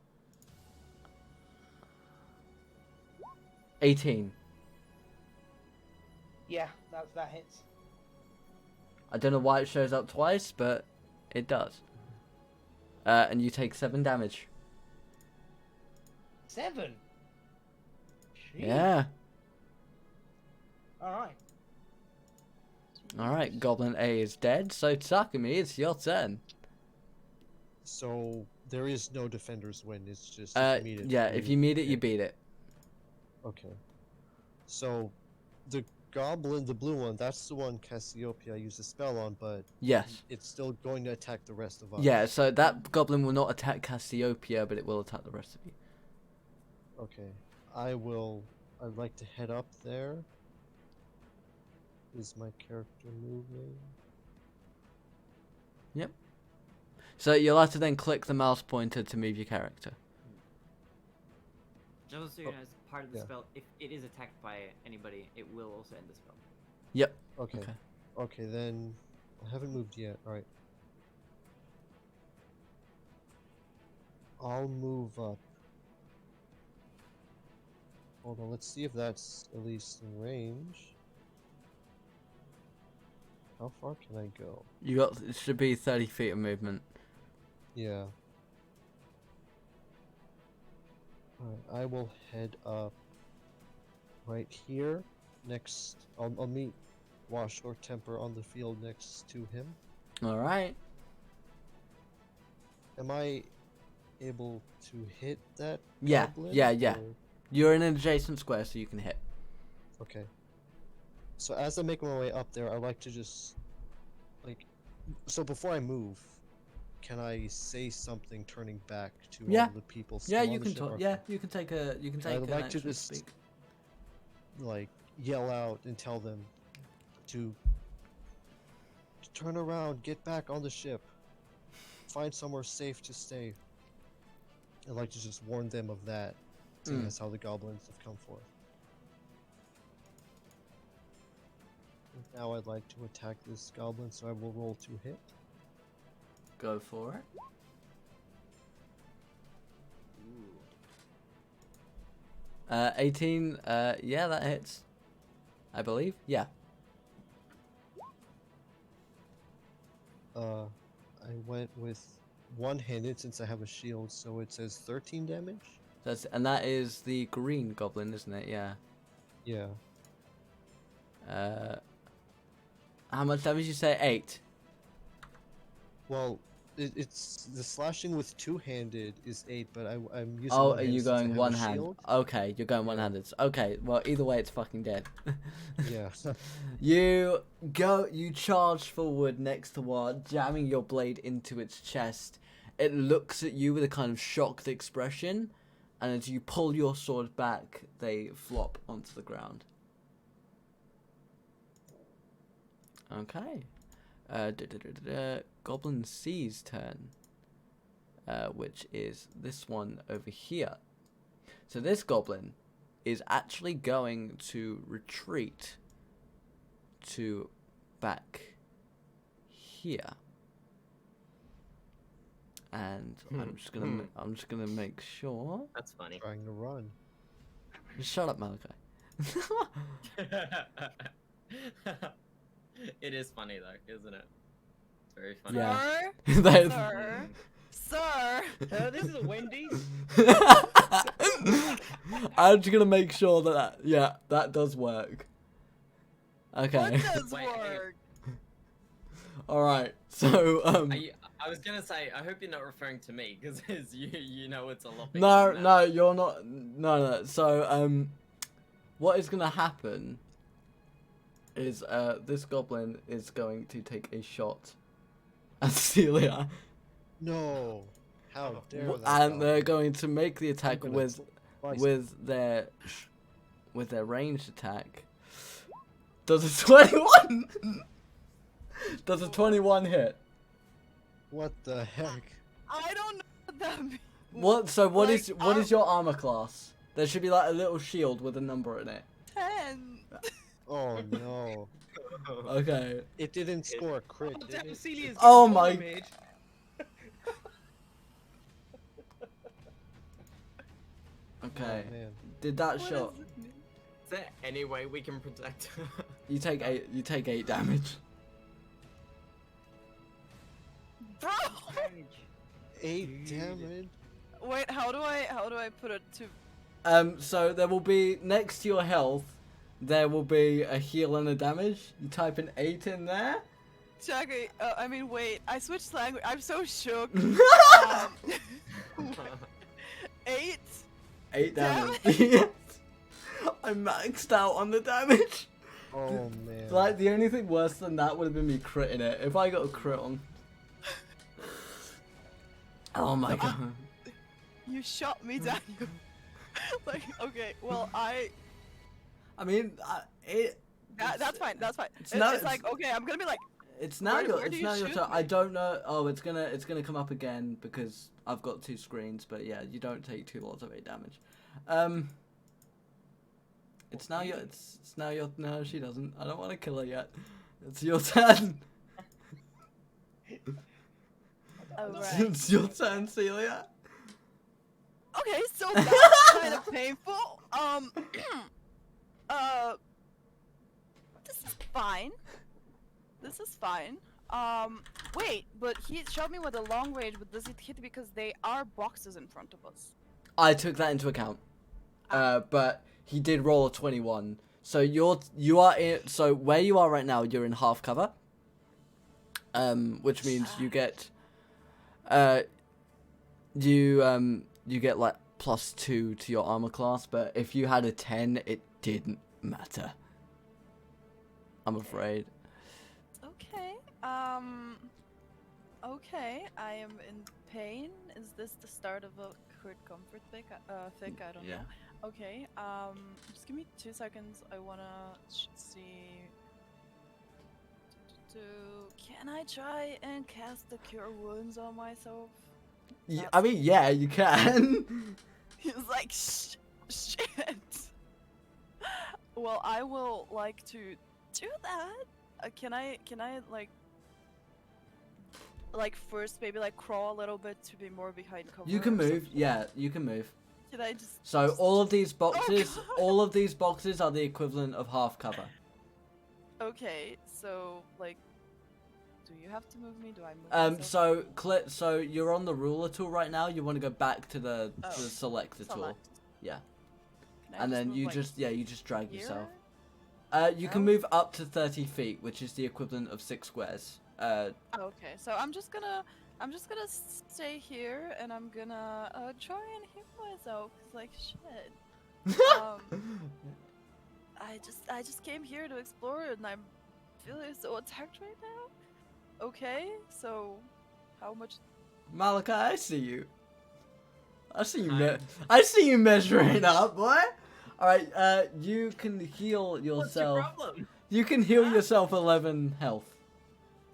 18. Yeah, that hits. I don't know why it shows up twice, but it does. And you take 7 damage. 7. Jeez. Yeah. All right. Alright, Goblin A is dead, so Takumi, it's your turn. So there is no defender's win. It's just if you meet it. Yeah, if you meet it, you beat it. Okay. So the goblin, the blue one, that's the one Cassiopeia used a spell on, but Yes. it's still going to attack the rest of us. Yeah, so that goblin will not attack Cassiopeia, but it will attack the rest of you. Okay. I'd like to head up there. Is my character moving? So you'll have to then click the mouse pointer to move your character. Just so you know, as part of the yeah. spell, if it is attacked by anybody, it will also end the spell. Okay. Okay. Okay, then I haven't moved yet. Alright. I'll move up. Hold on, let's see if that's at least in range. How far can I go? It should be 30 feet of movement. Yeah. Alright, I will head up right here. Next, I'll meet Wash or Temper on the field next to him. Alright. Am I able to hit that Yeah, goblin? yeah. or- You're in an adjacent square, so you can hit. Okay. So as I make my way up there, I like to just so before I move, can I say something turning back to Yeah. all the people still Yeah, on you the can ship? talk. Okay. Yeah, you can take I'd an like to action just speak. yell out and tell them to turn around, get back on the ship, find somewhere safe to stay. I'd like to just warn them of that, seeing as how the goblins have come forth. And now I'd like to attack this goblin, so I will roll to hit. Go for it. Ooh. 18. Yeah, that hits. I believe. Yeah. I went with one-handed since I have a shield, so it says 13 damage. And that is the green goblin, isn't it? Yeah. Yeah. How much damage you say? 8. Well, it's the slashing with two-handed is 8, but I'm using. Oh, are one-handed you since I going have a one hand? shield. Okay, you're going one-handed. Okay, well either way, it's fucking dead. Yeah. You charge forward next to Wa, jamming your blade into its chest. It looks at you with a kind of shocked expression, and as you pull your sword back, they flop onto the ground. Okay. Goblin C's turn, which is this one over here. So this goblin is actually going to retreat to back here, and I'm just gonna make sure. That's funny. Trying to run. Shut up, Malachi. It is funny though, isn't it? It's very funny. Yeah. Sir? That- Sir? Sir? This is a Wendy's. I'm just gonna make sure that does work. Okay. What does Wait, work? All right. So I was gonna say, I hope you're not referring to me, because you know it's a lot bigger no, than no, that. you're not. No. So what is gonna happen is this goblin is going to take a shot at Seelia, No. How dare that? and they're goblin. going to make the I'm attack gonna with slice their ranged attack. Does a 21? Does a 21 hit? What the heck? I don't know what that means. What? So what Like, is your armor class? There should be like a little shield with a number in it. 10. Oh no. Okay. It didn't score a crit, Oh, did damn, it? Celia's Oh getting my- damage. Okay. Oh, man. Did that What shot? does it mean? there any way we can protect her? You take 8. You take 8 damage. Bro! 8 damage. Wait, how do I put it to? So there will be next to your health, there will be a heal and a damage. You type an 8 in there. Jackie, I mean, wait, I switched language. I'm so shook. 8. 8 damage. Yes. I maxed out on the damage. Oh man. Like the only thing worse than that would have been me critting it. If I got a crit on. Oh my god. You shot me, Daniel. Like, okay, well, I. mean, That's fine. That's fine. It's It's, not- it's like, okay, I'm gonna be like, It's now Where- your where do it's you now your shoot turn. me? I don't know. Oh, it's gonna come up again because I've got 2 screens. But yeah, you don't take 2 lots of 8 damage. It's now your it's now your no. She doesn't. I don't want to kill her yet. It's your turn. oh, right. It's your turn, Seelia. Okay, so that's kind of painful. This is fine. This is fine. Wait, but he shot me with a long range, but does it hit because they are boxes in front of us? I took that into account. But he did roll a 21. So you are in. So where you are right now, you're in half cover. Which means you get. You get like +2 to your armor class, but if you had a 10, it didn't matter. I'm afraid. Okay. Okay. I am in pain. Is this the start of a crit comfort thing? I don't know. Okay. Just give me 2 seconds. I wanna see. Can I try and cast the Cure Wounds on myself? I mean, yeah, you can. He's like, shit. Well, I will like to do that. Can I like first maybe like crawl a little bit to be more behind cover? You can or move. something? Yeah, you can move. Did I just? So just- all of these boxes, God. all of these boxes are the equivalent of half cover. Okay, so like, do you have to move me? Do I move? myself? So you're on the ruler tool right now. You want to go back to the selector tool. Select. Yeah. Can I And then move, you like, you just drag here? yourself. You can Oh. move up to 30 feet, which is the equivalent of 6 squares. Oh, okay, so I'm just gonna stay here and I'm gonna try and heal myself. 'Cause, like shit. I just came here to explore and I'm feeling so attacked right now. Okay, so how much? Malachi, I see you. I see you. Hi. I see you measuring up, boy. All right. You can heal What's your yourself. problem? You can heal yourself 11 health.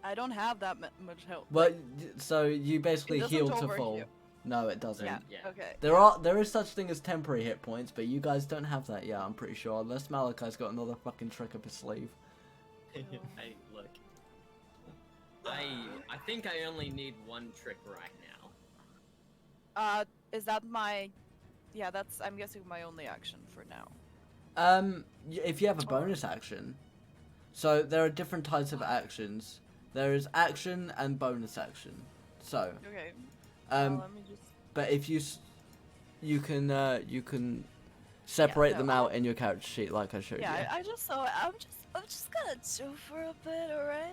I don't have that much health. But so you basically It doesn't heal to over full. heal. No, it doesn't. Yeah. Yeah. Okay. There is such thing as temporary hit points, but you guys don't have that yet. I'm pretty sure, unless Malachi's got another fucking trick up his sleeve. Hey, look. I think I only need 1 trick right now. Is that my? Yeah, that's. I'm guessing my only action for now. If you have a bonus action, so there are different types of actions. There is action and bonus action. So, Okay. um, Let me just. but if you can separate no, them out in your character sheet, like I showed Yeah, you. I just saw it. I'm just gonna chill for a bit, alright?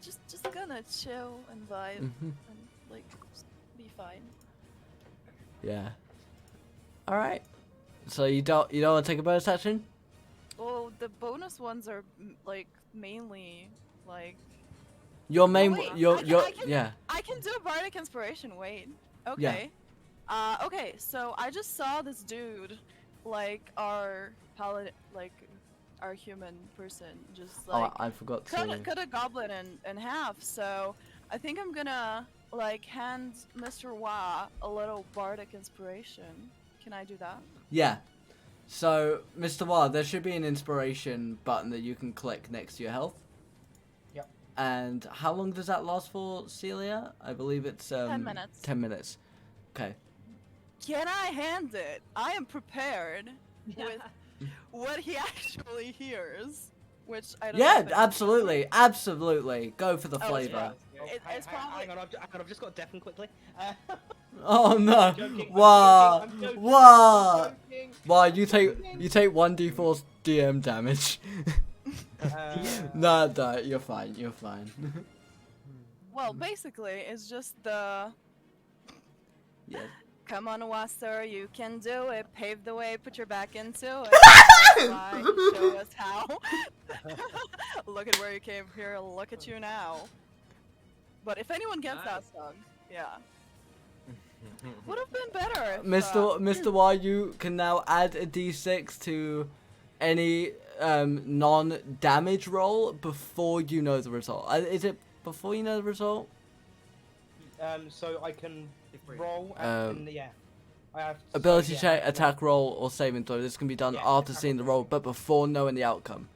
Just gonna chill and vibe Mhm. and like just be fine. Yeah. All right. So you don't want to take a bonus action? Well, the bonus ones are like mainly like Your main, wait, your I can- yeah. I can do a bardic inspiration. Wait. Okay. Okay. So I just saw this dude, like our paladin, like our human person, just like I forgot to. cut a goblin in half. So I think I'm gonna like hand TheMrWa a little bardic inspiration. Can I do that? Yeah. So, TheMrWa, there should be an inspiration button that you can click next to your health. Yep. And how long does that last for, Seelia? I believe it's 10 minutes. 10 minutes. Okay. Can I hand it? I am prepared with what he actually hears, which I don't Yeah, know. if it's- absolutely, absolutely. Go for the Oh, flavor. Oh, It's probably. hang on, I've just got to deafen quickly. Oh no! I'm joking, Wow! I'm joking, Wow! I'm joking. Wow! You take 1d4 DM damage. No, you're fine. You're fine. Well, basically, it's just the. Yeah. Come on, Waster, you can do it. Pave the way, put your back into it. Fly, show us how. Look at where you came here, look at you now. But if anyone gets that song, yeah. Would have been better if, Mr. Y, you can now add a d6 to any non-damage roll before you know the result. Is it before you know the result? So I can roll and yeah. I have Ability yeah, check, attack roll, or saving throw. This can be done Yeah, after attack seeing the roll. roll, but before knowing the outcome.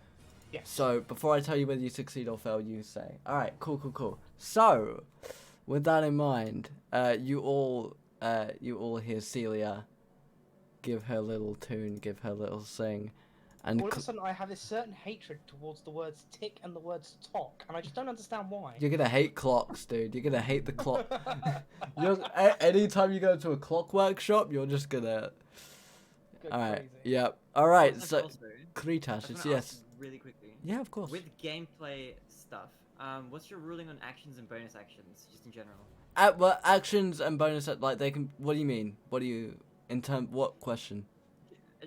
Yes. So before I tell you whether you succeed or fail, you say. All right, cool. So, with that in mind, you all hear Seelia give her little tune, give her little sing, and all of a sudden I have this certain hatred towards the words tick and the words talk, and I just don't understand why. you're gonna hate clocks, dude. You're gonna hate the clock. Anytime you go to a clock workshop, you're just gonna. Go All right. crazy. Yep. All right. Also, So I Kretash, just it's wanna yes. ask really quickly. Yeah, of course. With gameplay stuff, what's your ruling on actions and bonus actions, just in general? Well, actions and bonus, like they can. What do you mean? What do you What question?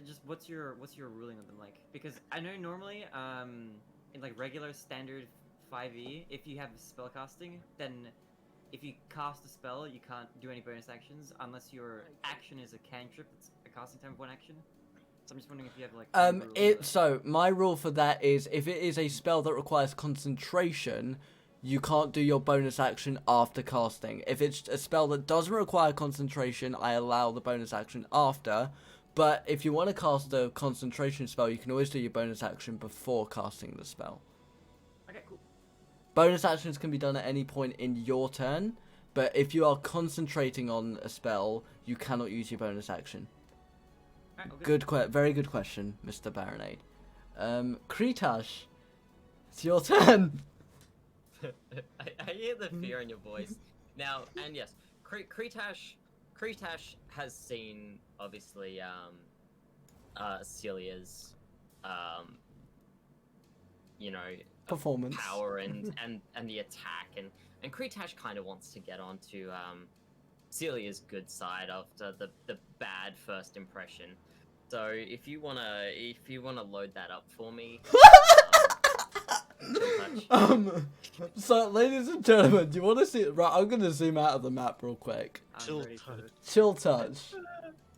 Just what's your ruling on them like? Because I know normally, in like regular standard 5e, if you have spellcasting, then if you cast a spell, you can't do any bonus actions unless your action is a cantrip. It's a casting time of 1 action. So I'm just wondering if you have like. any rule for that. So my rule for that is if it is a spell that requires concentration, you can't do your bonus action after casting. If it's a spell that doesn't require concentration, I allow the bonus action after. But if you want to cast a concentration spell, you can always do your bonus action before casting the spell. Okay, cool. Bonus actions can be done at any point in your turn, but if you are concentrating on a spell, you cannot use your bonus action. Alright, all good. Very good question, Mr. Barinade. Kretash, it's your turn. I hear the fear in your voice. Now, and yes, Kretash has seen, obviously, Seelia's, Performance. power and the attack, and Kretash kind of wants to get onto Seelia's good side after the bad first impression. So if you wanna load that up for me. So ladies and gentlemen, do you want to see? Right, I'm gonna zoom out of the map real quick. I'm Chill ready for touch. it. Chill touch.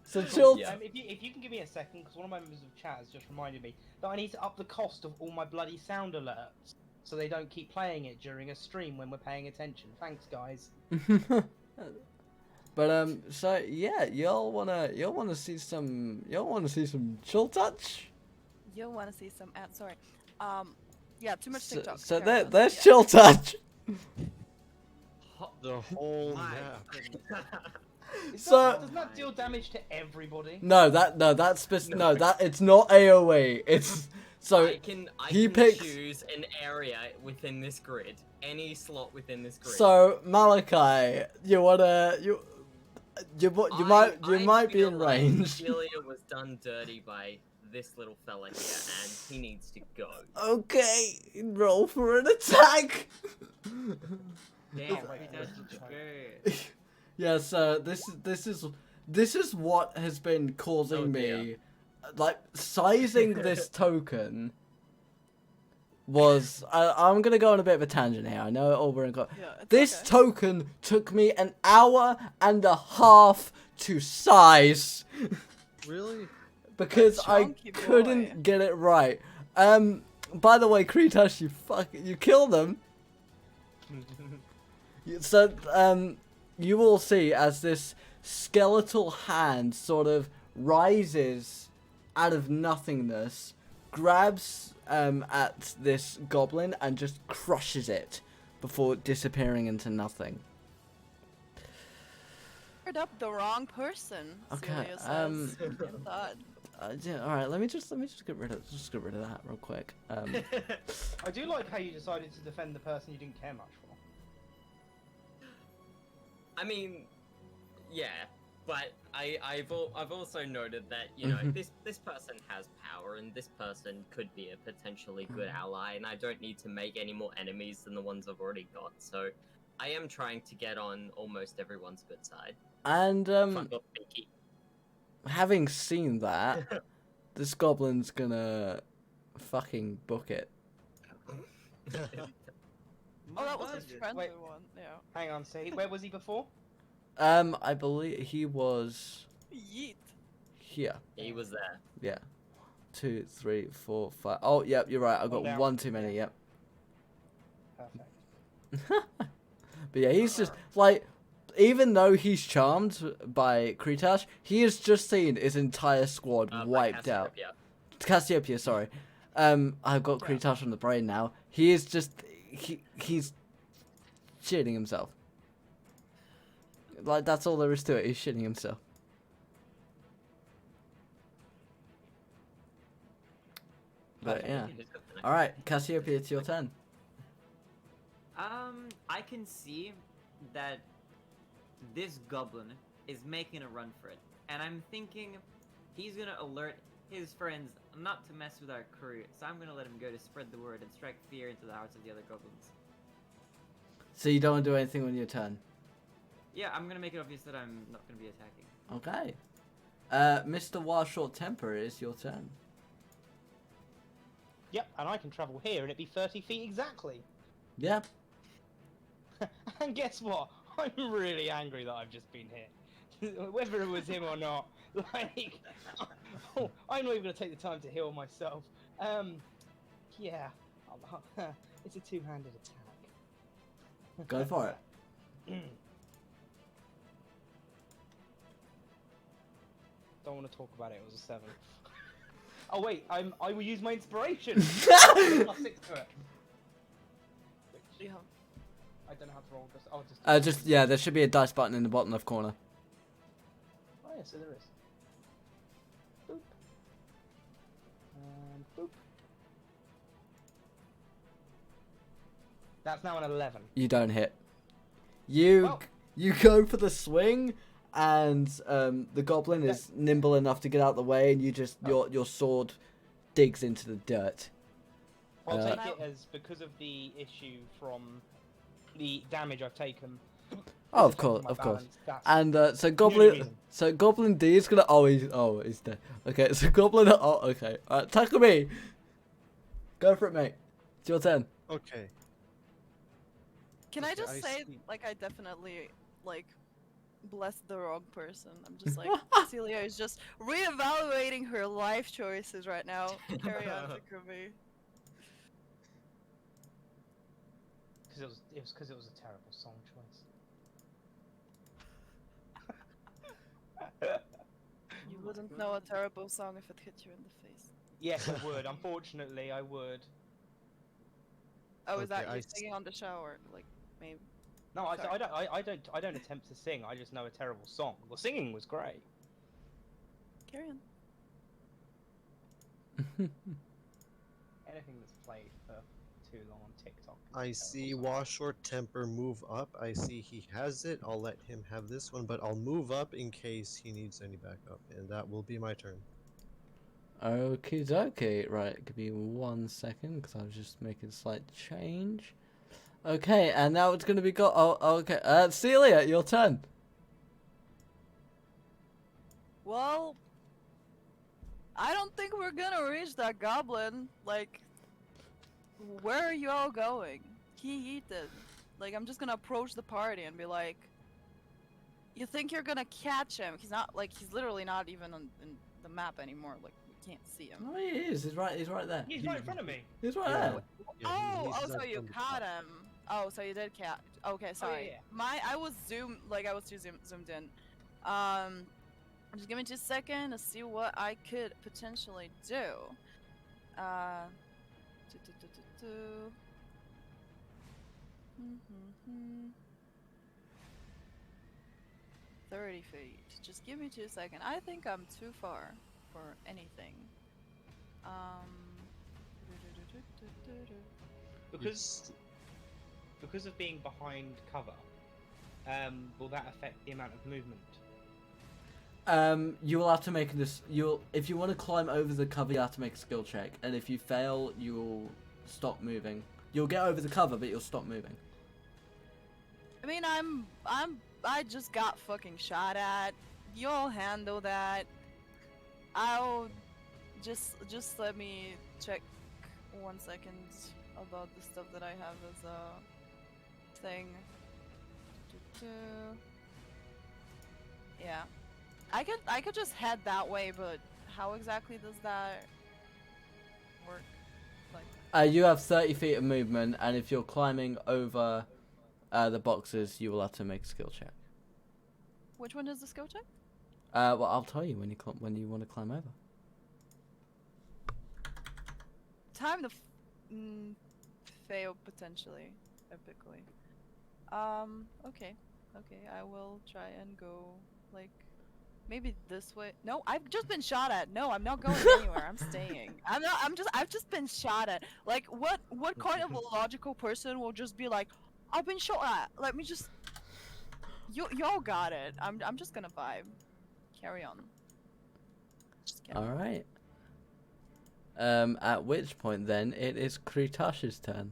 So chill. Yeah. If you can give me a second, because one of my members of chat has just reminded me that I need to up the cost of all my bloody sound alerts, so they don't keep playing it during a stream when we're paying attention. Thanks, guys. But so yeah, y'all wanna see some chill touch. You'll want to see some ads. Sorry. Yeah, too much So, TikTok. so Carry on. there's Yeah. chill touch. The whole My map. goodness. Doesn't that deal damage to everybody? It's not AOE. It's so I can he picks- choose an area within this grid, any slot within this grid. so Malachi, you might be feel in like range. Seelia was done dirty by this little fella here, and he needs to go. Okay, roll for an attack. Damn, Oh, wait, Kretash, let's good. Yes, this is what has been causing Oh, dear. me, like sizing this token. Was I'm gonna go on a bit of a tangent here. I know it all we're Yeah, it's This okay. token took me an hour and a half to size Really? because I Chunky boy. couldn't get it right. By the way, Kretash, you killed them. So, you will see as this skeletal hand sort of rises out of nothingness, grabs at this goblin and just crushes it before disappearing into nothing. Fired up the wrong person. Okay, Celia says. I thought. Yeah, all right. Let me just get rid of that real quick. I do like how you decided to defend the person you didn't care much for. I mean, yeah, but I've also noted that, you know, this person has power, and this person could be a potentially good ally, and I don't need to make any more enemies than the ones I've already got. So I am trying to get on almost everyone's good side. And Fuck off, Pinky. having seen that, this goblin's gonna fucking book it. Oh, that was his budget. friendly Wait. one. Yeah. Hang on, so where was he before? I believe he was Yeet. here. He was there. Yeah. 2, 3, 4, 5. Oh, yep, you're right. I've got One down. one too many. Yep. Perfect. But yeah, he's just like, even though he's charmed by Kretash, he has just seen his entire squad wiped out. Cassiopeia, sorry. I've got Kretash on the brain now. He is just he's shitting himself. Like, that's all there is to it. He's shitting himself. But yeah. All right, Cassiopeia, it's your turn. I can see that this goblin is making a run for it, and I'm thinking he's gonna alert his friends not to mess with our crew, so I'm gonna let him go to spread the word and strike fear into the hearts of the other goblins. So you don't want to do anything on your turn. Yeah, I'm gonna make it obvious that I'm not gonna be attacking. Okay. TheMrWa Short Temper, it is your turn. Yep, and I can travel here, and it'd be 30 feet exactly. Yeah. And guess what? I'm really angry that I've just been hit. Whether it was him or not. Like, I'm not even going to take the time to heal myself. Yeah. It's a two-handed attack. Go for it. Don't want to talk about it, it was a 7. Oh wait, I will use my inspiration! I'll stick to it. Yeah. I don't know how to roll this. Oh, Yeah, there should be a dice button in the bottom left corner. Oh yeah, so there is. Boop. And boop. That's now an 11. You don't hit. You Well- you go for the swing, and the goblin is nimble enough to get out the way, and you just your sword digs into the dirt. I'll Uh, take it as because of the issue from the damage I've taken. Oh, of It's course, affected of my course. balance, that's- And so The only goblin, reason. so goblin D is gonna he's dead. Okay, so goblin. Oh, okay. Alright, Takumi, go for it, mate. It's your turn. Okay. Can I Okay, just I say, see. like, I definitely, like, blessed the wrong person. I'm just like, Seelia is just reevaluating her life choices right now. Carry on, Takumi. Because it was a terrible song choice. You wouldn't know a terrible song if it hit you in the face. Yes, I would. Unfortunately, I would. Oh, is Okay, that I you s- singing on the shower? Like, maybe. No, Sorry. I don't attempt to sing. I just know a terrible song. Well, singing was great. Carry on. Anything that's played for too long on TikTok. is a I terrible see song. Wa Short Temper move up. I see he has it. I'll let him have this one, but I'll move up in case he needs any backup, and that will be my turn. Okie dokie. Right, give me 1 second because I was just making a slight change. Okay, and now it's gonna be okay. Seelia, your turn. Well, I don't think we're gonna reach that goblin. Like, where are you all going? He eaten. Like, I'm just gonna approach the party and be like, you think you're gonna catch him? He's not, like, he's literally not even on in the map anymore. Like, we can't see him. Oh, he is. He's right there. He's right in front of me. He's right Yeah. there. Yeah, Oh, he's so up you on the caught top. him. Oh, so you did catch. Okay, sorry. yeah. I was too zoomed in. Just give me just a second to see what I could potentially do. Uh, do. 30 feet. Just give me 2 seconds. I think I'm too far. for anything. Because of being behind cover, will that affect the amount of movement? You will have to make this. If you want to climb over the cover, you have to make a skill check, and if you fail, you'll stop moving. You'll get over the cover, but you'll stop moving. I mean, I just got fucking shot at. You'll handle that. I'll just let me check 1 second about the stuff that I have as a thing. Yeah, I could just head that way, but how exactly does that work? Like, You have 30 feet of movement, and if you're climbing over the boxes, you will have to make a skill check. which one is the skill check? Well, I'll tell you when you want to climb over. Time to fail potentially, epically. Okay, I will try and go like maybe this way. No, I've just been shot at. No, I'm not going anywhere. I'm staying. I've just been shot at. Like, what kind of a logical person will just be like, I've been shot at. Let me just. Y'all got it. I'm just gonna vibe. Carry on. Just carry on. All right. At which point then it is Kretash's turn.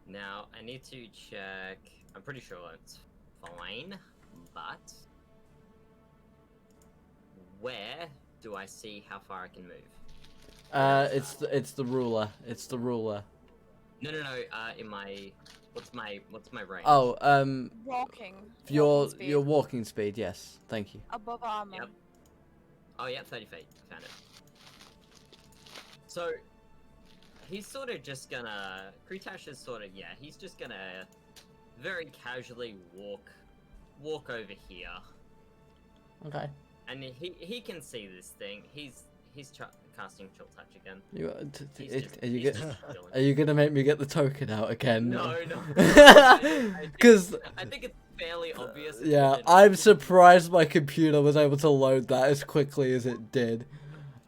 Now I need to check. I'm pretty sure it's fine, but where do I see how far I can move? It's the ruler. It's the ruler. No. In my what's my range? Oh, Walking. your speed. your walking speed. Yes, thank you. Above armor. Yep. Oh yeah, 30 feet. Found it. So he's sort of just gonna. Kretash is sort of he's just gonna very casually walk over here, Okay. and he can see this thing. He's casting Chill Touch again. Are you gonna make me get the token out again? No. Because I think it's fairly obvious. yeah, I'm surprised my computer was able to load that as quickly as it did.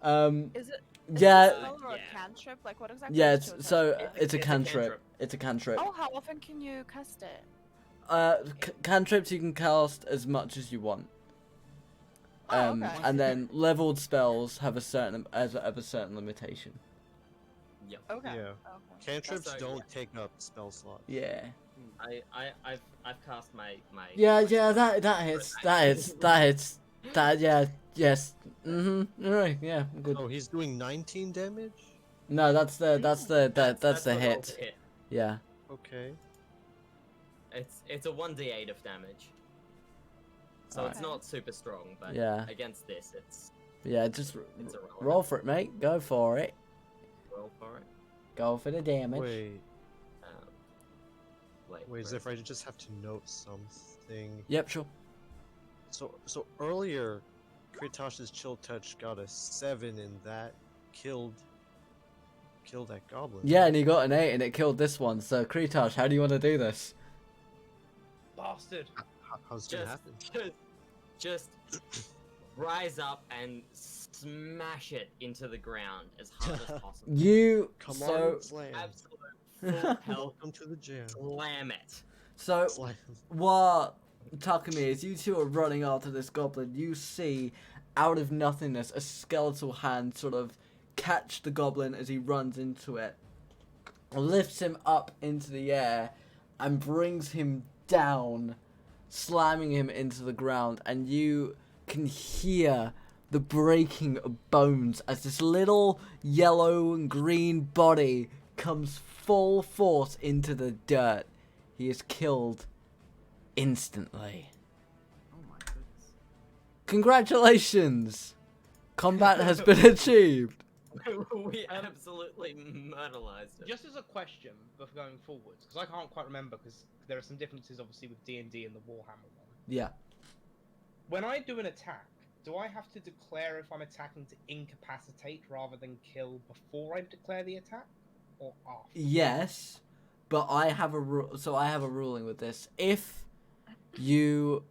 Is it? Yeah. Is it a spell or a Yeah. cantrip? Like, what exactly? Yeah, is it's Chill Touch? so It's it's a a cantrip. cantrip. It's a cantrip. Oh, how often can you cast it? Cantrips you can cast as much as you want. Oh, okay. And then leveled spells have a certain limitation. Yep. Okay. Yeah. Okay. Cantrips Also, don't yeah. take up spell slots. Yeah. I've cast my. Yeah, that hits. Yes. Right, yeah, good. Oh, he's doing 19 damage? No, that's the the roll hit. to hit. Yeah. Okay. It's a 1d8 of damage. So it's Okay. not super strong, but Yeah. against this, it's Yeah, just it's irrelevant. roll for it, mate. Go for it. Roll for it. Go for the damage. Wait, Wait, wait, Zephyr, I just have to note something. Yep, sure. So earlier, Kretash's Chill Touch got a 7 and that killed that goblin. Yeah, and he got an 8 and it killed this one. So Kretash, how do you want to do this? Bastard! How's it gonna happen? Just rise up and smash it into the ground as hard as possible. You Come so on, slam. Absolute full pelt. Welcome to the jam. Slam it. so Slam. what Takumi, as you two are running after this goblin, you see out of nothingness a skeletal hand sort of catch the goblin as he runs into it, lifts him up into the air, and brings him down, slamming him into the ground, and you can hear the breaking of bones as this little yellow and green body comes full force into the dirt. He is killed instantly. Oh my goodness. Congratulations! Combat has been achieved. We absolutely murderized it. Just as a question before going forwards, because I can't quite remember, because there are some differences obviously with D&D and the Warhammer one. Yeah. When I do an attack, do I have to declare if I'm attacking to incapacitate rather than kill before I declare the attack, or after? Yes, but I have a ruling with this. If you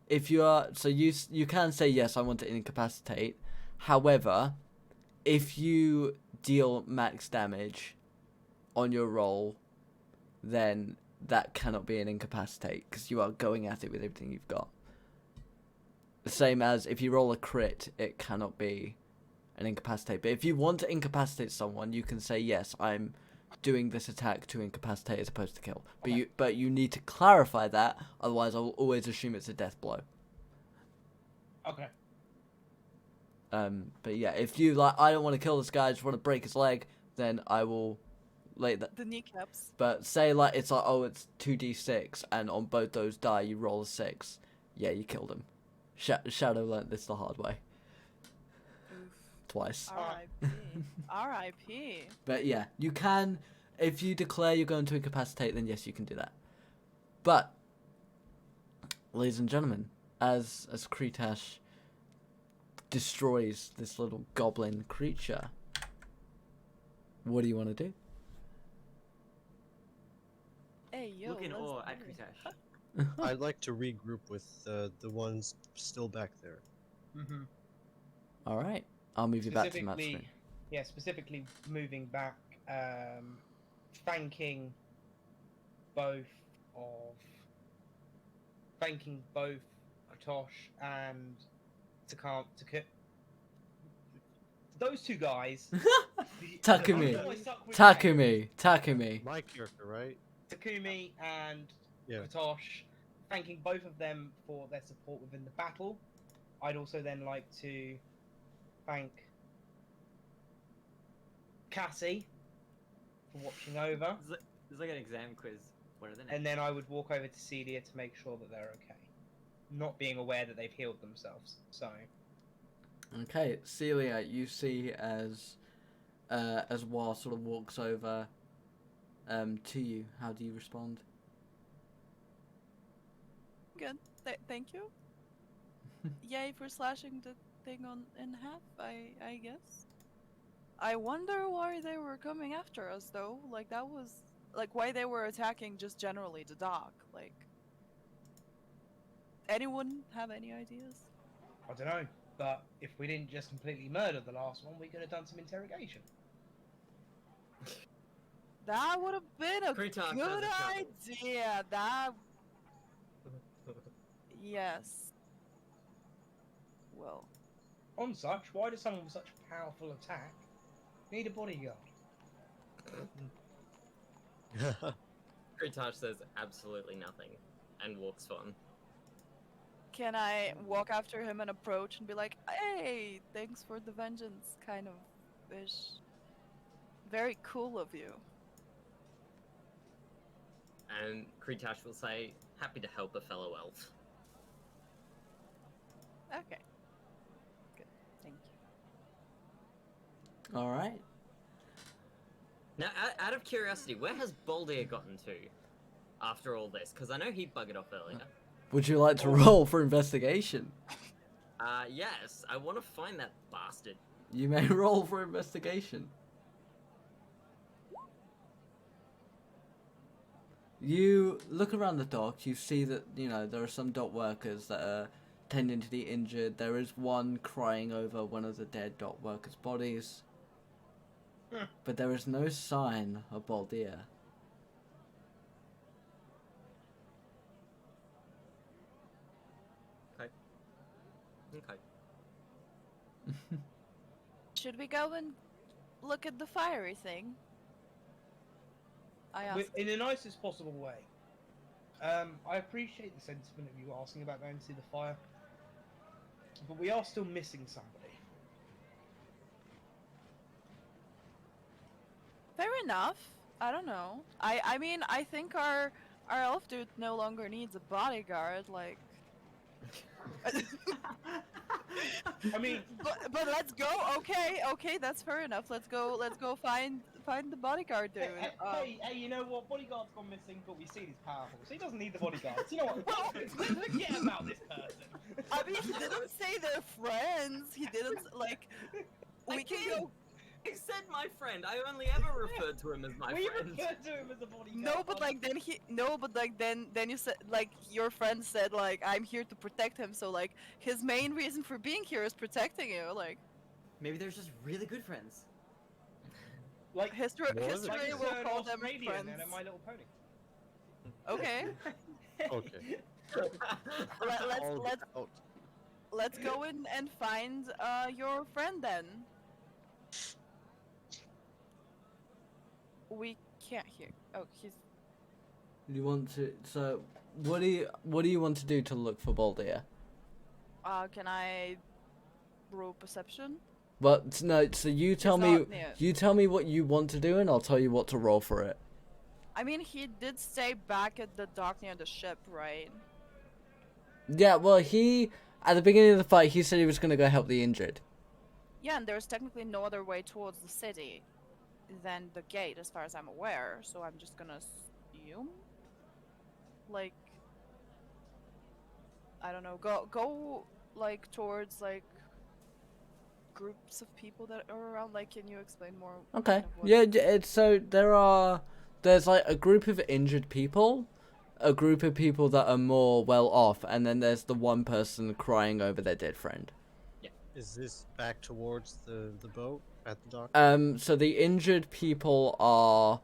if you are, so you can say yes, I want to incapacitate. However, if you deal max damage on your roll, then that cannot be an incapacitate because you are going at it with everything you've got. The same as if you roll a crit, it cannot be an incapacitate. But if you want to incapacitate someone, you can say yes, I'm doing this attack to incapacitate as opposed to kill. But you need to clarify that, otherwise I will always assume it's a death blow. Okay. But yeah, if you like, I don't want to kill this guy, I just want to break his leg, then I will like that. The kneecaps. But say like it's like, oh, it's 2d6, and on both those die you roll a 6. Yeah, you killed him. Shadow learnt this the hard way. Oof. Twice. R.I.P. R.I.P. But yeah, you can, if you declare you're going to incapacitate, then yes, you can do that. But, ladies and gentlemen, as Kretash destroys this little goblin creature, what do you want to do? Hey, yo. Look in let's awe do at it. Kretash. I'd like to regroup with the ones still back there. Mm-hmm. Alright, I'll move you back to the map screen. Yeah, specifically moving back, thanking both Kretosh and Takumi. Those two guys. Takumi. I know I suck with names. Takumi. My character, right? Takumi and Yeah. Kretosh, thanking both of them for their support within the battle. I'd also then like to thank Cassie for watching over, It's like an exam quiz. What are the names? and then I would walk over to Seelia to make sure that they're okay, not being aware that they've healed themselves. So, Okay, Seelia, you see as Wa sort of walks over to you. How do you respond? Good. Thank you. Yay for slashing the thing in half, I guess. I wonder why they were coming after us, though. Like, that was... Like, why they were attacking just generally the dock. Like... Anyone have any ideas? I don't know, but if we didn't just completely murder the last one, we could have done some interrogation. That would have been a Kretash good has a chuckle. idea. That... Yes. Well... On such, why does someone with such a powerful attack need a bodyguard? Kretash says absolutely nothing and walks on. Can I walk after him and approach and be like, hey, thanks for the vengeance, kind of ish. Very cool of you. And Kretash will say, happy to help a fellow elf. Okay. Good. Thank you. Alright. Now, out of curiosity, where has Baldir gotten to after all this? Because I know he buggered off earlier. Would you like to roll for investigation? Yes, I want to find that bastard. You may roll for investigation. You look around the dock, you see that, you know, there are some dock workers that are tending to the injured. There is one crying over one of the dead dock workers' bodies. But there is no sign of Baldir. Okay. Should we go and look at the fiery thing? I asked. In the nicest possible way. I appreciate the sentiment of you asking about going to see the fire, but we are still missing somebody. Fair enough. I don't know. I mean, I think our elf dude no longer needs a bodyguard. Like. I mean, but let's go. Okay, that's fair enough. Let's go find the bodyguard dude. hey, you know what? Bodyguard's gone missing, but we see he's powerful, so he doesn't need the bodyguards. You know what? Forget about this person. I mean, he didn't say they're friends. He didn't like. We can go. I said my friend. I only ever referred to him as my We friend. referred to him as a bodyguard. No, but like then you said like your friend said like I'm here to protect him. So like his main reason for being here is protecting you. Like Maybe they're just really good friends. like history Was it? like history a will certain call them Australian friends. then at My Little Pony. Okay, Okay. let's Called out. let's go in and find your friend then. We can't hear. Oh, he's. You want to? So, what do you want to do to look for Baldir? Can I roll perception? But no. So you tell He's me. not near. You tell me what you want to do, and I'll tell you what to roll for it. I mean, he did stay back at the dock near the ship, right? Yeah. Well, he at the beginning of the fight, he said he was gonna go help the injured. Yeah, and there's technically no other way towards the city than the gate, as far as I'm aware. So I'm just gonna assume, like, I don't know, go like towards like groups of people that are around. Like, can you explain more? Okay. kind of what- Yeah. It's so there's like a group of injured people, a group of people that are more well off, and then there's the one person crying over their dead friend. Is this back towards the boat at the dock? So the injured people are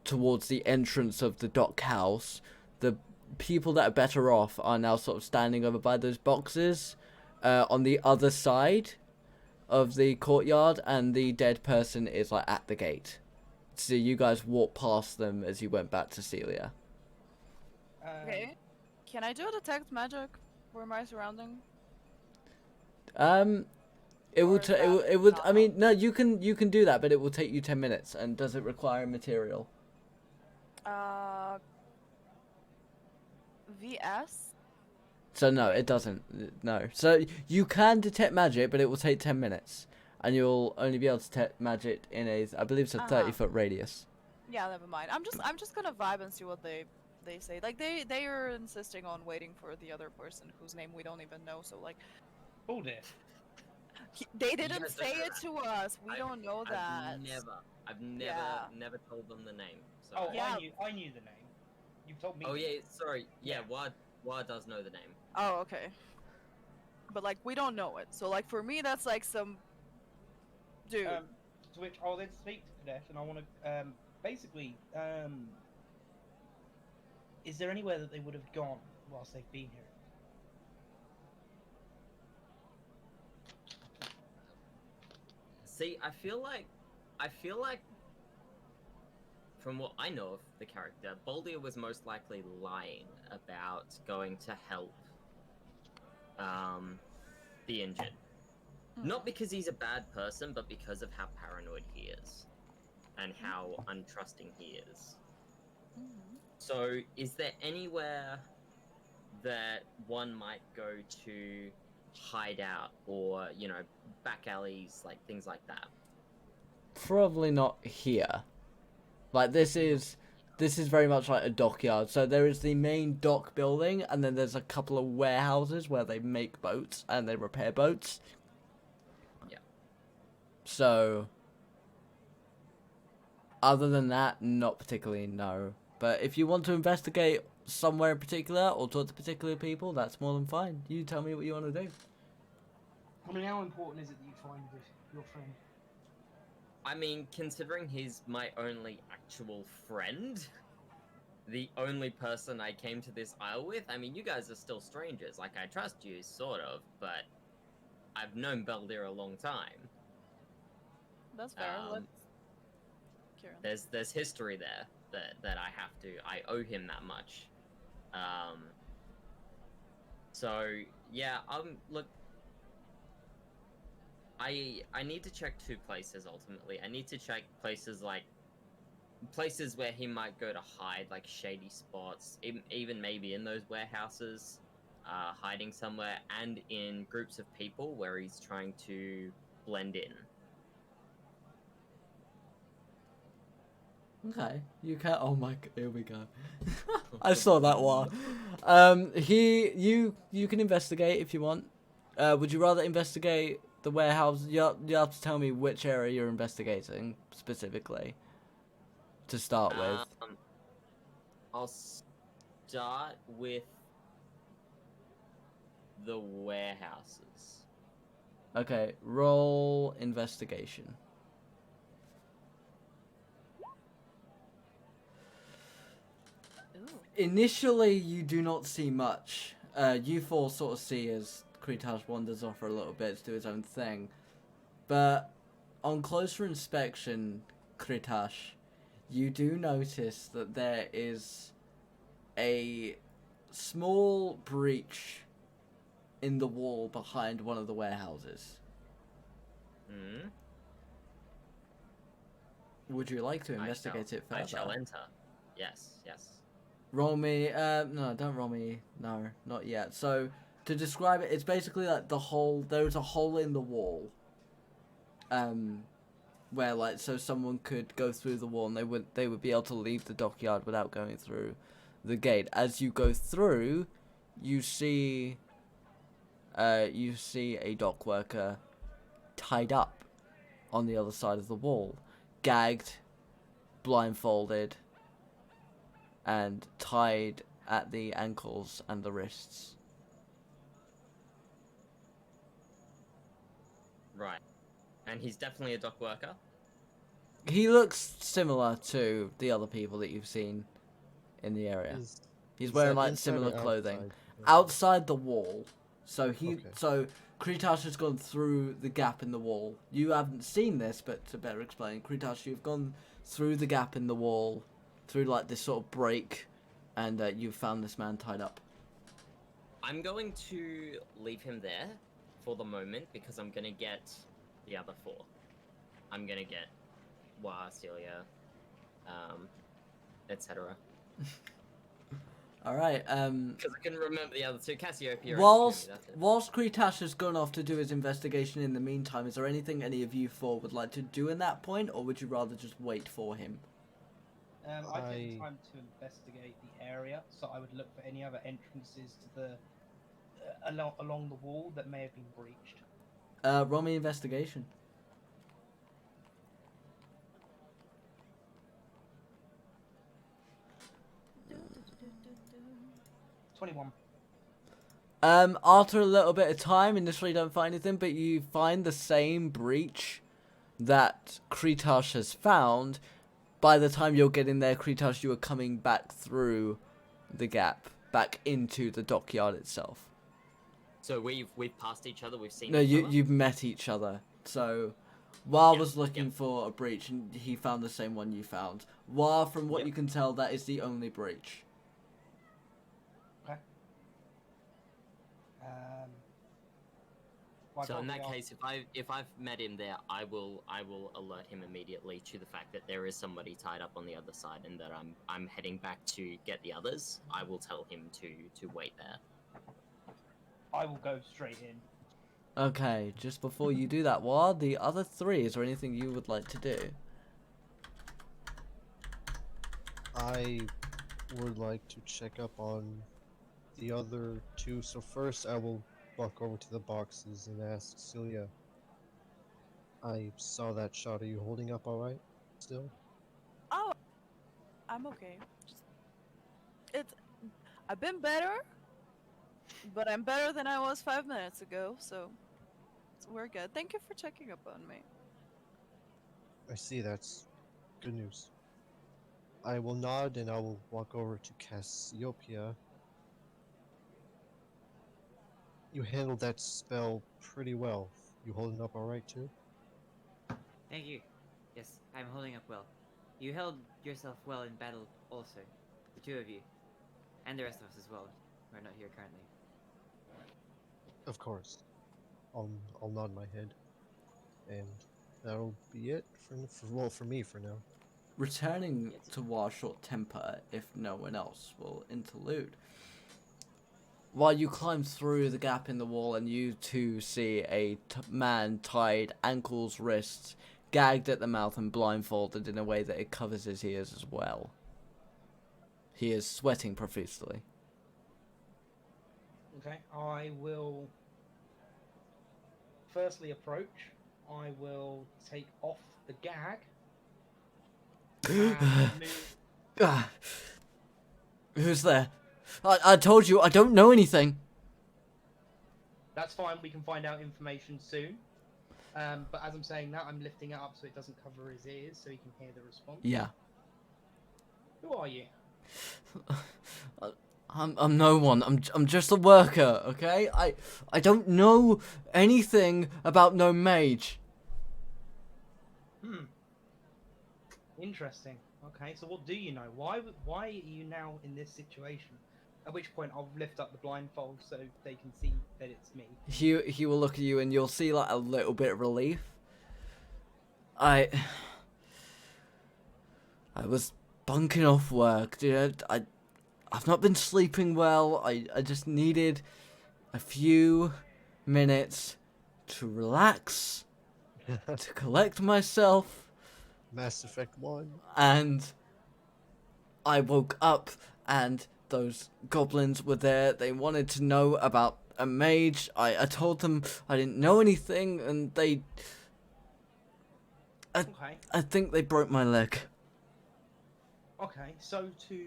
towards the entrance of the dock house. The people that are better off are now sort of standing over by those boxes, on the other side of the courtyard, and the dead person is like at the gate. So you guys walk past them as you went back to Seelia. Okay. Can I do a detect magic for my surrounding? It Or will. is It will. that It would. not I mean, no. You can do that, but it will take you 10 minutes. And does it require material? VS? So no, it doesn't. No. So you can detect magic, but it will take 10 minutes, and you'll only be able to detect magic in a, I believe it's a 30-foot radius. Yeah, never mind. I'm just gonna vibe and see what they say. Like they are insisting on waiting for the other person whose name we don't even know. So like Oh dear. they didn't Yes, say it to us. We I've- don't know that. I've never Yeah. never told them the name. So. Oh, Yeah. I knew the name. You've told me. Oh the yeah, name. sorry. Yeah, Yeah. Wa does know the name. Oh, okay. But like we don't know it. So like for me that's like some dude. To which I'll then speak to Kretash, and I want to basically is there anywhere that they would have gone whilst they've been here? See, I feel like from what I know of the character, Baldir was most likely lying about going to help the injured. Not because he's a bad person, but because of how paranoid he is and how untrusting he is. Mhm. So, is there anywhere that one might go to hide out, or back alleys, like things like that? Probably not here. Like this is very much like a dockyard. So there is the main dock building, and then there's a couple of warehouses where they make boats and they repair boats. Yeah. So other than that, not particularly, no. But if you want to investigate somewhere in particular or talk to particular people, that's more than fine. You tell me what you want to do. I mean, how important is it that you find your friend? I mean, considering he's my only actual friend, the only person I came to this isle with, I mean, you guys are still strangers. Like, I trust you, sort of, but I've known Baldir a long time. That's fair. Let's Kieran. There's history there that I owe him that much. So yeah, look, I need to check two places ultimately. I need to check places where he might go to hide, like shady spots, even maybe in those warehouses, hiding somewhere, and in groups of people where he's trying to blend in. Okay, you can. Oh my! Here we go. I saw that one. You can investigate if you want. Would you rather investigate the warehouse? You have to tell me which area you're investigating specifically. To start with. I'll start with the warehouses. Okay, roll investigation. Ooh. Initially, you do not see much. You four sort of see as Kretash wanders off for a little bit to do his own thing. But on closer inspection, Kretash, you do notice that there is a small breach in the wall behind one of the warehouses. Hmm. Would you like to investigate it further? I shall enter. Yes. Roll me, no, don't roll me, no, not yet. So, to describe it, it's basically like there's a hole in the wall. Where like, so someone could go through the wall and they would be able to leave the dockyard without going through the gate. As you go through, you see a dock worker tied up on the other side of the wall, gagged, blindfolded, and tied at the ankles and the wrists. Right. And he's definitely a dock worker. He looks similar to the other people that you've seen in the area. He's Is wearing that like inside similar or clothing. outside? Outside the wall. So Okay. Kretash has gone through the gap in the wall. You haven't seen this, but to better explain, Kretash, you've gone through the gap in the wall, through like this sort of break, and you've found this man tied up. I'm going to leave him there for the moment because I'm gonna get the other four. I'm gonna get Seelia, etc. All right. Because I can remember the other two, Cassiopeia and Whilst Takumi, that's it. whilst Kretash has gone off to do his investigation in the meantime, is there anything any of you four would like to do in that point, or would you rather just wait for him? I take the time to investigate the area, so I would look for any other entrances to the along the wall that may have been breached. Roll me investigation. Do, do, do, do, do. 21. After a little bit of time, initially you don't find anything, but you find the same breach that Kretash has found. By the time you're getting there, Kretash, you are coming back through the gap, back into the dockyard itself. So we've passed each other, we've seen No, each other? you've met each other. So, Wa Yep, was looking yep. for a breach, and he found the same one you found. Wa, from what Yep. you can tell, that is the only breach. Okay. So in that case, if I've met him there, I will alert him immediately to the fact that there is somebody tied up on the other side, and that I'm heading back to get the others. I will tell him to wait there. I will go straight in. Okay, just before you do that, Wa, the other three, is there anything you would like to do? I would like to check up on the other two. So first, I will walk over to the boxes and ask Seelia. I saw that shot. Are you holding up all right? Still? Oh, I'm okay. I've been better, but I'm better than I was 5 minutes ago, so we're good. Thank you for checking up on me. I see. That's good news. I will nod and I will walk over to Cassiopeia. You handled that spell pretty well. You holding up all right too? Thank you. Yes, I'm holding up well. You held yourself well in battle also. The two of you. And the rest of us as well, who are not here currently. Of course. I'll nod my head, and that'll be it for me for now. Returning to Wa's short temper, if no one else will interlude. While you climb through the gap in the wall, and you too see a man tied ankles, wrists, gagged at the mouth, and blindfolded in a way that it covers his ears as well. He is sweating profusely. Okay, I will firstly approach. I will take off the gag. And move. Ah, who's there? I told you I don't know anything. That's fine. We can find out information soon. But as I'm saying that, I'm lifting it up so it doesn't cover his ears, so he can hear the response. Yeah. Who are you? I'm no one. I'm just a worker, okay? I don't know anything about no mage. Interesting. Okay, so what do you know? Why are you now in this situation? At which point I'll lift up the blindfold so they can see that it's me. He will look at you and you'll see like a little bit of relief. I was bunking off work, dude. I've not been sleeping well. I just needed a few minutes to relax, to collect myself. Mass Effect 1. And I woke up and those goblins were there. They wanted to know about a mage. I told them I didn't know anything and they... Okay. I think they broke my leg. Okay, so to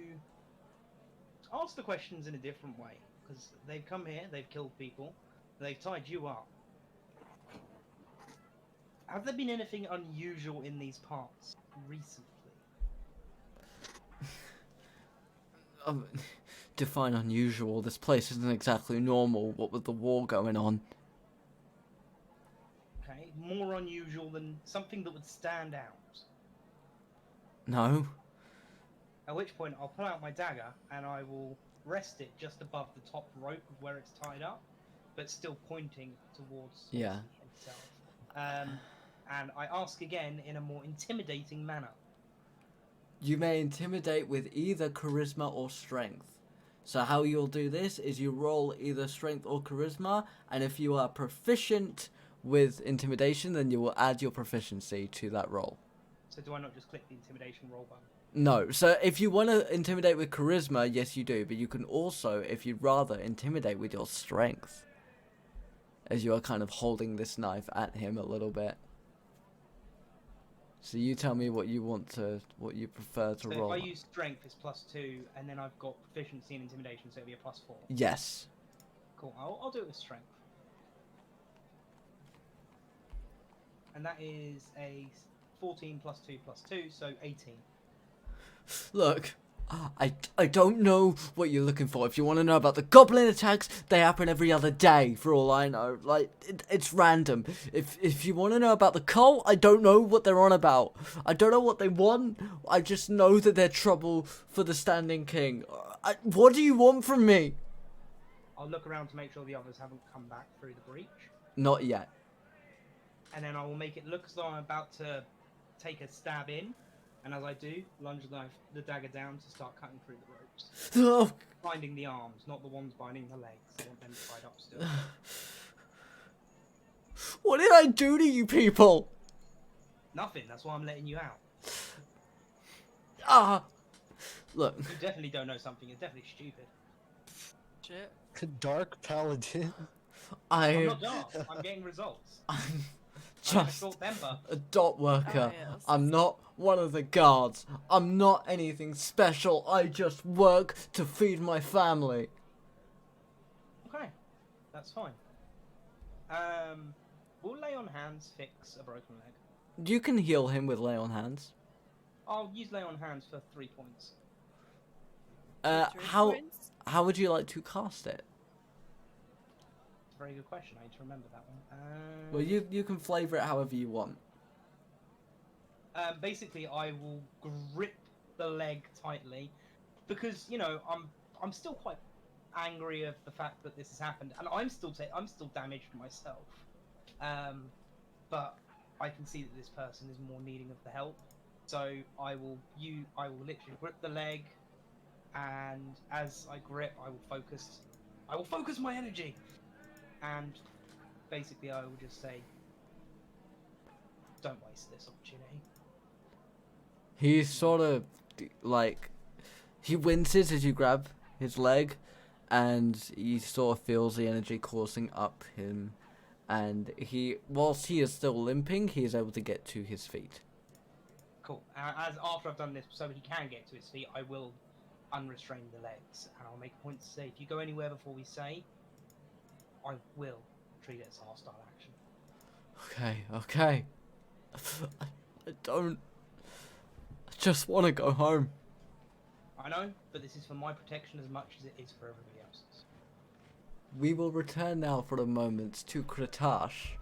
ask the questions in a different way, because they've come here, they've killed people, they've tied you up. Has there been anything unusual in these parts recently? Define unusual. This place isn't exactly normal, what with the war going on. Okay, more unusual than something that would stand out. No. At which point I'll pull out my dagger and I will rest it just above the top rope of where it's tied up, but still pointing towards Yeah. himself. And I ask again in a more intimidating manner. You may intimidate with either charisma or strength. So how you'll do this is you roll either strength or charisma, and if you are proficient with intimidation, then you will add your proficiency to that roll. So do I not just click the intimidation roll button? No, so if you want to intimidate with charisma, yes you do, but you can also, if you'd rather, intimidate with your strength. As you are kind of holding this knife at him a little bit. So you tell me what you prefer to So roll. if I use strength, it's +2, and then I've got proficiency in intimidation, so it'll be a +4. Yes. Cool, I'll do it with strength. And that is a 14 +2 +2, so 18. Look, I don't know what you're looking for. If you want to know about the goblin attacks, they happen every other day, for all I know. Like, it's random. If you want to know about the cult, I don't know what they're on about. I don't know what they want. I just know that they're trouble for the Standing King. What do you want from me? I'll look around to make sure the others haven't come back through the breach. Not yet. And then I will make it look as though I'm about to take a stab in. And as I do, lunge the dagger down to start cutting through the ropes. Oh. Binding the arms, not the ones binding the legs. I want them tied up still. What did I do to you people? Nothing, that's why I'm letting you out. Look. You definitely don't know something, you're definitely stupid. Shit. Dark Paladin. I'm not dark, I'm getting results. I'm I have a just short temper. a dot worker. Oh, yes. I'm not one of the guards. I'm not anything special. I just work to feed my family. Okay, that's fine. Will lay on hands fix a broken leg? You can heal him with lay on hands. I'll use lay on hands for 3 points. Three How points? would you like to cast it? Very good question. I need to remember that one. Well, you can flavour it however you want. Basically, I will grip the leg tightly because I'm still quite angry of the fact that this has happened, and I'm still damaged myself. But I can see that this person is more needing of the help, so I will literally grip the leg, and as I grip, I will focus my energy. And basically, I will just say, don't waste this opportunity. He sort of, like, he winces as you grab his leg, and he sort of feels the energy coursing up him, and whilst he is still limping, he is able to get to his feet. Cool. As after I've done this, so he can get to his feet, I will unrestrain the legs, and I'll make a point to say, if you go anywhere before we say, I will treat it as hostile action. Okay. I don't. I just want to go home. I know, but this is for my protection as much as it is for everybody else's. We will return now for a moment to Kretash,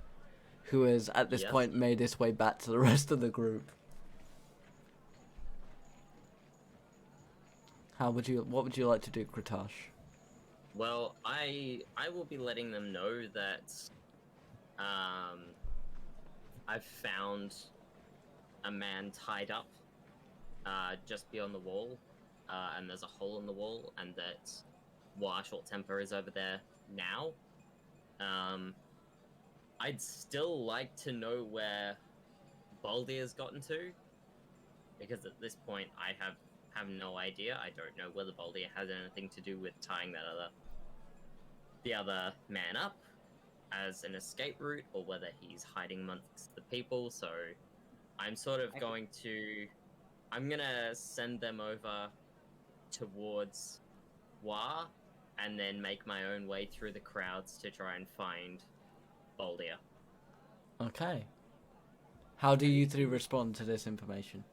who has at this Yes. point made his way back to the rest of the group. What would you like to do, Kretash? Well, I will be letting them know that I've found a man tied up just beyond the wall, and there's a hole in the wall, and that Short Temper is over there now. I'd still like to know where Baldy has gotten to, because at this point I have no idea. I don't know whether Baldy has anything to do with tying the other man up as an escape route, or whether he's hiding amongst the people. So I'm sort of I'm gonna send them over towards Wa, and then make my own way through the crowds to try and find Baldia. Okay. How do you three respond to this information?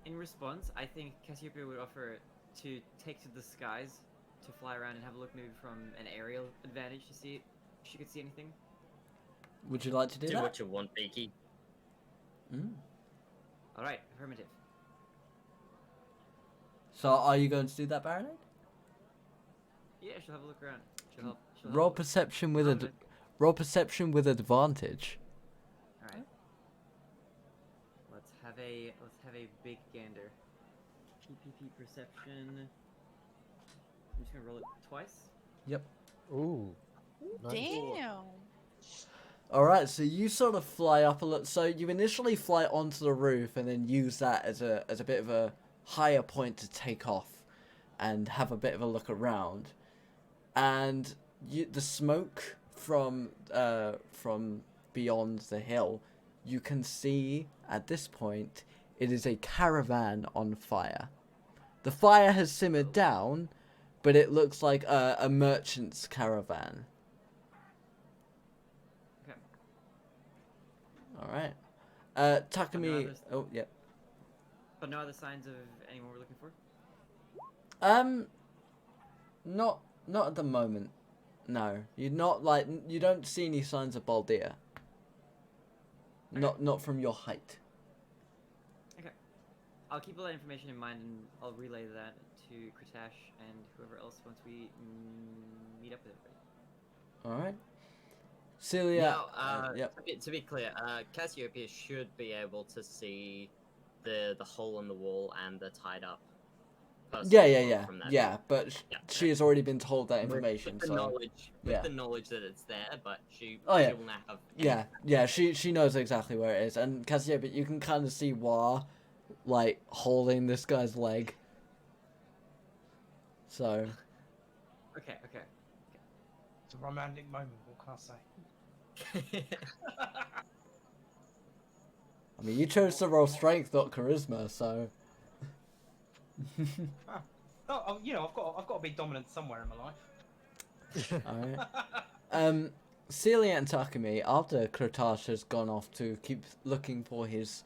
In response, I think Cassiopeia would offer to take to the skies, to fly around and have a look maybe from an aerial advantage to see if she could see anything. Would you like to do Do that? what you want, Beaky. Alright, affirmative. So are you going to do that, Barinade? Yeah, she'll have a look around. She'll help. Roll perception with roll perception with advantage. Alright. Let's have a big gander. PPP perception. I'm just gonna roll it twice. Yep. Ooh. Nice. Damn. All right, so you sort of fly up a lot. So you initially fly onto the roof and then use that as a bit of a higher point to take off and have a bit of a look around. And the smoke from beyond the hill, you can see at this point it is a caravan on fire. The fire has simmered down, but it looks like a merchant's caravan. Okay. All right. Takumi. Oh, yeah. But no other signs of anyone we're looking for? Not at the moment. No, you don't see any signs of Baldia. Not from your height. Okay. I'll keep all that information in mind and I'll relay that to Kretash and whoever else once we meet up with everybody. All right. Seelia. Now, Yep. to be clear, Cassiopeia should be able to see the hole in the wall and the tied up person. Yeah. From that Yeah, but she has already been told that information. With the So knowledge, yeah. the knowledge that it's there, but she Oh, yeah. she will not have. yeah, she knows exactly where it is, and Cassiopeia, but you can kind of see Wa, like holding this guy's leg. So. Okay. It's a romantic moment, what can I say? I mean, you chose to roll strength, not charisma, so. I've got to be dominant somewhere in my life. Alright. Seelia and Takumi, after Kretash has gone off to keep looking for his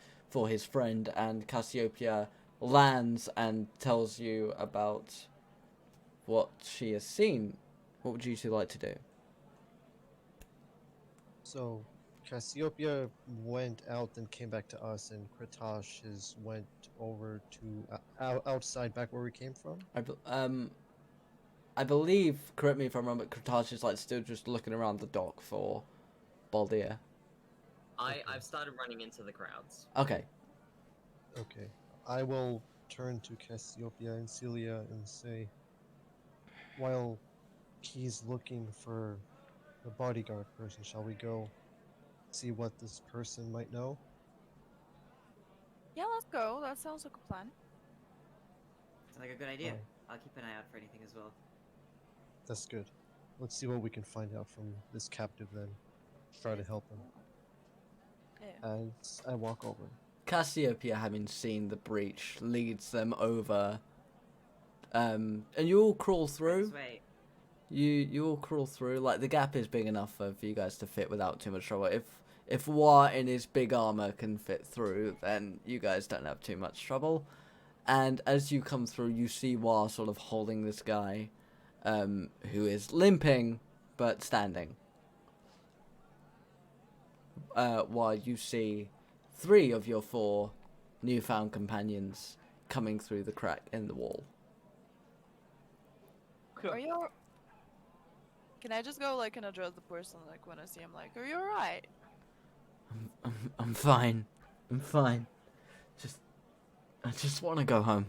friend, and Cassiopeia lands and tells you about what she has seen, what would you two like to do? So, Cassiopeia went out and came back to us, and Kretash went over to outside back where we came from. I believe, correct me if I'm wrong, but Kretash is like still just looking around the dock for Baldia. I've started running into the crowds. Okay. Okay. I will turn to Cassiopeia and Seelia and say, while he's looking for the bodyguard person, shall we go see what this person might know? Yeah, let's go. That sounds like a plan. Sounds like a good idea. Alright. I'll keep an eye out for anything as well. That's good. Let's see what we can find out from this captive then. try to help him Yeah. as I walk over. Cassiopeia, having seen the breach, leads them over. And you all crawl through. This way. You all crawl through. Like, the gap is big enough for you guys to fit without too much trouble. If Wa in his big armor can fit through, then you guys don't have too much trouble. And as you come through, you see Wa sort of holding this guy, who is limping but standing. While you see 3 of your 4 newfound companions coming through the crack in the wall. Are you? Can I just go like and address the person like when I see him? Like, are you alright? I'm fine. I'm fine. I just want to go home.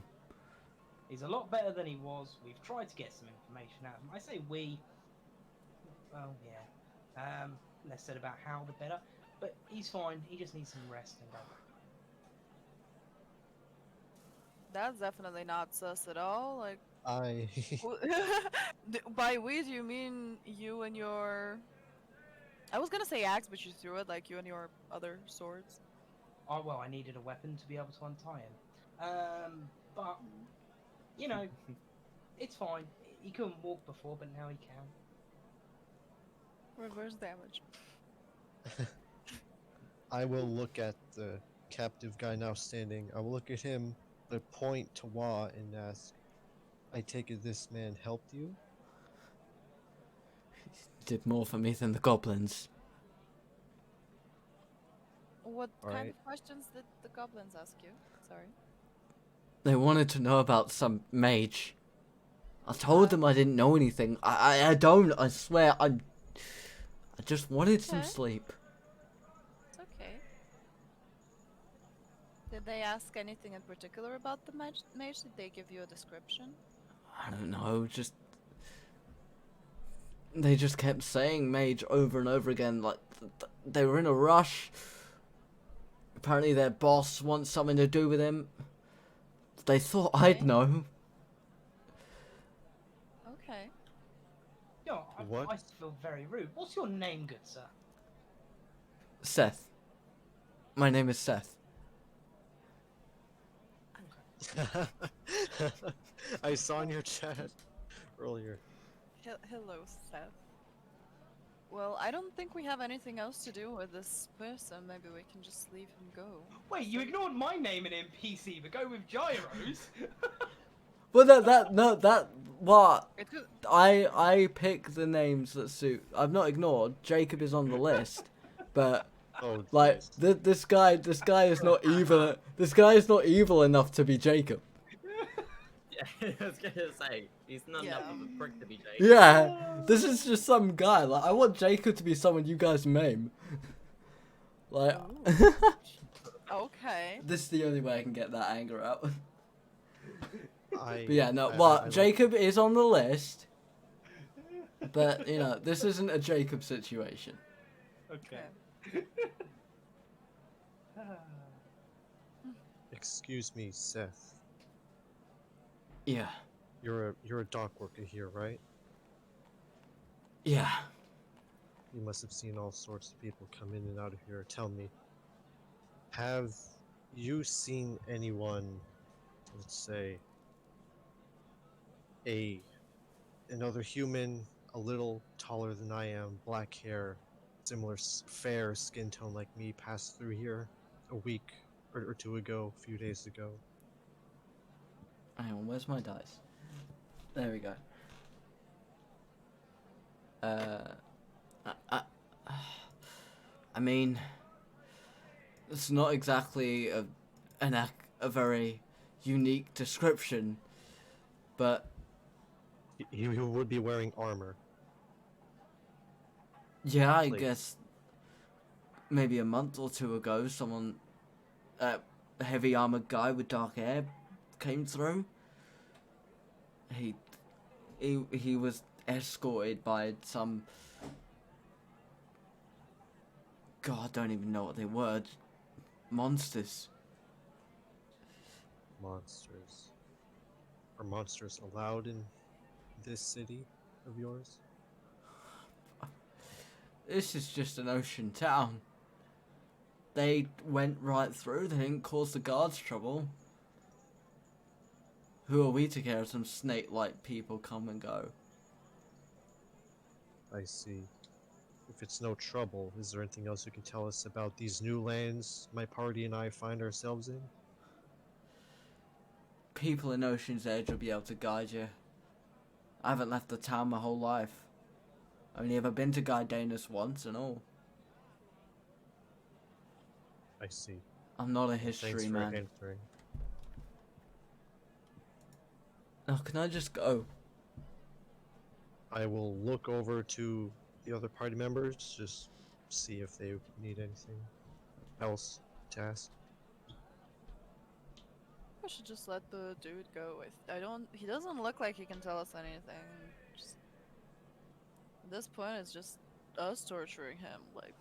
He's a lot better than he was. We've tried to get some information out of him. I say we. Well, yeah. Less said about how, the better. But he's fine. He just needs some rest and go. That's definitely not sus at all. Like, I by we do you mean you and your? I was gonna say axe, but you threw it. Like you and your other swords. Oh, well, I needed a weapon to be able to untie him. But, you know, it's fine. He couldn't walk before, but now he can. Reverse damage. I will look at the captive guy now standing. I will look at him, but point to Wa and ask, I take it this man helped you? Did more for me than the goblins. What kind Alright. of questions did the goblins ask you? Sorry. They wanted to know about some mage. I told them I didn't know anything. I don't. I swear. I just wanted some Okay. sleep. It's okay. Did they ask anything in particular about the mage? Did they give you a description? I don't know. They just kept saying mage over and over again. Like they were in a rush. Apparently their boss wants something to do with him. They thought I'd Okay. know. Okay. Yo, What? I feel very rude. What's your name, good sir? Seth. My name is Seth. I saw in your chat earlier. Hello, Seth. Well, I don't think we have anything else to do with this person. Maybe we can just leave him go. Wait, you ignored my name in NPC, but go with gyros? Well, what? It could, I pick the names that suit. I've not ignored. Jacob is on the list, but Oh, like jeez. this guy is not evil. This guy is not evil enough to be Jacob. Yeah, I was gonna say he's not enough Yeah. of a prick to be Jake. Yeah, this is just some guy. Like I want Jacob to be someone you guys name. Like okay. this is the only way I can get that anger out. I, But yeah, no. I What like- Jacob is on the list, but you know this isn't a Jacob situation. Okay. Excuse me, Seth. Yeah, You're a dock worker here, right? yeah. You must have seen all sorts of people come in and out of here. Tell me, have you seen anyone, let's say, another human, a little taller than I am, black hair, similar fair skin tone like me, pass through here a week or 2 ago, a few days ago? Hang on, where's my dice? There we go. I mean, it's not exactly a very unique description, but He would be wearing armor. yeah, I Like- guess maybe a month or 2 ago, someone, a heavy armored guy with dark hair, came through. He was escorted by some. God, I don't even know what they were. Monsters. Monsters. Are monsters allowed in this city of yours? This is just an ocean town. They went right through, they didn't cause the guards trouble. Who are we to care if some snake-like people come and go? I see. If it's no trouble, is there anything else you can tell us about these new lands my party and I find ourselves in? People in Ocean's Edge will be able to guide you. I haven't left the town my whole life. Only ever been to Guidanus once and all. I see. I'm not a Thanks history for man. answering. Now, can I just go? I will look over to the other party members, just see if they need anything else to ask. I should just let the dude go. He doesn't look like he can tell us anything. Just, at this point, it's just us torturing him. Like,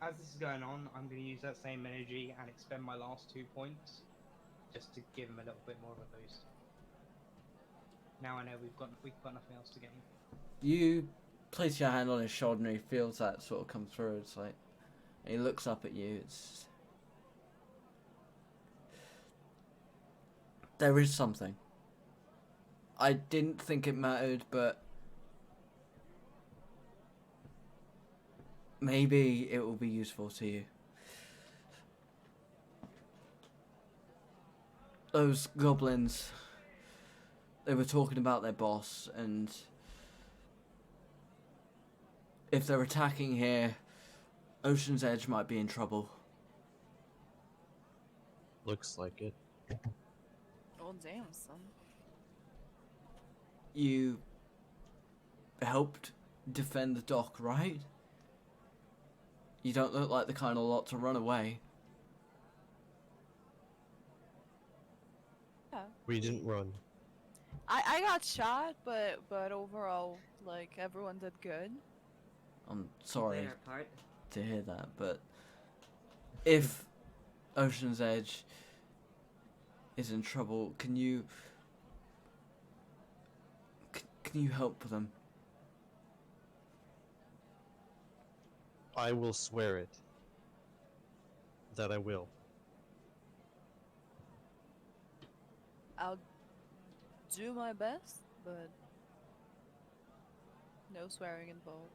As this is going on, I'm going to use that same energy and expend my last 2 points, just to give him a little bit more of a boost. Now I know we've got nothing else to gain. You place your hand on his shoulder and he feels that sort of come through. It's like, and he looks up at you. It's there is something. I didn't think it mattered, but maybe it will be useful to you. Those goblins, they were talking about their boss, and if they're attacking here, Ocean's Edge might be in trouble. Looks like it. oh damn, son. You helped defend the dock, right? You don't look like the kind of lot to run away. Yeah. We didn't run. I got shot, but overall, like, everyone did good. I'm sorry Played our part. to hear that, but if Ocean's Edge is in trouble, can you help them? I will swear it. That I will. I'll do my best, but no swearing involved.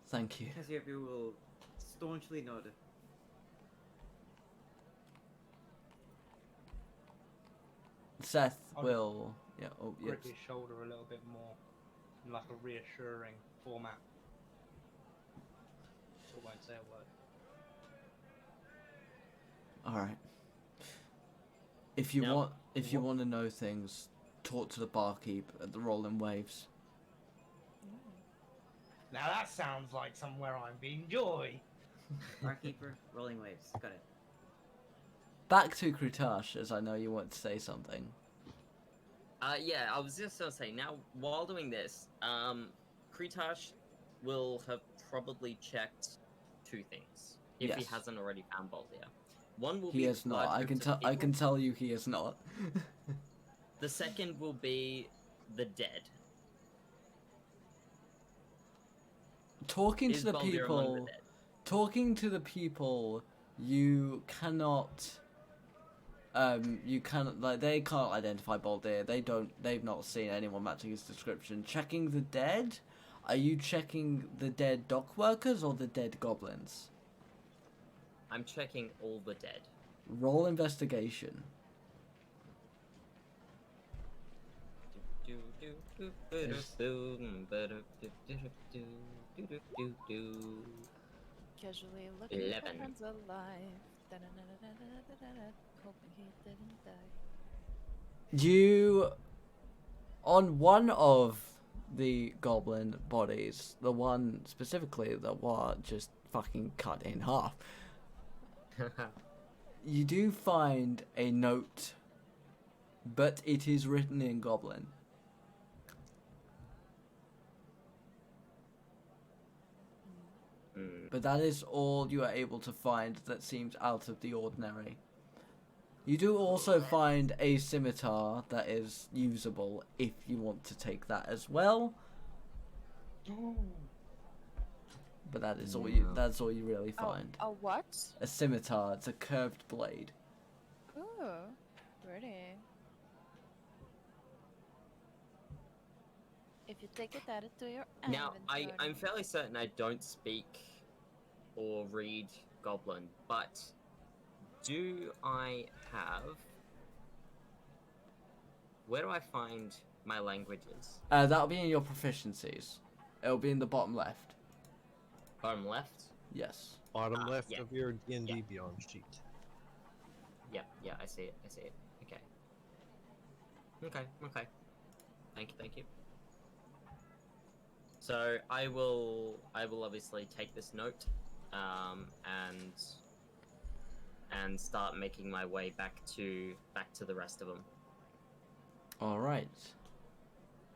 Thank you. Cassiopeia will staunchly nod. Seth I'll will. Yeah. Oh, yes. Grip his shoulder a little bit more, in like a reassuring format. Still won't say a word. All right. If you Now, want, want to know things, talk to the barkeep at the Rolling Waves. Now that sounds like somewhere I'm being joy. Barkeeper, rolling waves. Got it. Back to Kretash, as I know you want to say something. Yeah, I was just gonna say, now, while doing this, Kretash will have probably checked 2 things, if he Yes. hasn't already found Baldia. One will He be is not. large I can groups of tell. I can people. tell you he is not. The second will be the dead. Talking Is to the Baldir among the people. dead? Talking to the people, you cannot. You cannot, like, they can't identify Baldir. They've not seen anyone matching his description. Checking the dead? Are you checking the dead dock workers or the dead goblins? I'm checking all the dead. Roll investigation. Casually looking 11. for friends alive. Da-da-da-da-da-da-da-da. Hoping he didn't die. You, on one of the goblin bodies, the one specifically that was just fucking cut in half, you do find a note, but it is written in goblin. But that is all you are able to find that seems out of the ordinary. You do also find a scimitar that is usable if you want to take that as well. But that is all you. That's all you really find. A what? A scimitar. It's a curved blade. Ooh, pretty. If you take it, add it to your Now, inventory. I'm fairly certain I don't speak or read Goblin, but do I have... Where do I find my languages? That'll be in your proficiencies. It'll be in the bottom left. Bottom left? Yes. Bottom left yeah. of your D&D Yeah. Beyond sheet. Yeah, I see it, Okay. Okay. Thank you. So I will obviously take this note, and start making my way back to the rest of them. All right.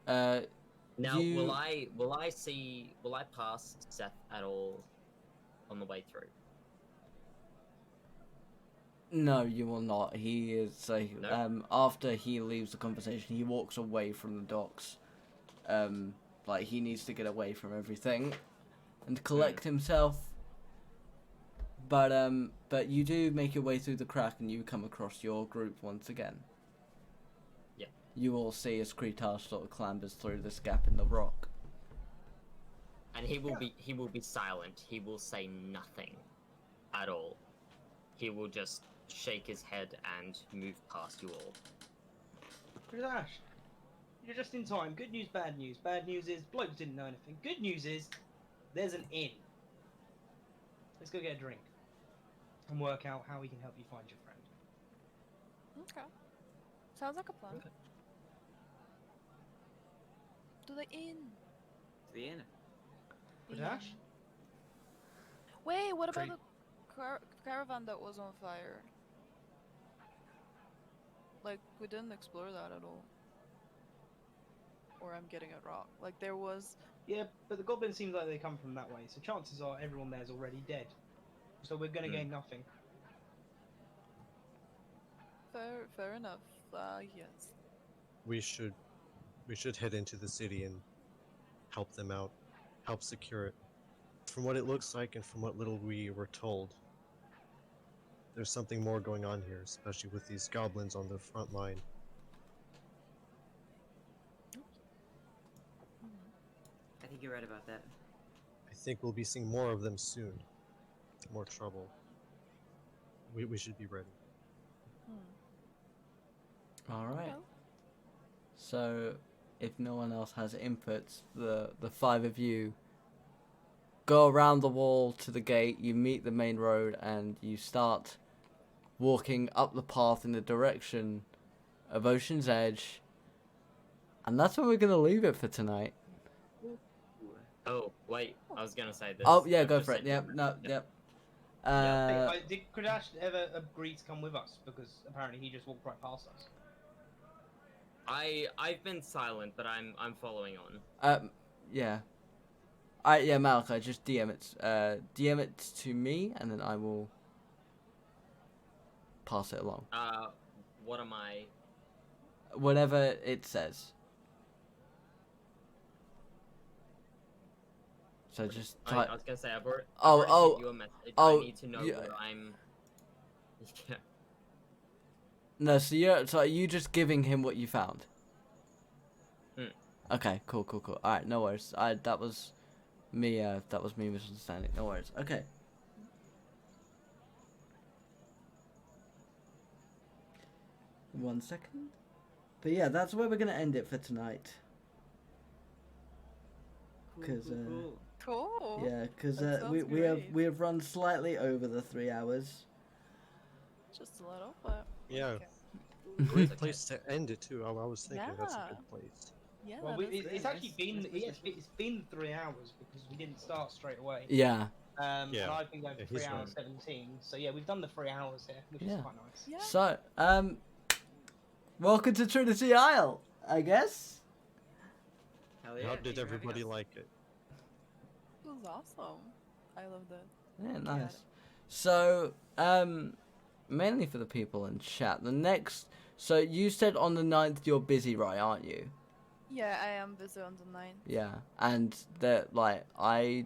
Now, You- will I pass Seth at all on the way through? No, you will not. He is No? after he leaves the conversation, he walks away from the docks. Like he needs to get away from everything and collect himself. But you do make your way through the crack and you come across your group once again. Yeah. You all see as Kretash sort of clambers through this gap in the rock. And he will be silent. He will say nothing at all. He will just shake his head and move past you all. Kretash, you're just in time. Good news, bad news. Bad news is blokes didn't know anything. Good news is there's an inn. Let's go get a drink and work out how we can help you find your friend. Okay. Sounds like a plan. Okay. To the inn. The inn. Kretash? Wait, what about Great. the caravan that was on fire? Like, we didn't explore that at all. Or I'm getting it wrong. Like, there was... Yeah, but the goblins seem like they come from that way, so chances are everyone there's already dead. So we're gonna gain nothing. Fair enough. Yes. We should head into the city and help them out, help secure it. From what it looks like and from what little we were told, there's something more going on here, especially with these goblins on the front line. I think you're right about that. I think we'll be seeing more of them soon. More trouble. We should be ready. All right. Okay. So, if no one else has inputs, the five of you go around the wall to the gate. You meet the main road, and you start walking up the path in the direction of Ocean's Edge. And that's where we're gonna leave it for tonight. Oh, wait, I was gonna say this. Oh yeah, I've go just for it. said- Yep. No. Yep. Did Kretash ever agree to come with us? Because apparently he just walked right past us. I've been silent, but I'm following on. Yeah. Yeah, Malachi, just DM it to me, and then I will pass it along. What am I? Whatever it says. So just type. I was gonna say I've already Oh, sent you a message. oh, I need to know yeah. where I'm. Yeah. No, so are you just giving him what you found? Okay, cool. Alright, no worries. That was me misunderstanding. No worries. Okay. One second. But yeah, that's where we're gonna end it for tonight. Cause Cool. yeah, cause That we sounds we great. have run slightly over the 3 hours. Just a little, but... Yeah, okay. great Okay. place to end it too. I was thinking that's a Yeah. good place. Yeah, Well, that is it's great. actually been it's been 3 hours because we didn't start straight away. Yeah. And Yeah. I've been going for Yeah, 3 he's hours 17. So yeah, we've done the 3 hours here, which Yeah. is quite nice. Yeah. So, welcome to Trinity Isle, I guess. Hell yeah. How thank did you for having everybody us. like it? It was awesome. I loved it. Yeah, Got nice. it. So, mainly for the people in chat. The next, so you said on the 9th you're busy, right? Aren't you? Yeah, I am busy on the 9th. Yeah, and that like I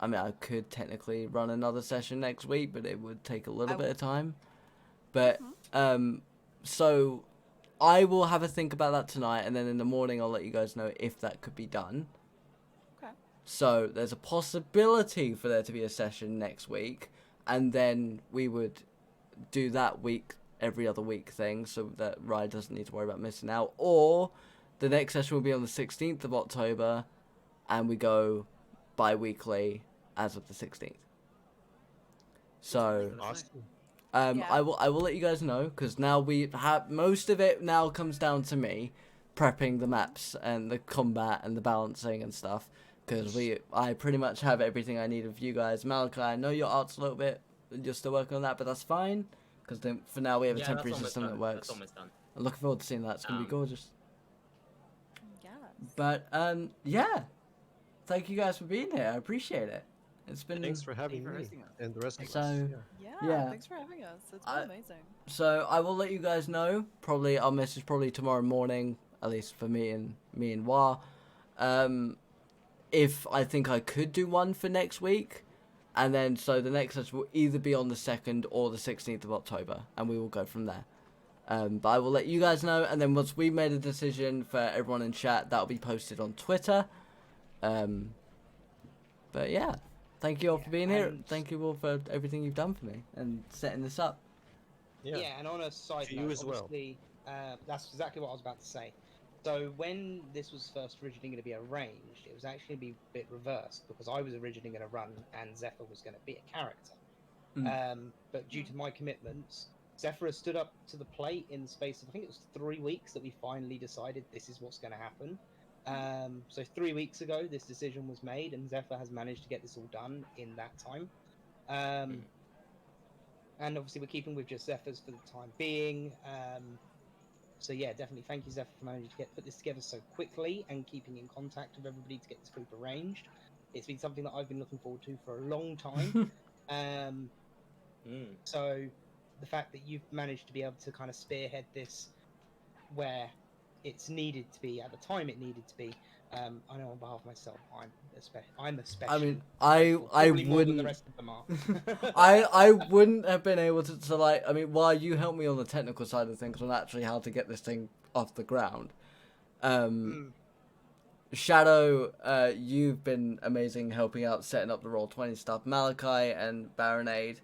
mean I could technically run another session next week, but it would take a little bit of time. But so I will have a think about that tonight, and then in the morning I'll let you guys know if that could be done. Okay. So there's a possibility for there to be a session next week, and then we would do that week, every other week thing, so that Rai doesn't need to worry about missing out. Or the next session will be on the 16th of October, and we go bi-weekly as of the 16th. So Awesome. Yeah. I will let you guys know, because now we have most of it now comes down to me prepping the maps and the combat and the balancing and stuff, because I pretty much have everything I need of you guys. Malachi, I know your art's a little bit, you're still working on that, but that's fine, because for now we have a temporary system that works. That's almost done. I'm looking forward to seeing that. It's gonna be gorgeous. Yes. But yeah, thank you guys for being here. I appreciate it. It's been Thanks for having for me hosting us. and the rest of us. So- Yeah. Yeah, Yeah. thanks for having us. It's been amazing. So I will let you guys know. Probably I'll message tomorrow morning, at least for me and Wa. If I think I could do one for next week, and then so the next session will either be on the 2nd or the 16th of October, and we will go from there. But I will let you guys know, and then once we've made a decision for everyone in chat, that'll be posted on Twitter. But yeah, thank you all for being here. and- Thank you all for everything you've done for me and setting this up. Yeah. And on a side To you note, as well. obviously, that's exactly what I was about to say. So when this was first originally going to be arranged, it was actually be a bit reversed, because I was originally going to run and Zephyr was going to be a character. But due to my commitments, Zephyr has stood up to the plate in the space of, I think it was 3 weeks, that we finally decided this is what's going to happen. So 3 weeks ago, this decision was made, and Zephyr has managed to get this all done in that time. And obviously, we're keeping with just Zephyr's for the time being. So yeah, definitely thank you, Zephyr, for managing to put this together so quickly and keeping in contact with everybody to get this group arranged. It's been something that I've been looking forward to for a long time. So the fact that you've managed to be able to kind of spearhead this where it's needed to be at the time it needed to be, I know on behalf of myself, I'm especially. I mean, I probably more than the wouldn't. rest of them are. I wouldn't have been able to like. I mean, while you helped me on the technical side of things on actually how to get this thing off the ground, Shadow, you've been amazing helping out setting up the Roll20 stuff. Malachi and Barinade,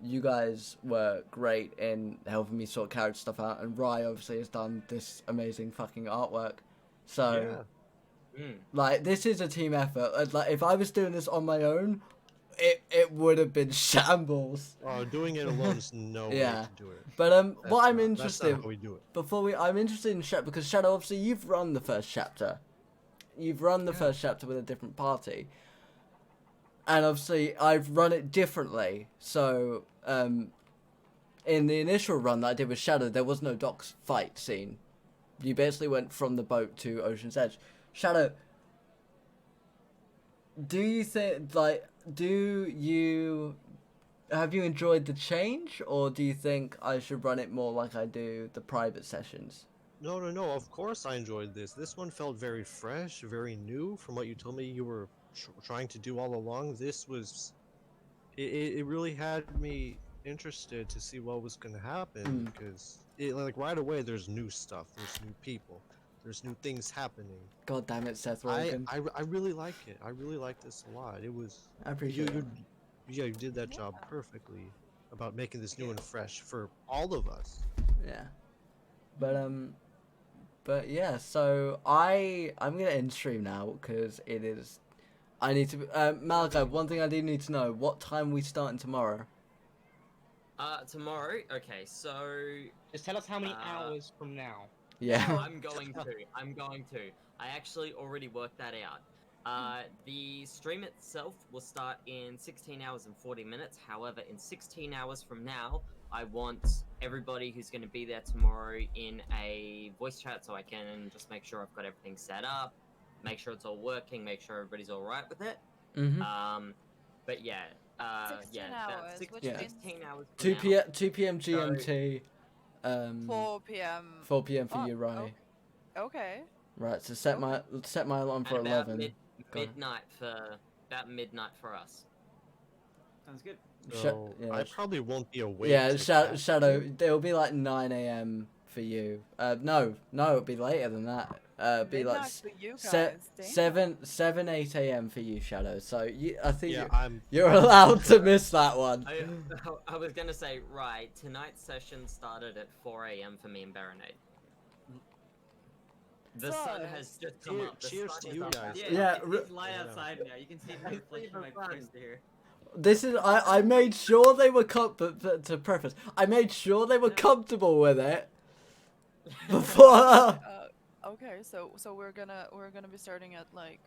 you guys were great in helping me sort character stuff out, and Rai obviously has done this amazing fucking artwork. So, like, this is a team effort. Like, if I was doing this on my own, it would have been shambles. Oh, doing it alone is no way to do it. But what I'm That's interested not how we do it. I'm interested in Shadow, because Shadow, obviously you've run the first chapter. You've run the first chapter with a different party. And obviously I've run it differently. So in the initial run that I did with Shadow, there was no docks fight scene. You basically went from the boat to Ocean's Edge. Shadow, do you think, like, have you enjoyed the change, or do you think I should run it more like I do the private sessions? No. Of course I enjoyed this. This one felt very fresh, very new from what you told me you were trying to do all along. This was... It really had me interested to see what was going to happen, because like right away there's new stuff, there's new people, there's new things happening. God damn it, Seth Rogen. I really like it. I really like this a lot. It was... I appreciate it. Yeah, you did that job perfectly about making this new and fresh for all of us. Yeah. But yeah, so I'm gonna end stream now, because it is... I need to... Malachi, one thing I do need to know, what time are we starting tomorrow? Tomorrow? Okay, so... Just tell us how many hours from now. Yeah. Oh, I'm going to. I actually already worked that out. The stream itself will start in 16 hours and 40 minutes. However, in 16 hours from now, I want everybody who's going to be there tomorrow in a voice chat, so I can just make sure I've got everything set up, make sure it's all working, make sure everybody's all right with it. Mm-hmm. But yeah, 16 yeah, hours, that's which Yeah. means 16 hours. For 2 now. p.m. 2 p.m. GMT. 4 p.m. 4 p.m. for Oh, you, Rai. Okay. Right. So set my alarm for And about 11. Go on. midnight for us. Sounds good. So yeah, I probably won't be awake. Yeah, to catch Shadow. you. It'll be like 9 a.m. for you. No, it'll be later than that. It'll be like Midnight for you guys. Damn. 8 a.m. for you, Shadow. So I think Yeah, you're allowed to miss that one. I was gonna say, right, tonight's session started at 4 a.m. for me and BarinAde. The sun has just come up. The Cheers sun to is you up. guys. Yeah, it's light yeah. outside now. You can see the reflection of my poster here. This is I made sure they were to preface. I made sure they were comfortable with it before. Okay, so we're gonna be starting at like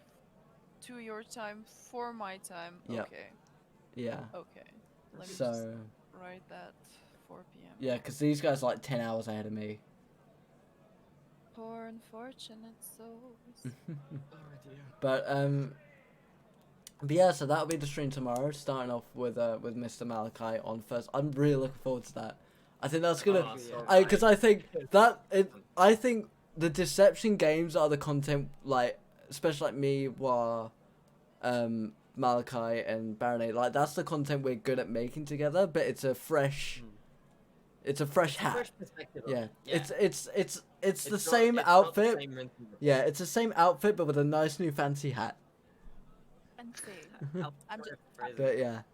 2 your time, 4 my time. Yep. Okay. Yeah. Okay. Let me just So write that 4 p.m. yeah, because these guys are like 10 hours ahead of me. Poor unfortunate souls. But yeah, so that'll be the stream tomorrow. Starting off with Mr. Malachi on first. I'm really looking forward to that. I think that's gonna. Because I think I think the Deception games are the content, like especially like me, Malachi and BarinAde. Like that's the content we're good at making together. But it's a fresh. It's a fresh hat. Fresh perspective of Yeah. it. It's the not- same it's not the outfit. same rinse and repeat. Yeah, it's the same outfit, but with a nice new fancy hat. Fancy. I'm just But yeah. I'm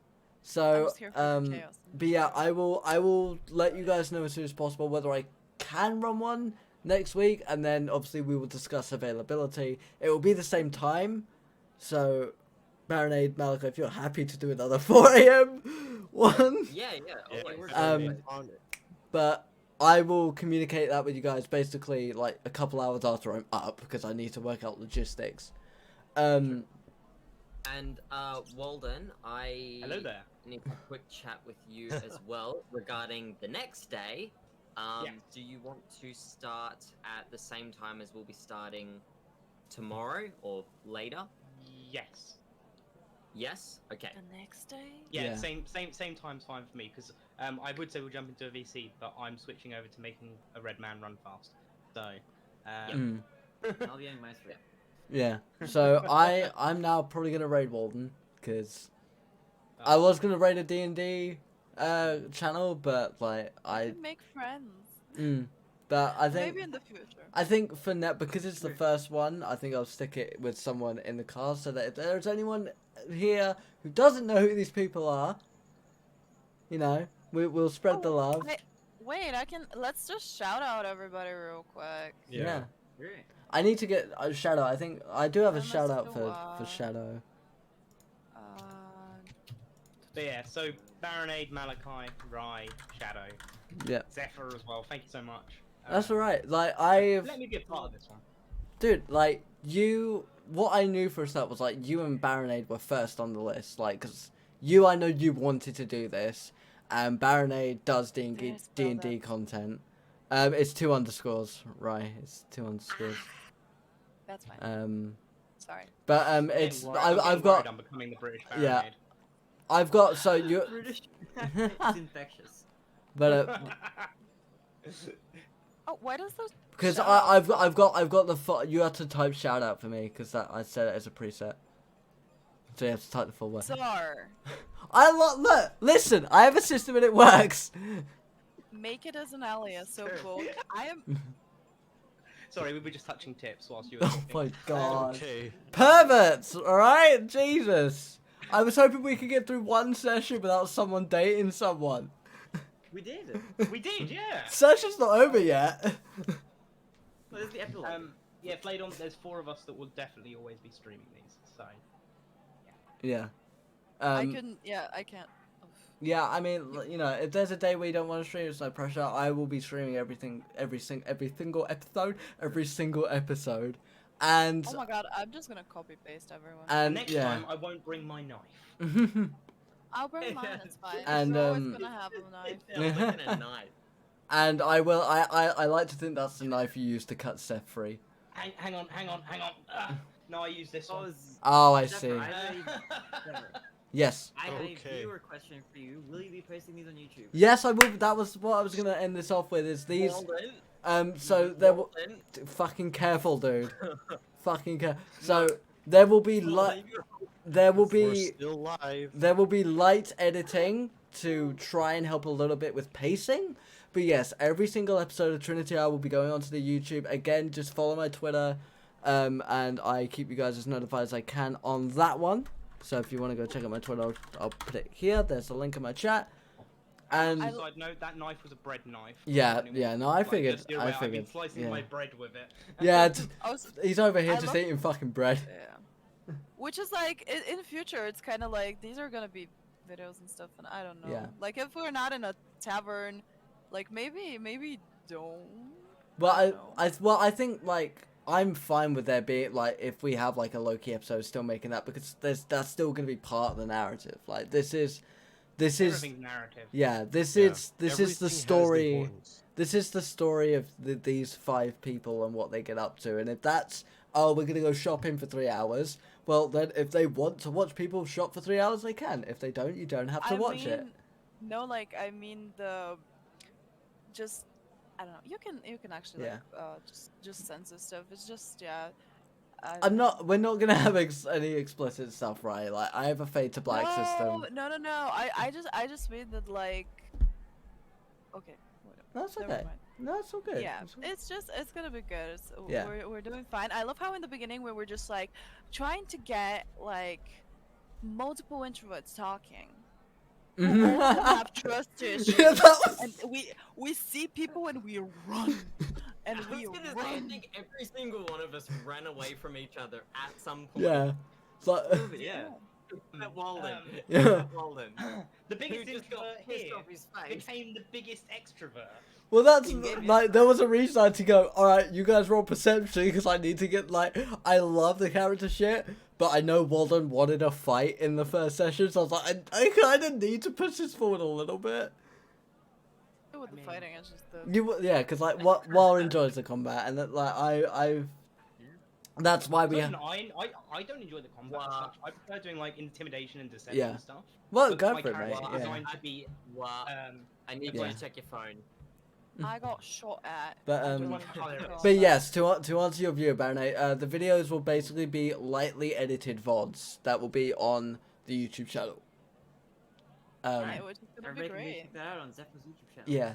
So just here for the chaos. but yeah, I will let you guys know as soon as possible whether I can run one next week, and then obviously we will discuss availability. It will be the same time. So BarinAde, Malachi, if you're happy to do another 4 a.m. one. Yeah, always. On it. But I will communicate that with you guys basically like a couple hours after I'm up because I need to work out logistics. And Walden, Hello there. need a quick chat with you as well regarding the next day. Yes. Do you want to start at the same time as we'll be starting tomorrow or later? Yes. Yes? Okay. The next day? Yeah, Yeah. same time's fine for me because I would say we'll jump into a VC, but I'm switching over to making a red man run fast. So, I'll be young maestro. Yeah. So I'm now probably gonna raid Walden because I was gonna raid a D&D channel, but like You make friends. but I think Maybe in the future. I think for now, because it's the first one, I think I'll stick it with someone in the cast so that if there's anyone here who doesn't know who these people are, you know, we'll spread the love. Wait, let's just shout out everybody real quick. Yeah. Great. I need to get a shout out. I think I do have a I'm shout out for Mr. Shadow. but yeah, so BarinAde, Malachi, Rai, Shadow, Yeah. Zephyr as well. Thank you so much. That's alright. Like Let me be a part of this one. Dude, like, what I knew for a start was, like, you and BarinAde were first on the list, like, because I know you wanted to do this, and BarinAde does D&D content. It's 2 underscores, right, it's 2 underscores. That's fine. Sorry. Sorry. But, it's, I've got, I'm becoming the British BarinAde. yeah, I've got, so you, British. It's infectious. but, Oh, why does those? because shout I've outs- got the you have to type shout out for me, because I set it as a preset. So you have to type the full word. Czar. Look, listen, I have a system and it works. Make it as an alias. So both. I am. Sorry, we were just touching tips whilst you were Oh talking. my god. Okay. Perverts, alright? Jesus. I was hoping we could get through one session without someone dating someone. We did. We did, yeah. Session's not over yet. Well, there's the epilogue. Yeah, Flaydon, there's 4 of us that will definitely always be streaming these, so. Yeah. I couldn't. Yeah, I can't. Yeah, I mean, you know, if there's a day where you don't want to stream, it's no pressure. I will be streaming every single episode, and Oh my god, I'm just gonna copy paste everyone. and Next yeah. time, I won't bring my knife. I'll bring mine. It's fine. And, We're always gonna have a knife. Yeah, I'm looking at a knife. And I will. I like to think that's the knife you use to cut Seth free. Hang on. No, I use this one. Oh, I Zephyr, see. I really- Zephyr. Yes. I have a Okay. viewer question for you. Will you be posting these on YouTube? Yes, I will. That was what I was gonna end this off with. Is these? So there will. Fucking careful, dude. Fucking careful. So there will be there will We're be still live. there will be light editing to try and help a little bit with pacing. But yes, every single episode of Trinity I will be going onto the YouTube. Again, just follow my Twitter, and I keep you guys as notified as I can on that one. So if you want to go check out my Twitter, I'll put it here. There's a link in my chat. And Side note, that knife was a bread knife. yeah, Anyone- yeah, no, I like, figured, just, you're I aware, I've been figured, slicing yeah. my bread with it. Yeah, he's over here I just love- eating fucking bread. Yeah. Which is like in the future, it's kind of like these are gonna be videos and stuff, and I don't know. Yeah. Like if we're not in a tavern, like maybe don't. Well, I don't know. I think like I'm fine with there being like if we have like a Loki episode still making that because that's still gonna be part of the narrative. Like this is Everything's narrative. yeah this Yeah. is the Everything has story. importance. This is the story of these 5 people and what they get up to. And if that's, oh, we're going to go shopping for 3 hours, well, then if they want to watch people shop for 3 hours, they can. If they don't, you don't have to watch it. No, like I mean just I don't know. You can actually Yeah. just censor stuff. It's just yeah. We're not going to have any explicit stuff, right? Like, I have a fade to black system. No. I just mean that like. Okay. Whatever. That's Never okay. mind. No, it's all good. Yeah, It's all- it's gonna be good. Yeah. We're doing fine. I love how in the beginning we were just like trying to get like multiple introverts talking. Who all have trust issues. Yeah, that was... And we see people and we run. And I we was gonna say, I run. think every single one of us ran away from each other at some point. Yeah. It's like, Yeah. At Walden. Yeah. At Walden. The Who biggest just got introvert pissed here off his face. became the biggest extrovert. well, that's In-game, like there was a reason I had to go. All right, you guys roll perception because I need to get like I love the character shit, but I know Walden wanted a fight in the first session, so I was like, I kind of need to push this forward a little bit. With the mean- fighting, it's just the. Yeah, because like War enjoys the combat, and that like I've that's why we. I don't enjoy the combat as Wow. such. I prefer doing like intimidation and deception Yeah. and stuff. Well, But go my for it, mate. character is Yeah. designed to be What? I need Yeah. you to check your phone. I got shot at. But, I um, don't Oh, there it know. is. But yes, to answer your view, Barinade, the videos will basically be lightly edited VODs that will be on the YouTube channel. Right, which is gonna be Everybody can go great. check that out on Zephyr's YouTube channel. Yeah.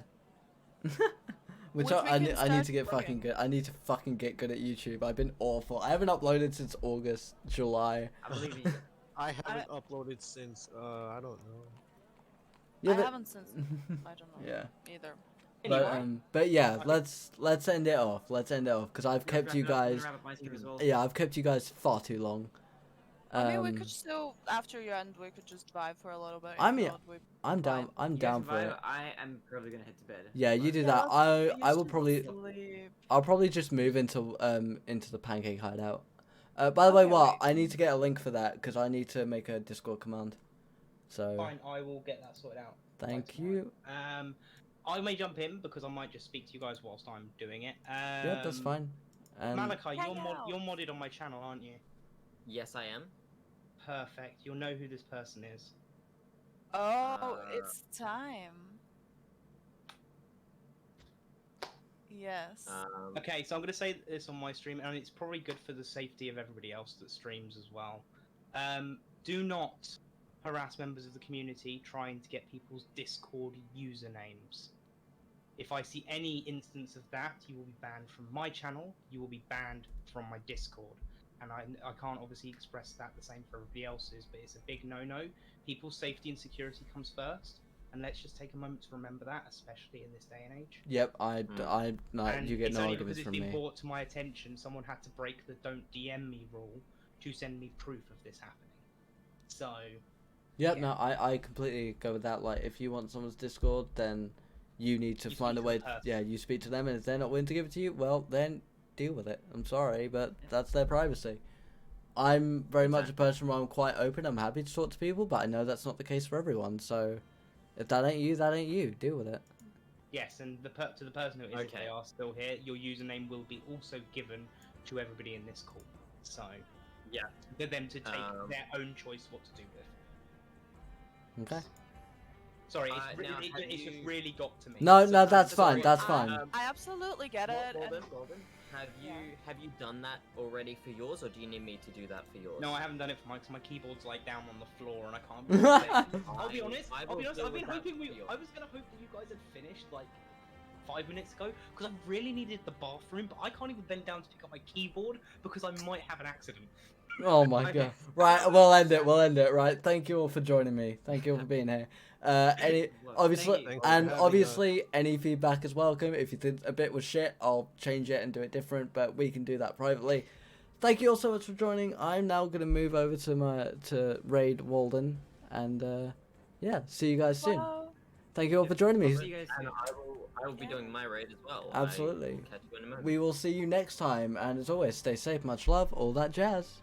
Which Which we I can need start to get fucking working. good. I need to fucking get good at YouTube. I've been awful. I haven't uploaded since August, July. I believe you. I haven't uploaded since I don't know. Yeah, I but- haven't since. I don't know. Yeah. Either. But yeah, let's end it off. Let's end it off because I've kept you guys. Wrap up my stream as well. Yeah, I've kept you guys far too long. I mean, we could still after you end, we could just vibe for a little bit. I if mean, not, we- I'm down. fine. I'm You guys down can for vibe, it. I am probably gonna head to bed. Yeah, you do Yeah, that. I will should probably sleep. I'll probably just move into the pancake hideout. By the way, Okay, what? wait. I need to get a link for that because I need to make a Discord command. So Fine, I will get that sorted out. by thank tomorrow. you. I may jump in because I might just speak to you guys whilst I'm doing it. Yeah, that's fine. Malachi, Hang you're out. you're modded on my channel, aren't you? Yes, I am. Perfect. You'll know who this person is. Oh, it's time. Yes. Okay, so I'm going to say this on my stream, and it's probably good for the safety of everybody else that streams as well. Do not harass members of the community trying to get people's Discord usernames. If I see any instance of that, you will be banned from my channel, you will be banned from my Discord. And I can't obviously express that the same for everybody else's, but it's a big no-no. People's safety and security comes first, and let's just take a moment to remember that, especially in this day and age. Yep, no, And you get it's no only arguments because from it's been me. brought to my attention, someone had to break the don't DM me rule to send me proof of this happening. So, Yep, yeah. no, I completely go with that. Like, if you want someone's Discord, then you need to You find a speak to way. the person. Yeah, you speak to them, and if they're not willing to give it to you, well, then deal with it. I'm sorry, but that's their privacy. I'm very much a person where I'm quite open. I'm happy to talk to people, but I know that's not the case for everyone. So, if that ain't you, that ain't you. Deal with it. yes, and to the person who is, if Okay. they are still here, your username will be also given to everybody in this call. So, Yeah. for them to take Um, their own choice what to do with. Okay. Sorry, now, have it's just you- really got to me. No, So, no, that's sorry, fine. That's fine. I absolutely get it. Walden, and- Walden, Yeah. have you done that already for yours, or do you need me to do that for yours? No, I haven't done it for mine because my keyboard's like down on the floor and I can't. Really I'll be honest. I I'll be will honest. deal I've been with that hoping for we. you. I was gonna hope that you guys had finished like 5 minutes ago because I really needed the bathroom, but I can't even bend down to pick up my keyboard because I might have an accident. Oh my god. Right, we'll end it. We'll end it. Right. Thank you all for joining me. Thank you all for being here. Obviously, Thank you for and having obviously, any feedback is welcome. If you think a bit was shit, I'll change it and do it different. But we can do that privately. Thank you all so much for joining. I'm now gonna move over to raid Walden, and yeah, see you guys soon. Well, Thank you all for joining me. See you guys And soon. I will be doing my raid as well. Absolutely. I will catch you in a moment. We will see you next time, and as always, stay safe, much love, all that jazz.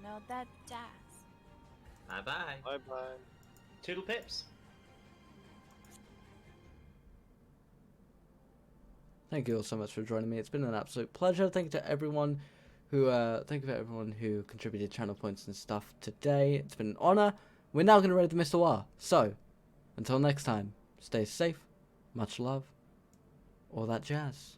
no, that jazz. Bye bye. Bye bye. Toodle pips. Thank you all so much for joining me. It's been an absolute pleasure. Thank you to everyone who contributed channel points and stuff today. It's been an honor. We're now going to raid the TheMrWa. So, until next time, stay safe, much love, all that jazz.